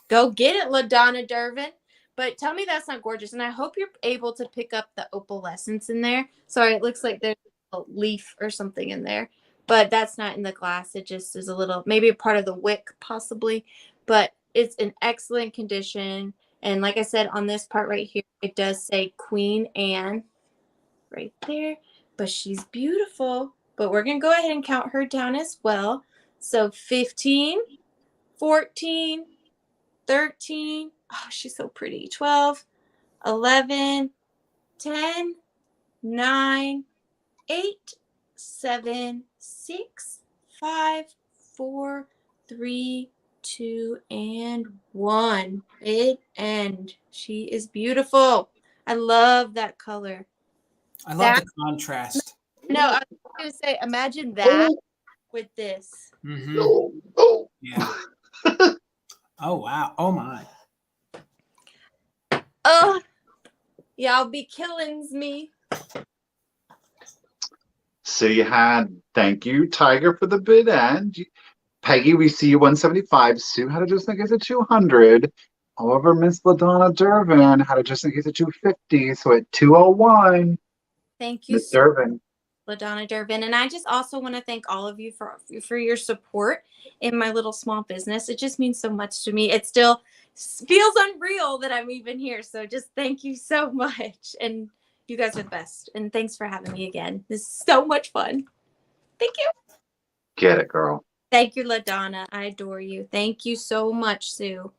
B: Go get it, LaDonna Dervin. But tell me that's not gorgeous. And I hope you're able to pick up the opalescence in there. Sorry, it looks like there's a leaf or something in there. But that's not in the glass. It just is a little, maybe a part of the wick possibly. But it's in excellent condition. And like I said, on this part right here, it does say Queen Anne right there. But she's beautiful. But we're going to go ahead and count her down as well. So 15, 14, 13. Oh, she's so pretty. 12, 11, 10, 9, 8, 7, 6, 5, 4, 3, 2, and 1. Mid end. She is beautiful. I love that color.
C: I love the contrast.
B: No, I was going to say, imagine that with this.
C: Mm-hmm.
A: Oh.
C: Yeah. Oh, wow. Oh, my.
B: Oh, y'all be killings me.
A: So you had, thank you, Tiger, for the bid end. Peggy, we see you 175. Sue had it just in case of 200. However, Miss LaDonna Dervin had it just in case of 250. So at 201.
B: Thank you,
A: Miss Dervin.
B: LaDonna Dervin. And I just also want to thank all of you for your support in my little small business. It just means so much to me. It still feels unreal that I'm even here. So just thank you so much. And you guys are the best. And thanks for having me again. This is so much fun. Thank you.
A: Get it, girl.
B: Thank you, LaDonna. I adore you. Thank you so much, Sue.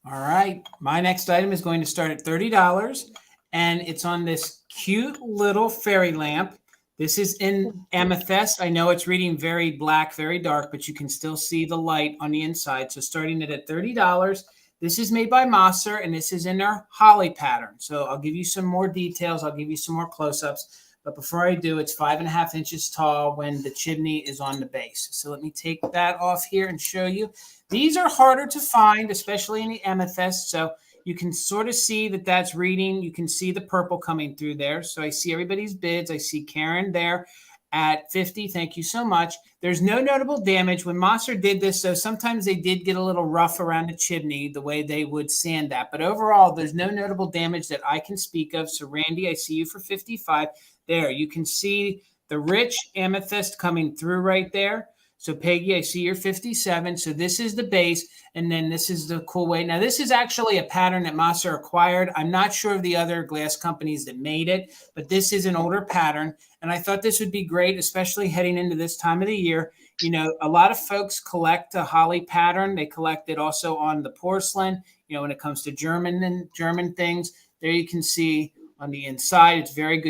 C: All right. My next item is going to start at $30. And it's on this cute little fairy lamp. This is in amethyst. I know it's reading very black, very dark, but you can still see the light on the inside. So starting it at $30. This is made by Mosser, and this is in their holly pattern. So I'll give you some more details. I'll give you some more close-ups. But before I do, it's 5.5 inches tall when the chimney is on the base. So let me take that off here and show you. These are harder to find, especially in the amethyst. So you can sort of see that that's reading. You can see the purple coming through there. So I see everybody's bids. I see Karen there at 50. Thank you so much. There's no notable damage. When Moser did this, so sometimes they did get a little rough around the chimney, the way they would sand that. But overall, there's no notable damage that I can speak of. So Randy, I see you for 55. There, you can see the rich amethyst coming through right there. So Peggy, I see you're 57. So this is the base, and then this is the cool way. Now, this is actually a pattern that Moser acquired. I'm not sure of the other glass companies that made it, but this is an older pattern. And I thought this would be great, especially heading into this time of the year. You know, a lot of folks collect a holly pattern. They collect it also on the porcelain, you know, when it comes to German things. There you can see on the inside, it's very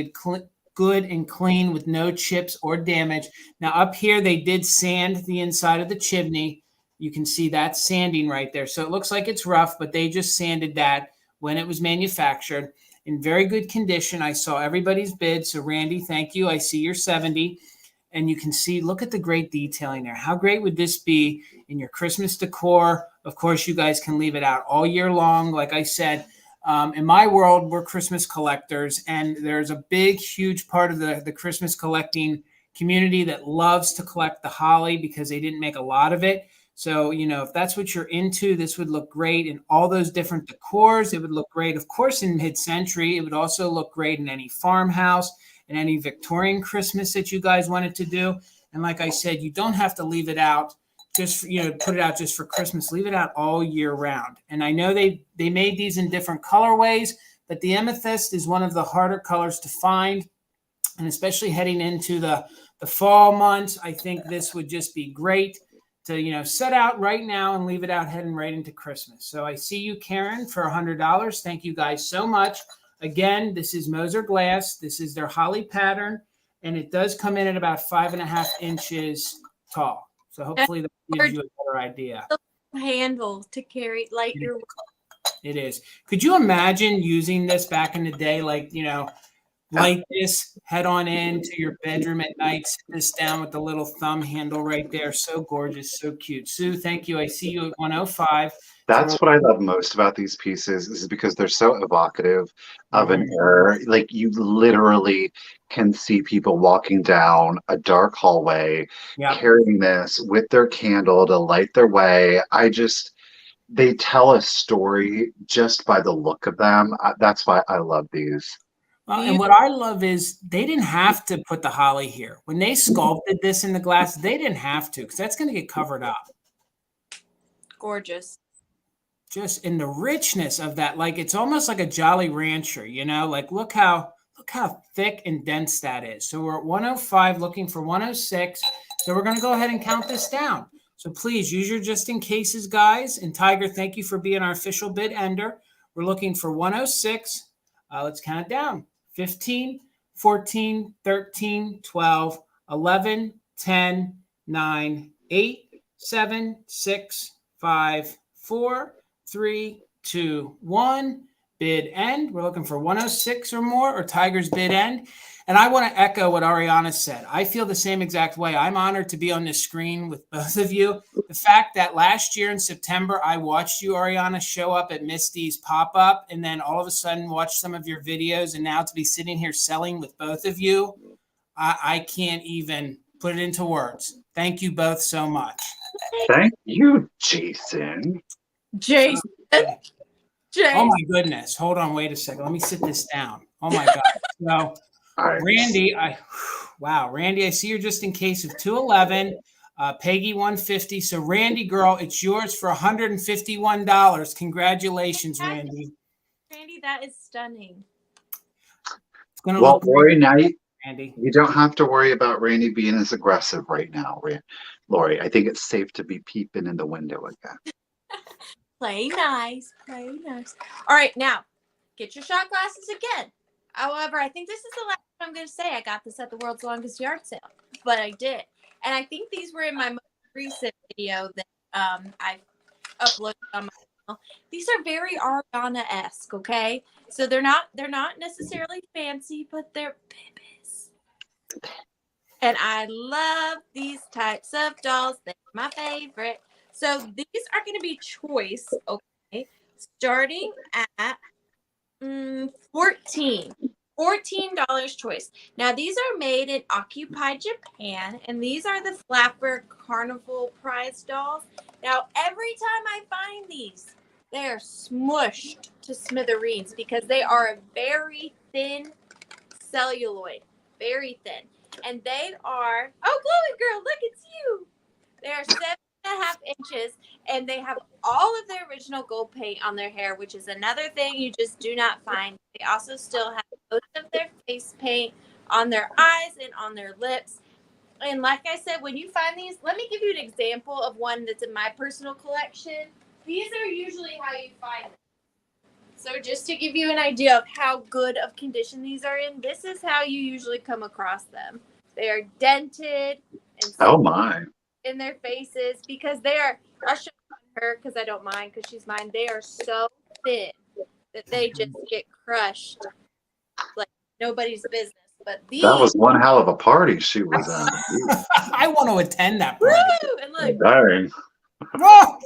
C: good and clean with no chips or damage. Now up here, they did sand the inside of the chimney. You can see that sanding right there. So it looks like it's rough, but they just sanded that when it was manufactured in very good condition. I saw everybody's bid. So Randy, thank you. I see you're 70. And you can see, look at the great detailing there. How great would this be in your Christmas decor? Of course, you guys can leave it out all year long. Like I said, in my world, we're Christmas collectors, and there's a big, huge part of the Christmas collecting community that loves to collect the holly because they didn't make a lot of it. So, you know, if that's what you're into, this would look great in all those different decors. It would look great, of course, in mid-century. It would also look great in any farmhouse and any Victorian Christmas that you guys wanted to do. And like I said, you don't have to leave it out just, you know, put it out just for Christmas. Leave it out all year round. And I know they made these in different colorways, but the amethyst is one of the harder colors to find. And especially heading into the fall months, I think this would just be great to, you know, set out right now and leave it out heading right into Christmas. So I see you, Karen, for $100. Thank you guys so much. Again, this is Moser Glass. This is their holly pattern, and it does come in at about 5.5 inches tall. So hopefully that gives you a better idea.
B: Handle to carry like your.
C: It is. Could you imagine using this back in the day, like, you know, light this, head on into your bedroom at night, sit this down with the little thumb handle right there. So gorgeous, so cute. Sue, thank you. I see you at 105.
A: That's what I love most about these pieces, is because they're so evocative of an era. Like, you literally can see people walking down a dark hallway, carrying this with their candle to light their way. They tell a story just by the look of them. That's why I love these.
C: And what I love is they didn't have to put the holly here. When they sculpted this in the glass, they didn't have to, because that's going to get covered up.
B: Gorgeous.
C: Just in the richness of that, like it's almost like a Jolly Rancher, you know, like look how thick and dense that is. So we're at 105, looking for 106. So we're going to go ahead and count this down. So please use your just in cases, guys. And Tiger, thank you for being our official bid ender. We're looking for 106. Let's count it down. 15, 14, 13, 12, 11, 10, 9, 8, 7, 6, 5, 4, 3, 2, 1. Bid end. We're looking for 106 or more, or Tiger's bid end. And I want to echo what Arianna said. I feel the same exact way. I'm honored to be on this screen with both of you. The fact that last year in September, I watched you, Arianna, show up at Misty's pop-up, and then all of a sudden watch some of your videos, and now to be sitting here selling with both of you, I can't even put it into words. Thank you both so much.
A: Thank you, Jason.
B: Jason.
C: Oh my goodness. Hold on, wait a second. Let me sit this down. Oh my God. So Randy, Randy, I see you're just in case of 211. Peggy 150. So Randy, girl, it's yours for $151. Congratulations, Randy.
B: Randy, that is stunning.
C: It's gonna look
A: Lori, Knight,
C: Randy.
A: You don't have to worry about Randy being as aggressive right now, Lori. I think it's safe to be peeping in the window again.
B: Play nice. Play nice. All right, now get your shot glasses again. However, I think this is the last time I'm going to say I got this at the world's longest yard sale, but I did. And I think these were in my most recent video that I uploaded on my channel. These are very Arianna-esque, okay? So they're not necessarily fancy, but they're bibis. And I love these types of dolls. They're my favorite. So these are going to be choice, okay? Starting at 14. $14 choice. Now these are made in Occupy Japan, and these are the Flapper Carnival prize dolls. Now every time I find these, they are smushed to smithereens because they are a very thin celluloid, very thin, and they are. Oh, Chloe girl, look, it's you. They are 7.5 inches, and they have all of their original gold paint on their hair, which is another thing you just do not find. They also still have most of their face paint on their eyes and on their lips. And like I said, when you find these, let me give you an example of one that's in my personal collection. These are usually how you find them. So just to give you an idea of how good of condition these are in, this is how you usually come across them. They are dented and
A: Oh my.
B: in their faces because they are, I'll show her because I don't mind because she's mine. They are so thin that they just get crushed like nobody's business. But these,
A: That was one hell of a party she was at.
C: I want to attend that party.
B: woo, and look,
A: Dang.
C: Whoa!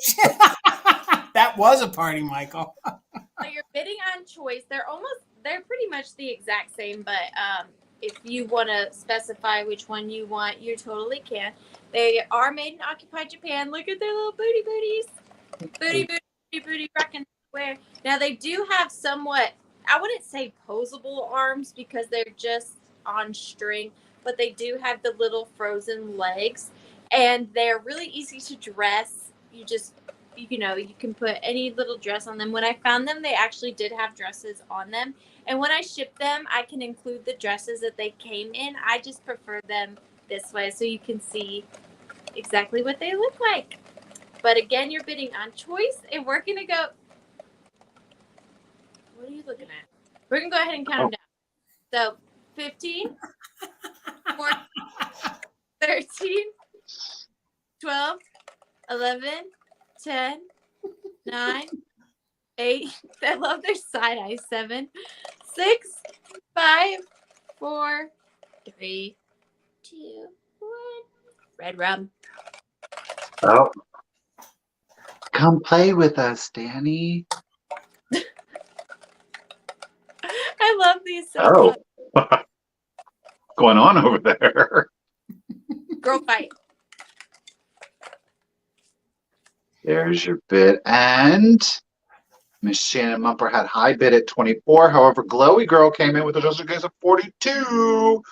C: That was a party, Michael.
B: so you're bidding on choice. They're pretty much the exact same, but if you want to specify which one you want, you totally can. They are made in Occupy Japan. Look at their little booties. Booty, rockin' wear. Now they do have somewhat, I wouldn't say posable arms because they're just on string, but they do have the little frozen legs, and they're really easy to dress. You can put any little dress on them. When I found them, they actually did have dresses on them. And when I ship them, I can include the dresses that they came in. I just prefer them this way so you can see exactly what they look like. But again, you're bidding on choice, and we're going to go. What are you looking at? We're going to go ahead and count them down. So 15, 14, 13, 12, 11, 10, 9, 8. I love their side eyes. 7, 6, 5, 4, 3, 2, 1. Red rum.
A: Oh. Come play with us, Danny.
B: I love these so much.
A: What's going on over there?
B: Girl fight.
A: There's your bid. And Miss Shannon Mumper had high bid at 24. However, Glowy Girl came in with a just case of 42.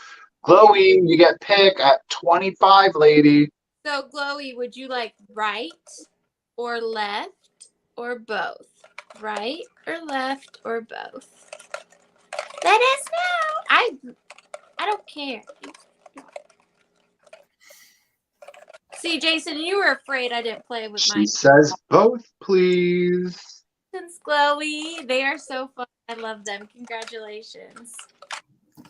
A: Glowy, you get pick at 25, lady.
B: So, Glowy, would you like right or left or both? Right or left or both? Let us know. I don't care. See, Jason, you were afraid I didn't play with
A: She
B: mine.
A: says both, please.
B: Since Glowy, they are so fun. I love them. Congratulations.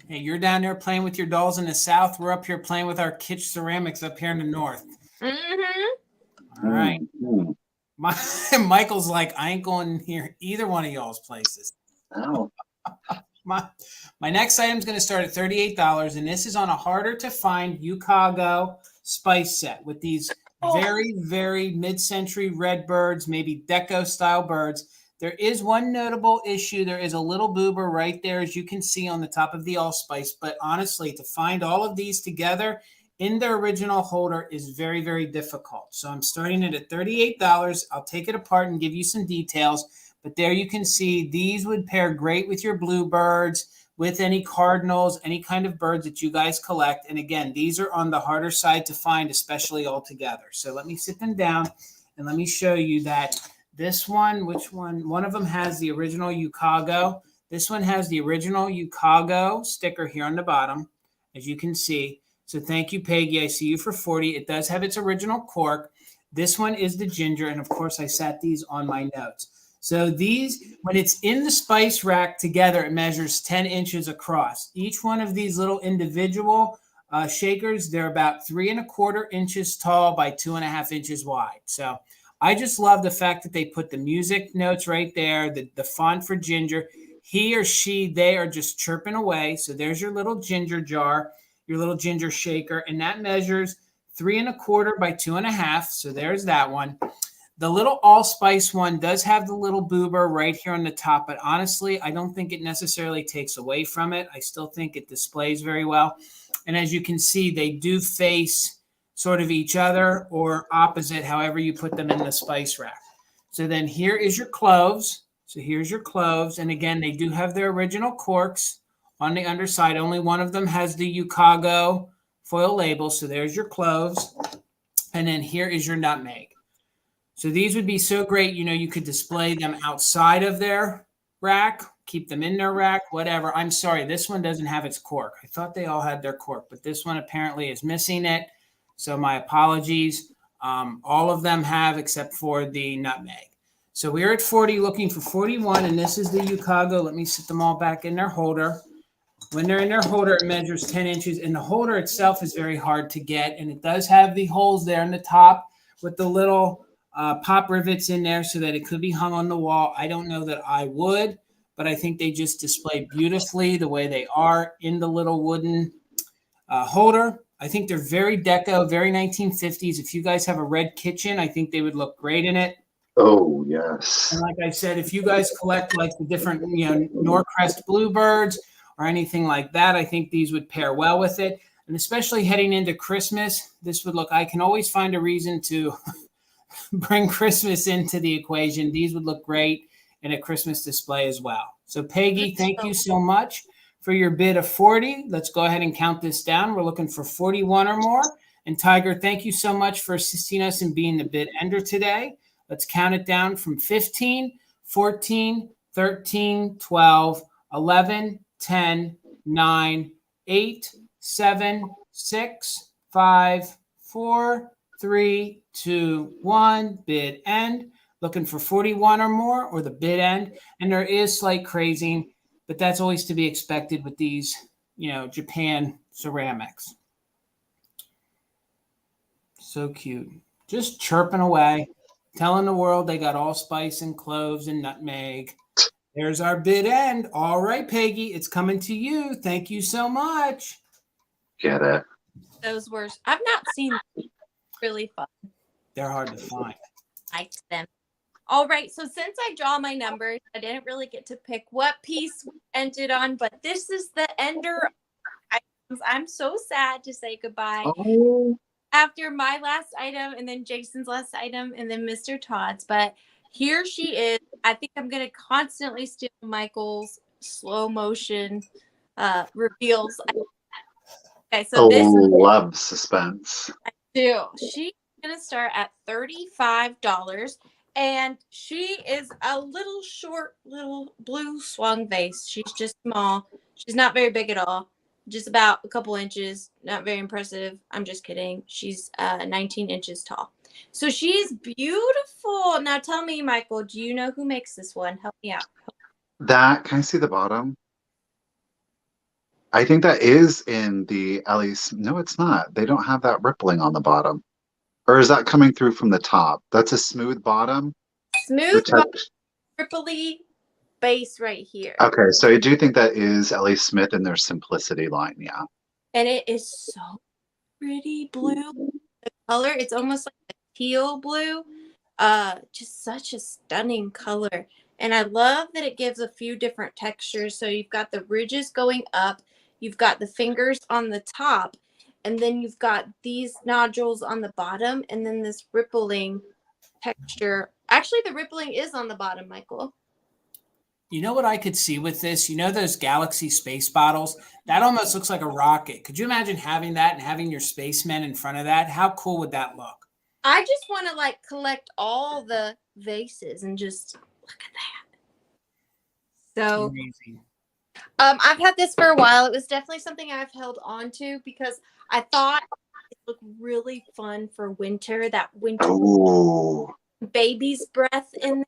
C: Hey, you're down there playing with your dolls in the south. We're up here playing with our kitsch ceramics up here in the north.
B: Mm-hmm.
C: All right.
A: Mm-hmm.
C: Michael's like, I ain't going near either one of y'all's places.
A: Oh.
C: My next item is going to start at $38, and this is on a harder to find Yukago spice set with these very, very mid-century red birds, maybe deco style birds. There is one notable issue. There is a little boober right there, as you can see on the top of the allspice. But honestly, to find all of these together in their original holder is very, very difficult. So I'm starting it at $38. I'll take it apart and give you some details. But there you can see these would pair great with your bluebirds, with any cardinals, any kind of birds that you guys collect. And again, these are on the harder side to find, especially all together. So let me sit them down and let me show you that this one, which one? One of them has the original Yukago. This one has the original Yukago sticker here on the bottom, as you can see. So thank you, Peggy. I see you for 40. It does have its original cork. This one is the ginger. And of course, I sat these on my notes. So these, when it's in the spice rack together, it measures 10 inches across. Each one of these little individual shakers, they're about 3¼ inches tall by 2½ inches wide. So I just love the fact that they put the music notes right there, the font for ginger. He or she, they are just chirping away. So there's your little ginger jar, your little ginger shaker, and that measures 3¼ by 2½. So there's that one. The little allspice one does have the little boober right here on the top, but honestly, I don't think it necessarily takes away from it. I still think it displays very well. And as you can see, they do face sort of each other or opposite, however you put them in the spice rack. So then here is your cloves. So here's your cloves. And again, they do have their original corks on the underside. Only one of them has the Chicago foil label. So there's your cloves. And then here is your nutmeg. So these would be so great. You know, you could display them outside of their rack, keep them in their rack, whatever. I'm sorry, this one doesn't have its cork. I thought they all had their cork, but this one apparently is missing it. So my apologies. All of them have except for the nutmeg. So we're at 40, looking for 41, and this is the Chicago. Let me sit them all back in their holder. When they're in their holder, it measures 10 inches, and the holder itself is very hard to get, and it does have the holes there in the top with the little pop rivets in there so that it could be hung on the wall. I don't know that I would, but I think they just display beautifully the way they are in the little wooden holder. I think they're very deco, very 1950s. If you guys have a red kitchen, I think they would look great in it.
A: Oh, yes.
C: And like I said, if you guys collect like the different, Norcrest bluebirds or anything like that, I think these would pair well with it. And especially heading into Christmas, this would look, I can always find a reason to bring Christmas into the equation. These would look great in a Christmas display as well. So Peggy, thank you so much for your bid of 40. Let's go ahead and count this down. We're looking for 41 or more. And Tiger, thank you so much for assisting us in being the bid ender today. Let's count it down from 15, 14, 13, 12, 11, 10, 9, 8, 7, 6, 5, 4, 3, 2, 1. Bid end. Looking for 41 or more, or the bid end. And there is slight crazing, but that's always to be expected with these, Japan ceramics. So cute. Just chirping away, telling the world they got allspice and cloves and nutmeg. There's our bid end. All right, Peggy, it's coming to you. Thank you so much.
A: Get it.
B: Those were, I've not seen them. Really fun.
C: They're hard to find.
B: Liked them. All right, so since I draw my numbers, I didn't really get to pick what piece we ended on, but this is the ender items. I'm so sad to say goodbye.
A: Oh.
B: After my last item, and then Jason's last item, and then Mr. Todd's. But here she is. I think I'm going to constantly steal Michael's slow motion reveals. Okay, so this
A: love suspense.
B: I do. She's going to start at $35. And she is a little short, little blue swung vase. She's just small. She's not very big at all. Just about a couple inches. Not very impressive. I'm just kidding. She's 19 inches tall. So she's beautiful. Now tell me, Michael, do you know who makes this one? Help me out.
A: Can I see the bottom? I think that is in the Ellie's. No, it's not. They don't have that rippling on the bottom. Or is that coming through from the top? That's a smooth bottom?
B: Smooth bottom, ripply base right here.
A: Okay, so I do think that is Ellie Smith in their Simplicity line, yeah.
B: And it is so pretty blue. The color, it's almost like a teal blue. Just such a stunning color. And I love that it gives a few different textures. So you've got the ridges going up. You've got the fingers on the top. And then you've got these nodules on the bottom. And then this rippling texture. Actually, the rippling is on the bottom, Michael.
C: You know what I could see with this? You know those Galaxy space bottles? That almost looks like a rocket. Could you imagine having that and having your spacemen in front of that? How cool would that look?
B: I just want to collect all the vases and just look at that. So
C: amazing.
B: I've had this for a while. It was definitely something I've held on to because I thought it looked really fun for winter. That winter baby's breath in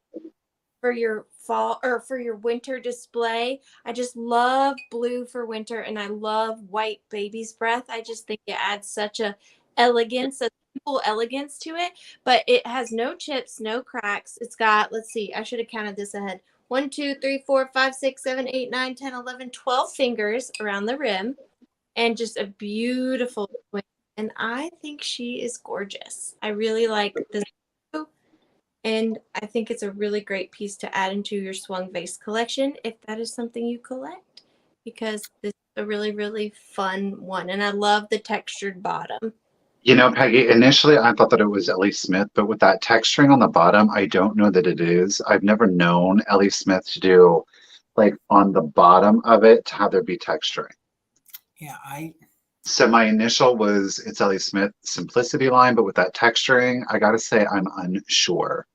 B: for your fall or for your winter display. I just love blue for winter, and I love white baby's breath. I just think it adds such a elegance, a simple elegance to it. But it has no chips, no cracks. It's got, let's see, I should have counted this ahead. 1, 2, 3, 4, 5, 6, 7, 8, 9, 10, 11, 12 fingers around the rim, and just a beautiful twin. And I think she is gorgeous. I really like this. And I think it's a really great piece to add into your Swung vase collection if that is something you collect, because this is a really, really fun one. And I love the textured bottom.
A: You know, Peggy, initially I thought that it was Ellie Smith, but with that texturing on the bottom, I don't know that it is. I've never known Ellie Smith to do like on the bottom of it to have there be texturing.
C: Yeah,
A: So my initial was it's Ellie Smith Simplicity line, but with that texturing, I gotta say I'm unsure.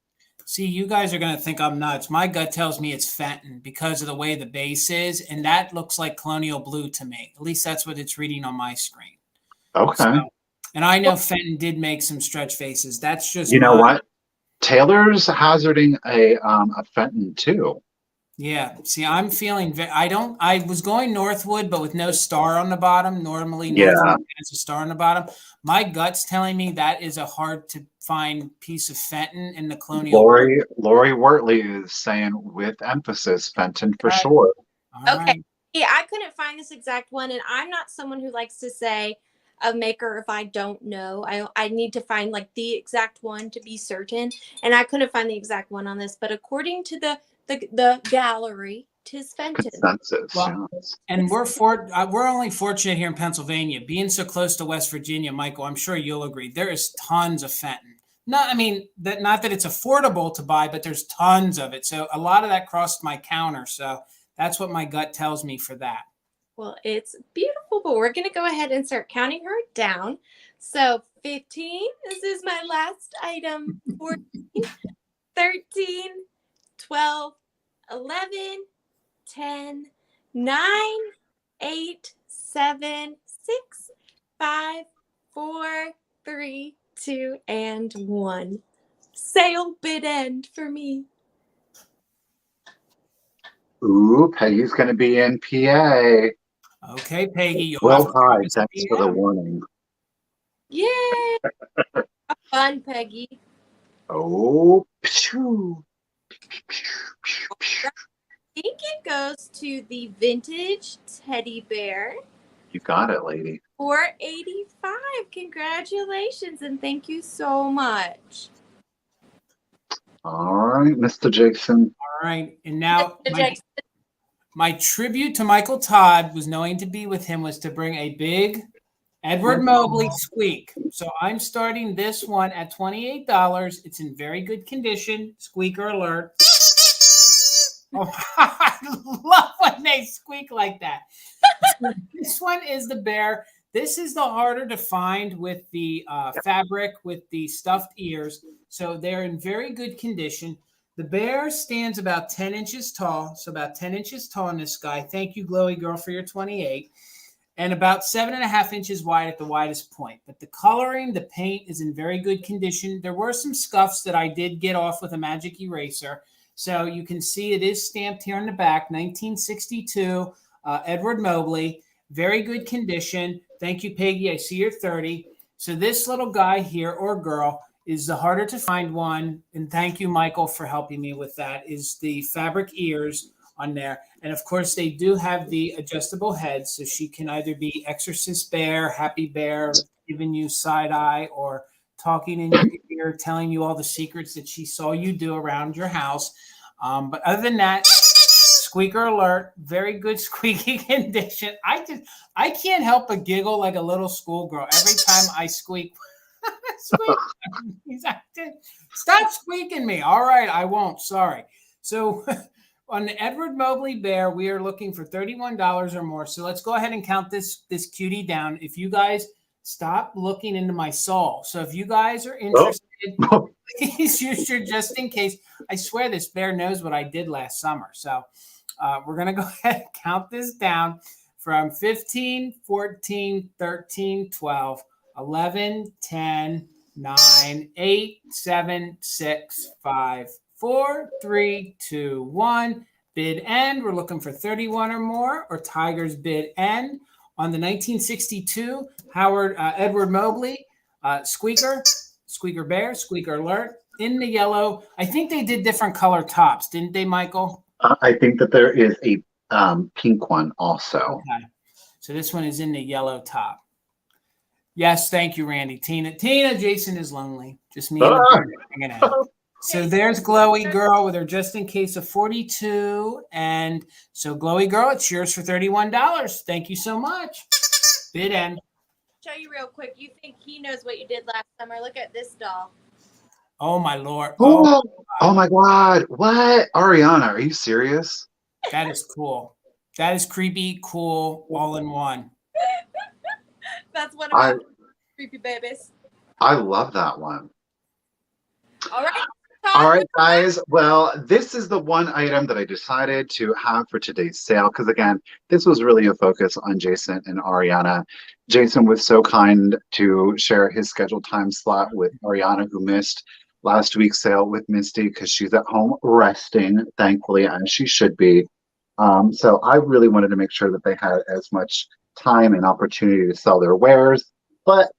C: see, you guys are going to think I'm nuts. My gut tells me it's Fenton because of the way the base is, and that looks like colonial blue to me. At least that's what it's reading on my screen.
A: Okay.
C: So, and I know Fenton did make some stretch faces. That's just
A: You know what? Taylor's hazarding a Fenton too.
C: Yeah. See, I'm feeling I was going Northwood, but with no star on the bottom. Normally, Northwood has a star on the bottom. My gut's telling me that is a hard to find piece of Fenton in the colonial.
A: Lori Wortley is saying with emphasis Fenton for sure.
C: All
B: okay.
C: Right.
B: Yeah, I couldn't find this exact one, and I'm not someone who likes to say a maker if I don't know. I need to find like the exact one to be certain, and I couldn't find the exact one on this. But according to the gallery, 'tis Fenton.
A: Consensus.
C: Well,
A: Yes.
C: and we're only fortunate here in Pennsylvania, being so close to West Virginia. Michael, I'm sure you'll agree. There is tons of Fenton. Not that it's affordable to buy, but there's tons of it. So a lot of that crossed my counter. So that's what my gut tells me for that.
B: Well, it's beautiful, but we're going to go ahead and start counting her down. So 15, this is my last item. 14, 13, 12, 11, 10, 9, 8, 7, 6, 5, 4, 3, 2, and 1. Sale bid end for me.
A: Ooh, Peggy's going to be in PA.
C: Okay, Peggy.
A: Well, hi. Thanks for the warning.
B: Yay! Have fun, Peggy.
A: Oh, phew.
B: I think it goes to the vintage teddy bear.
A: You got it, lady.
B: $4.85. Congratulations and thank you so much.
A: All right, Mr. Jason.
C: All right, and now my tribute to Michael Todd was knowing to be with him was to bring a big Edward Mobley squeak. So I'm starting this one at $28. It's in very good condition. Squeaker alert. Oh, I love when they squeak like that. This one is the bear. This is the harder to find with the fabric with the stuffed ears. So they're in very good condition. The bear stands about 10 inches tall. So about 10 inches tall in this guy. Thank you, Glowy Girl, for your 28. And about 7.5 inches wide at the widest point. But the coloring, the paint is in very good condition. There were some scuffs that I did get off with a magic eraser. So you can see it is stamped here on the back, 1962, Edward Mobley. Very good condition. Thank you, Peggy. I see you're 30. So this little guy here or girl is the harder to find one. And thank you, Michael, for helping me with that, is the fabric ears on there. And of course, they do have the adjustable head. So she can either be Exorcist Bear, Happy Bear, giving you side eye, or talking in your ear, telling you all the secrets that she saw you do around your house. But other than that, squeaker alert, very good squeaky condition. I can't help but giggle like a little schoolgirl every time I squeak. Stop squeaking me. All right, I won't. Sorry. So on the Edward Mobley bear, we are looking for $31 or more. So let's go ahead and count this cutie down. If you guys stop looking into my soul. So if you guys are interested, please use your just in case. I swear this bear knows what I did last summer. So we're going to go ahead and count this down from 15, 14, 13, 12, 11, 10, 9, 8, 7, 6, 5, 4, 3, 2, 1. Bid end. We're looking for 31 or more, or Tiger's bid end. On the 1962 Edward Mobley squeaker bear, squeaker alert, in the yellow. I think they did different color tops, didn't they, Michael?
A: I think that there is a pink one also.
C: Okay. So this one is in the yellow top. Yes, thank you, Randy. Tina, Jason is lonely. Just me and hanging out. So there's Glowy Girl with her just in case of 42. And so Glowy Girl, it's yours for $31. Thank you so much. Bid end.
B: Show you real quick. You think he knows what you did last summer? Look at this doll.
C: Oh my Lord.
A: Oh my God. What? Arianna, are you serious?
C: That is cool. That is creepy, cool, all in one.
B: That's one of my creepy babies.
A: I love that one.
B: All right.
A: All right, guys. Well, this is the one item that I decided to have for today's sale because, again, this was really a focus on Jason and Arianna. Jason was so kind to share his scheduled time slot with Arianna, who missed last week's sale with Misty because she's at home resting, thankfully, as she should be. So I really wanted to make sure that they had as much time and opportunity to sell their wares. But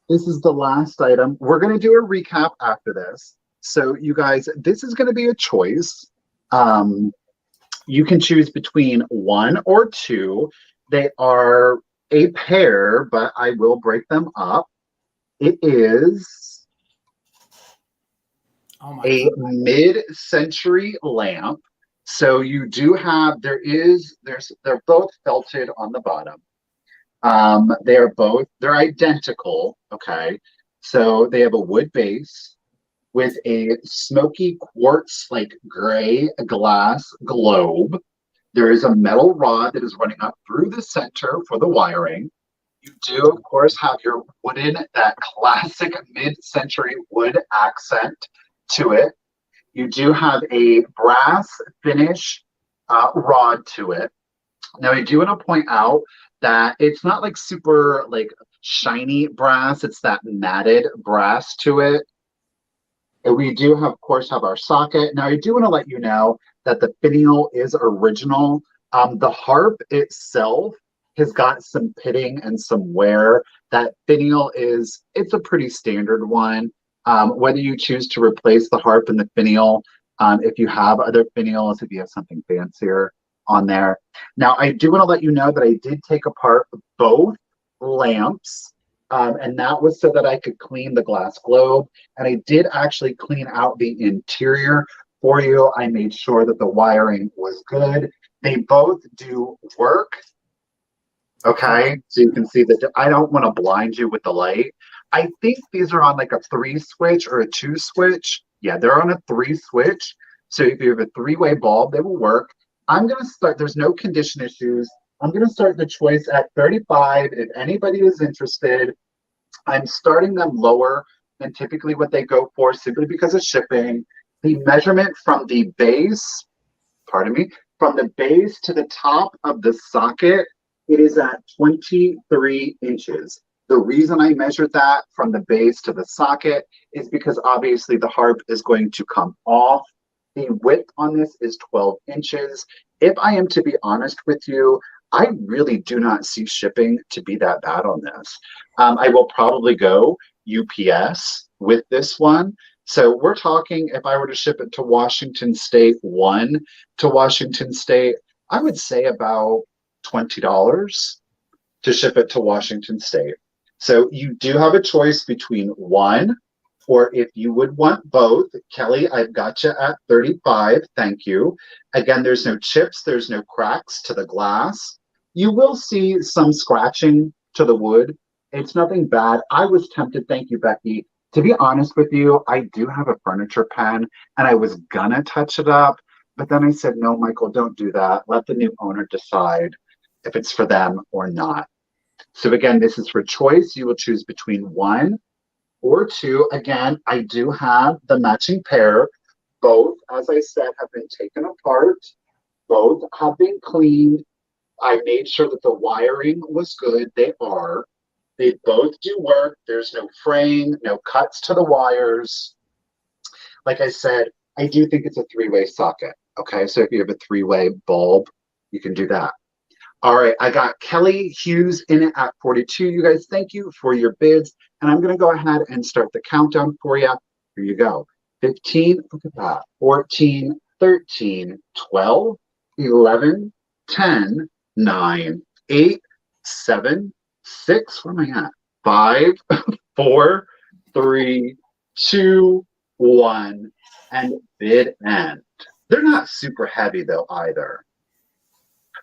A: this is the last item. We're going to do a recap after this. So you guys, this is going to be a choice. You can choose between one or two. They are a pair, but I will break them up. It is a mid-century lamp. So you do have, they're both felted on the bottom. They're identical, okay? So they have a wood base with a smoky quartz, like gray glass globe. There is a metal rod that is running up through the center for the wiring. You do, of course, have your that classic mid-century wood accent to it. You do have a brass finish rod to it. Now, I do want to point out that it's not like super like shiny brass. It's that matted brass to it. And we do have, of course, have our socket. Now, I do want to let you know that the finial is original. The harp itself has got some pitting and some wear. That finial it's a pretty standard one. Whether you choose to replace the harp and the finial, if you have other finials, if you have something fancier on there. Now, I do want to let you know that I did take apart both lamps, and that was so that I could clean the glass globe. And I did actually clean out the interior for you. I made sure that the wiring was good. They both do work. Okay, so you can see that I don't want to blind you with the light. I think these are on like a 3 switch or a 2 switch. Yeah, they're on a 3 switch. So if you have a 3-way bulb, they will work. I'm going to start, there's no condition issues. I'm going to start the choice at 35. If anybody is interested, I'm starting them lower than typically what they go for simply because of shipping. The measurement from the base, from the base to the top of the socket, it is at 23 inches. The reason I measured that from the base to the socket is because obviously the harp is going to come off. The width on this is 12 inches. If I am to be honest with you, I really do not see shipping to be that bad on this. I will probably go UPS with this one. So we're talking, if I were to ship it to Washington State, I would say about $20 to ship it to Washington State. So you do have a choice between one, or if you would want both. Kelly, I've got you at 35. Thank you. Again, there's no chips. There's no cracks to the glass. You will see some scratching to the wood. It's nothing bad. I was tempted, thank you, Becky. To be honest with you, I do have a furniture pen, and I was gonna touch it up, but then I said, no, Michael, don't do that. Let the new owner decide if it's for them or not. So again, this is for choice. You will choose between one or two. Again, I do have the matching pair. Both, as I said, have been taken apart. Both have been cleaned. I made sure that the wiring was good. They are. They both do work. There's no fraying, no cuts to the wires. Like I said, I do think it's a 3-way socket. Okay, so if you have a 3-way bulb, you can do that. All right, I got Kelly Hughes in it at 42. You guys, thank you for your bids. And I'm going to go ahead and start the countdown for you. Here you go. 15, look at that. 14, 13, 12, 11, 10, 9, 8, 7, 6. Where am I at? 5, 4, 3, 2, 1, and bid end. They're not super heavy though either.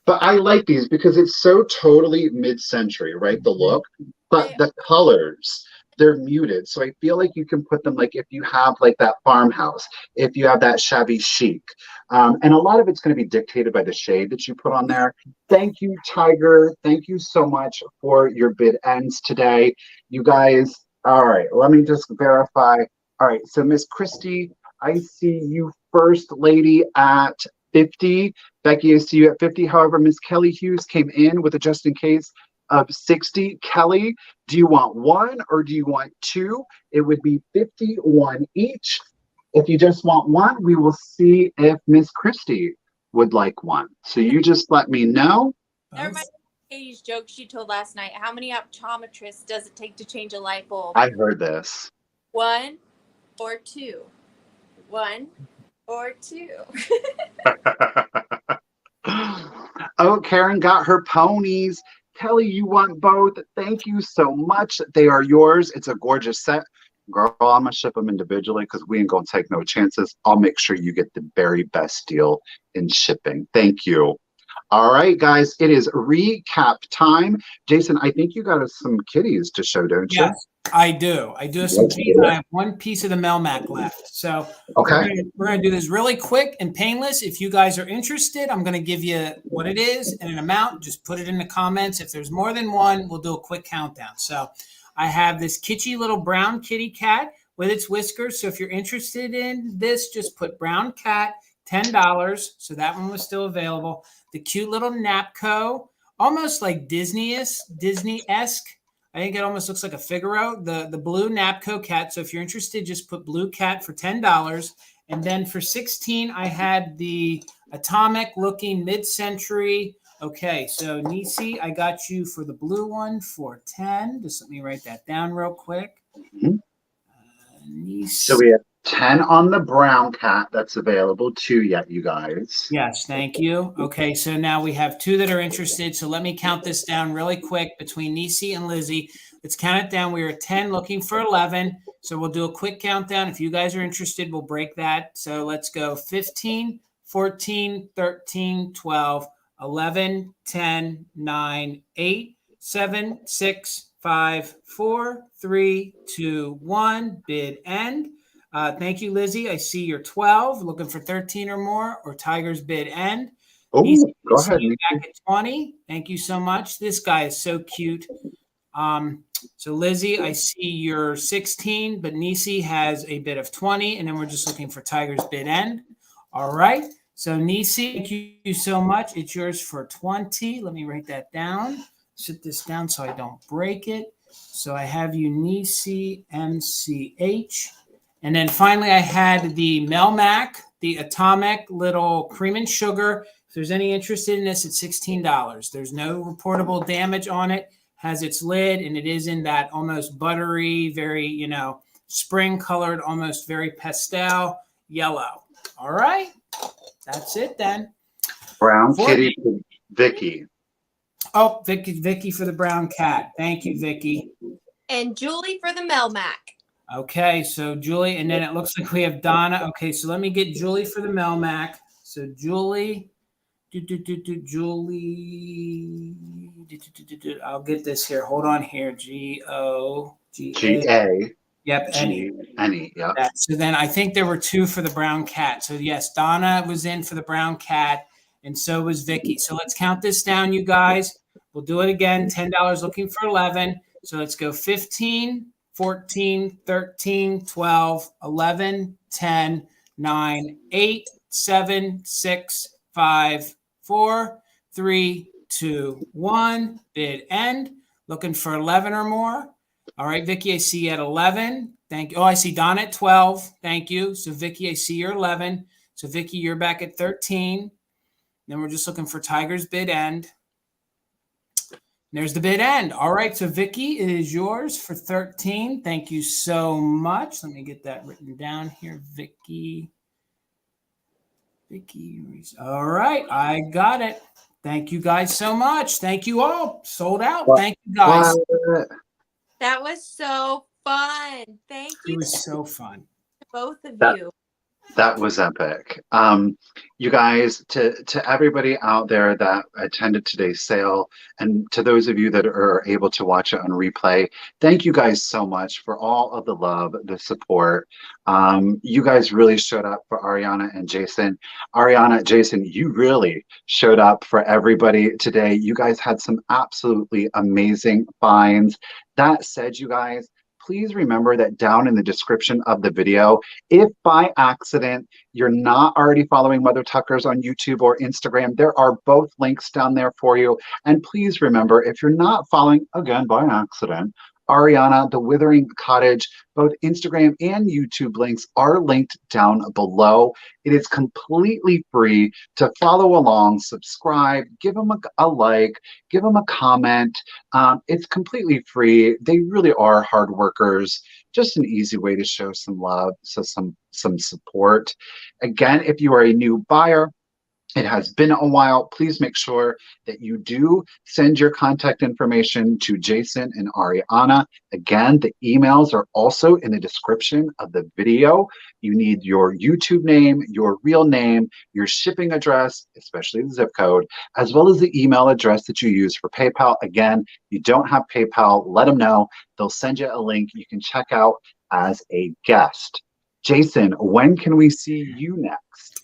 A: But I like these because it's so totally mid-century, right? The look, but the colors, they're muted. So I feel like you can put them like if you have like that farmhouse, if you have that shabby chic. And a lot of it's going to be dictated by the shade that you put on there. Thank you, Tiger. Thank you so much for your bid ends today. You guys, all right, let me just verify. All right, so Miss Christie, I see you first lady at 50. Becky, I see you at 50. However, Miss Kelly Hughes came in with a just in case of 60. Kelly, do you want 1 or do you want 2? It would be 51 each. If you just want 1, we will see if Miss Christie would like 1. So you just let me know.
B: That reminds me of Katie's joke she told last night. How many optometrists does it take to change a light bulb?
A: I heard this.
B: 1 or 2. 1 or 2.
A: Oh, Karen got her ponies. Kelly, you want both? Thank you so much. They are yours. It's a gorgeous set. Girl, I'm going to ship them individually because we ain't going to take no chances. I'll make sure you get the very best deal in shipping. Thank you. All right, guys, it is recap time. Jason, I think you got us some kitties to show, don't you?
C: Yes, I do. I do have some kitties. I have 1 piece of the Melmac left. So
A: okay,
C: we're gonna do this really quick and painless. If you guys are interested, I'm gonna give you what it is and an amount. Just put it in the comments. If there's more than 1, we'll do a quick countdown. So I have this kitschy little brown kitty cat with its whiskers. So if you're interested in this, just put brown cat, $10. So that one was still available. The cute little Napco, almost like Disney-esque. I think it almost looks like a Figaro. The blue Napco cat. So if you're interested, just put blue cat for $10. And then for 16, I had the atomic looking mid-century. Okay, so Nisi, I got you for the blue one for 10. Just let me write that down real quick.
A: So we have 10 on the brown cat that's available. 2 yet, you guys.
C: Yes, thank you. Okay, so now we have 2 that are interested. So let me count this down really quick between Nisi and Lizzie. Let's count it down. We are at 10, looking for 11. So we'll do a quick countdown. If you guys are interested, we'll break that. So let's go 15, 14, 13, 12, 11, 10, 9, 8, 7, 6, 5, 4, 3, 2, 1. Bid end. Thank you, Lizzie. I see you're 12, looking for 13 or more, or Tiger's bid end.
A: Oh, go ahead.
C: Back at 20. Thank you so much. This guy is so cute. So Lizzie, I see you're 16, but Nisi has a bid of 20, and then we're just looking for Tiger's bid end. All right. So Nisi, thank you so much. It's yours for 20. Let me write that down. Sit this down so I don't break it. So I have you Nisi MCH. And then finally, I had the Melmac, the atomic little cream and sugar. If there's any interest in this, it's $16. There's no reportable damage on it. Has its lid, and it is in that almost buttery, very, spring colored, almost very pastel yellow. All right. That's it then.
A: Brown kitty, Vicky.
C: Oh, Vicky for the brown cat. Thank you, Vicky.
B: And Julie for the Melmac.
C: Okay, so Julie, and then it looks like we have Donna. Okay, so let me get Julie for the Melmac. So Julie, Julie, I'll get this here. Hold on here. G-O-G-A. Yep,
A: Any, yep.
C: So then I think there were 2 for the brown cat. So yes, Donna was in for the brown cat, and so was Vicky. So let's count this down, you guys. We'll do it again. $10 looking for 11. So let's go 15, 14, 13, 12, 11, 10, 9, 8, 7, 6, 5, 4, 3, 2, 1. Bid end. Looking for 11 or more. All right, Vicky, I see you at 11. Thank you. Oh, I see Donna at 12. Thank you. So, Vicky, I see you're 11. So, Vicky, you're back at 13. Then we're just looking for Tiger's bid end. There's the bid end. All right, so Vicky, it is yours for 13. Thank you so much. Let me get that written down here, Vicky. All right, I got it. Thank you guys so much. Thank you all. Sold out. Thank you guys.
B: That was so fun. Thank you.
C: It was so fun.
B: both of
A: That-
B: you.
A: That was epic. You guys, to everybody out there that attended today's sale, and to those of you that are able to watch it on replay, thank you guys so much for all of the love, the support. You guys really showed up for Arianna and Jason. Arianna, Jason, you really showed up for everybody today. You guys had some absolutely amazing finds. That said, you guys, please remember that down in the description of the video, if by accident you're not already following Mother Tuckers on YouTube or Instagram, there are both links down there for you. And please remember, if you're not following, again, by accident, Arianna, The Withering Cottage, both Instagram and YouTube links are linked down below. It is completely free to follow along, subscribe, give them a like, give them a comment. It's completely free. They really are hard workers. Just an easy way to show some love, so some support. Again, if you are a new buyer, it has been a while. Please make sure that you do send your contact information to Jason and Arianna. Again, the emails are also in the description of the video. You need your YouTube name, your real name, your shipping address, especially the zip code, as well as the email address that you use for PayPal. Again, you don't have PayPal, let them know. They'll send you a link you can check out as a guest. Jason, when can we see you next?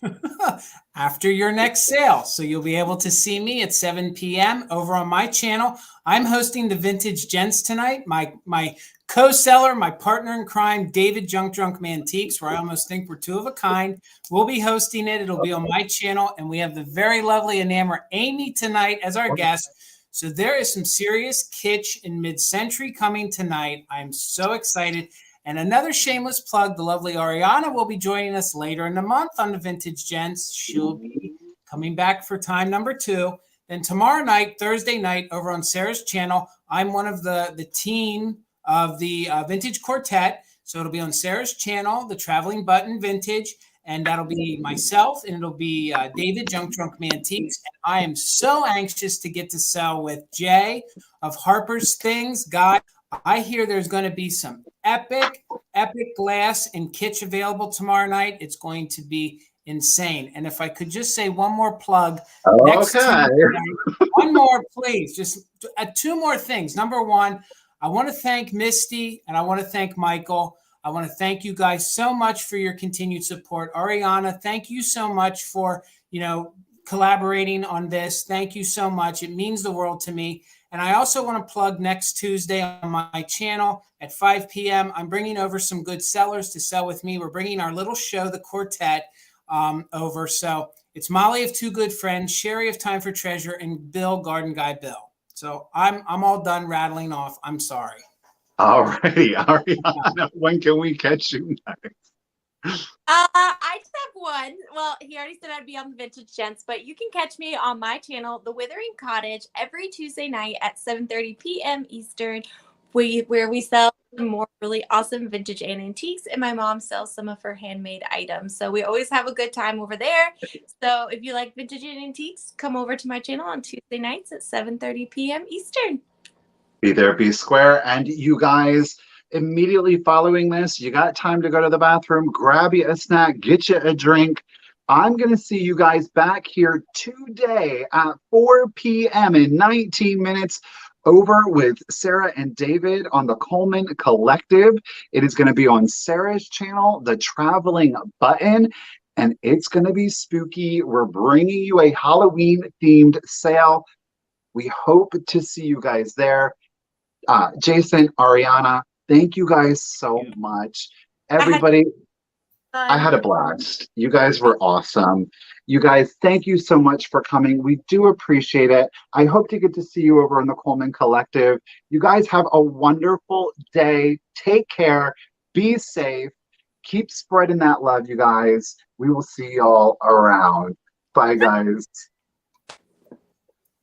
C: After your next sale. So you'll be able to see me at 7 p.m. over on my channel. I'm hosting the Vintage Gents tonight. My co-seller, my partner in crime, David Junk Drunk Antiques, where I almost think we're two of a kind. We'll be hosting it. It'll be on my channel. And we have the very lovely Enamer Amy tonight as our guest. So there is some serious kitsch in mid-century coming tonight. I'm so excited. And another shameless plug, the lovely Arianna will be joining us later in the month on the Vintage Gents. She'll be coming back for time number 2. Then tomorrow night, Thursday night, over on Sarah's channel, I'm one of the team of the Vintage Quartet. So it'll be on Sarah's channel, the Traveling Button Vintage, and that'll be myself, and it'll be David Junk Drunk Antiques. And I am so anxious to get to sell with Jay of Harper's Things. Guys, I hear there's going to be some epic glass and kitsch available tomorrow night. It's going to be insane. And if I could just say one more plug. Next Tuesday, one more, please. Just 2 more things. Number 1, I want to thank Misty and I want to thank Michael. I want to thank you guys so much for your continued support. Arianna, thank you so much for, collaborating on this. Thank you so much. It means the world to me. And I also want to plug next Tuesday on my channel at 5 p.m. I'm bringing over some good sellers to sell with me. We're bringing our little show, the Quartet, over. So it's Molly of Two Good Friends, Sherry of Time for Treasure, and Bill, Garden Guy Bill. So I'm all done rattling off. I'm sorry.
A: All righty, Arianna, when can we catch you next?
B: I just have one. Well, he already said I'd be on the Vintage Gents, but you can catch me on my channel, The Withering Cottage, every Tuesday night at 7:30 p.m. Eastern, where we sell more really awesome vintage and antiques, and my mom sells some of her handmade items. So we always have a good time over there. So if you like vintage and antiques, come over to my channel on Tuesday nights at 7:30 p.m. Eastern.
A: Be there, be square. And you guys, immediately following this, you got time to go to the bathroom, grab you a snack, get you a drink. I'm going to see you guys back here today at 4 p.m. in 19 minutes over with Sarah and David on the Coleman Collective. It is going to be on Sarah's channel, The Traveling Button, and it's going to be spooky. We're bringing you a Halloween-themed sale. We hope to see you guys there. Jason, Arianna, thank you guys so much. Everybody, I had a blast. You guys were awesome. You guys, thank you so much for coming. We do appreciate it. I hope to get to see you over in the Coleman Collective. You guys have a wonderful day. Take care. Be safe. Keep spreading that love, you guys. We will see y'all around. Bye, guys.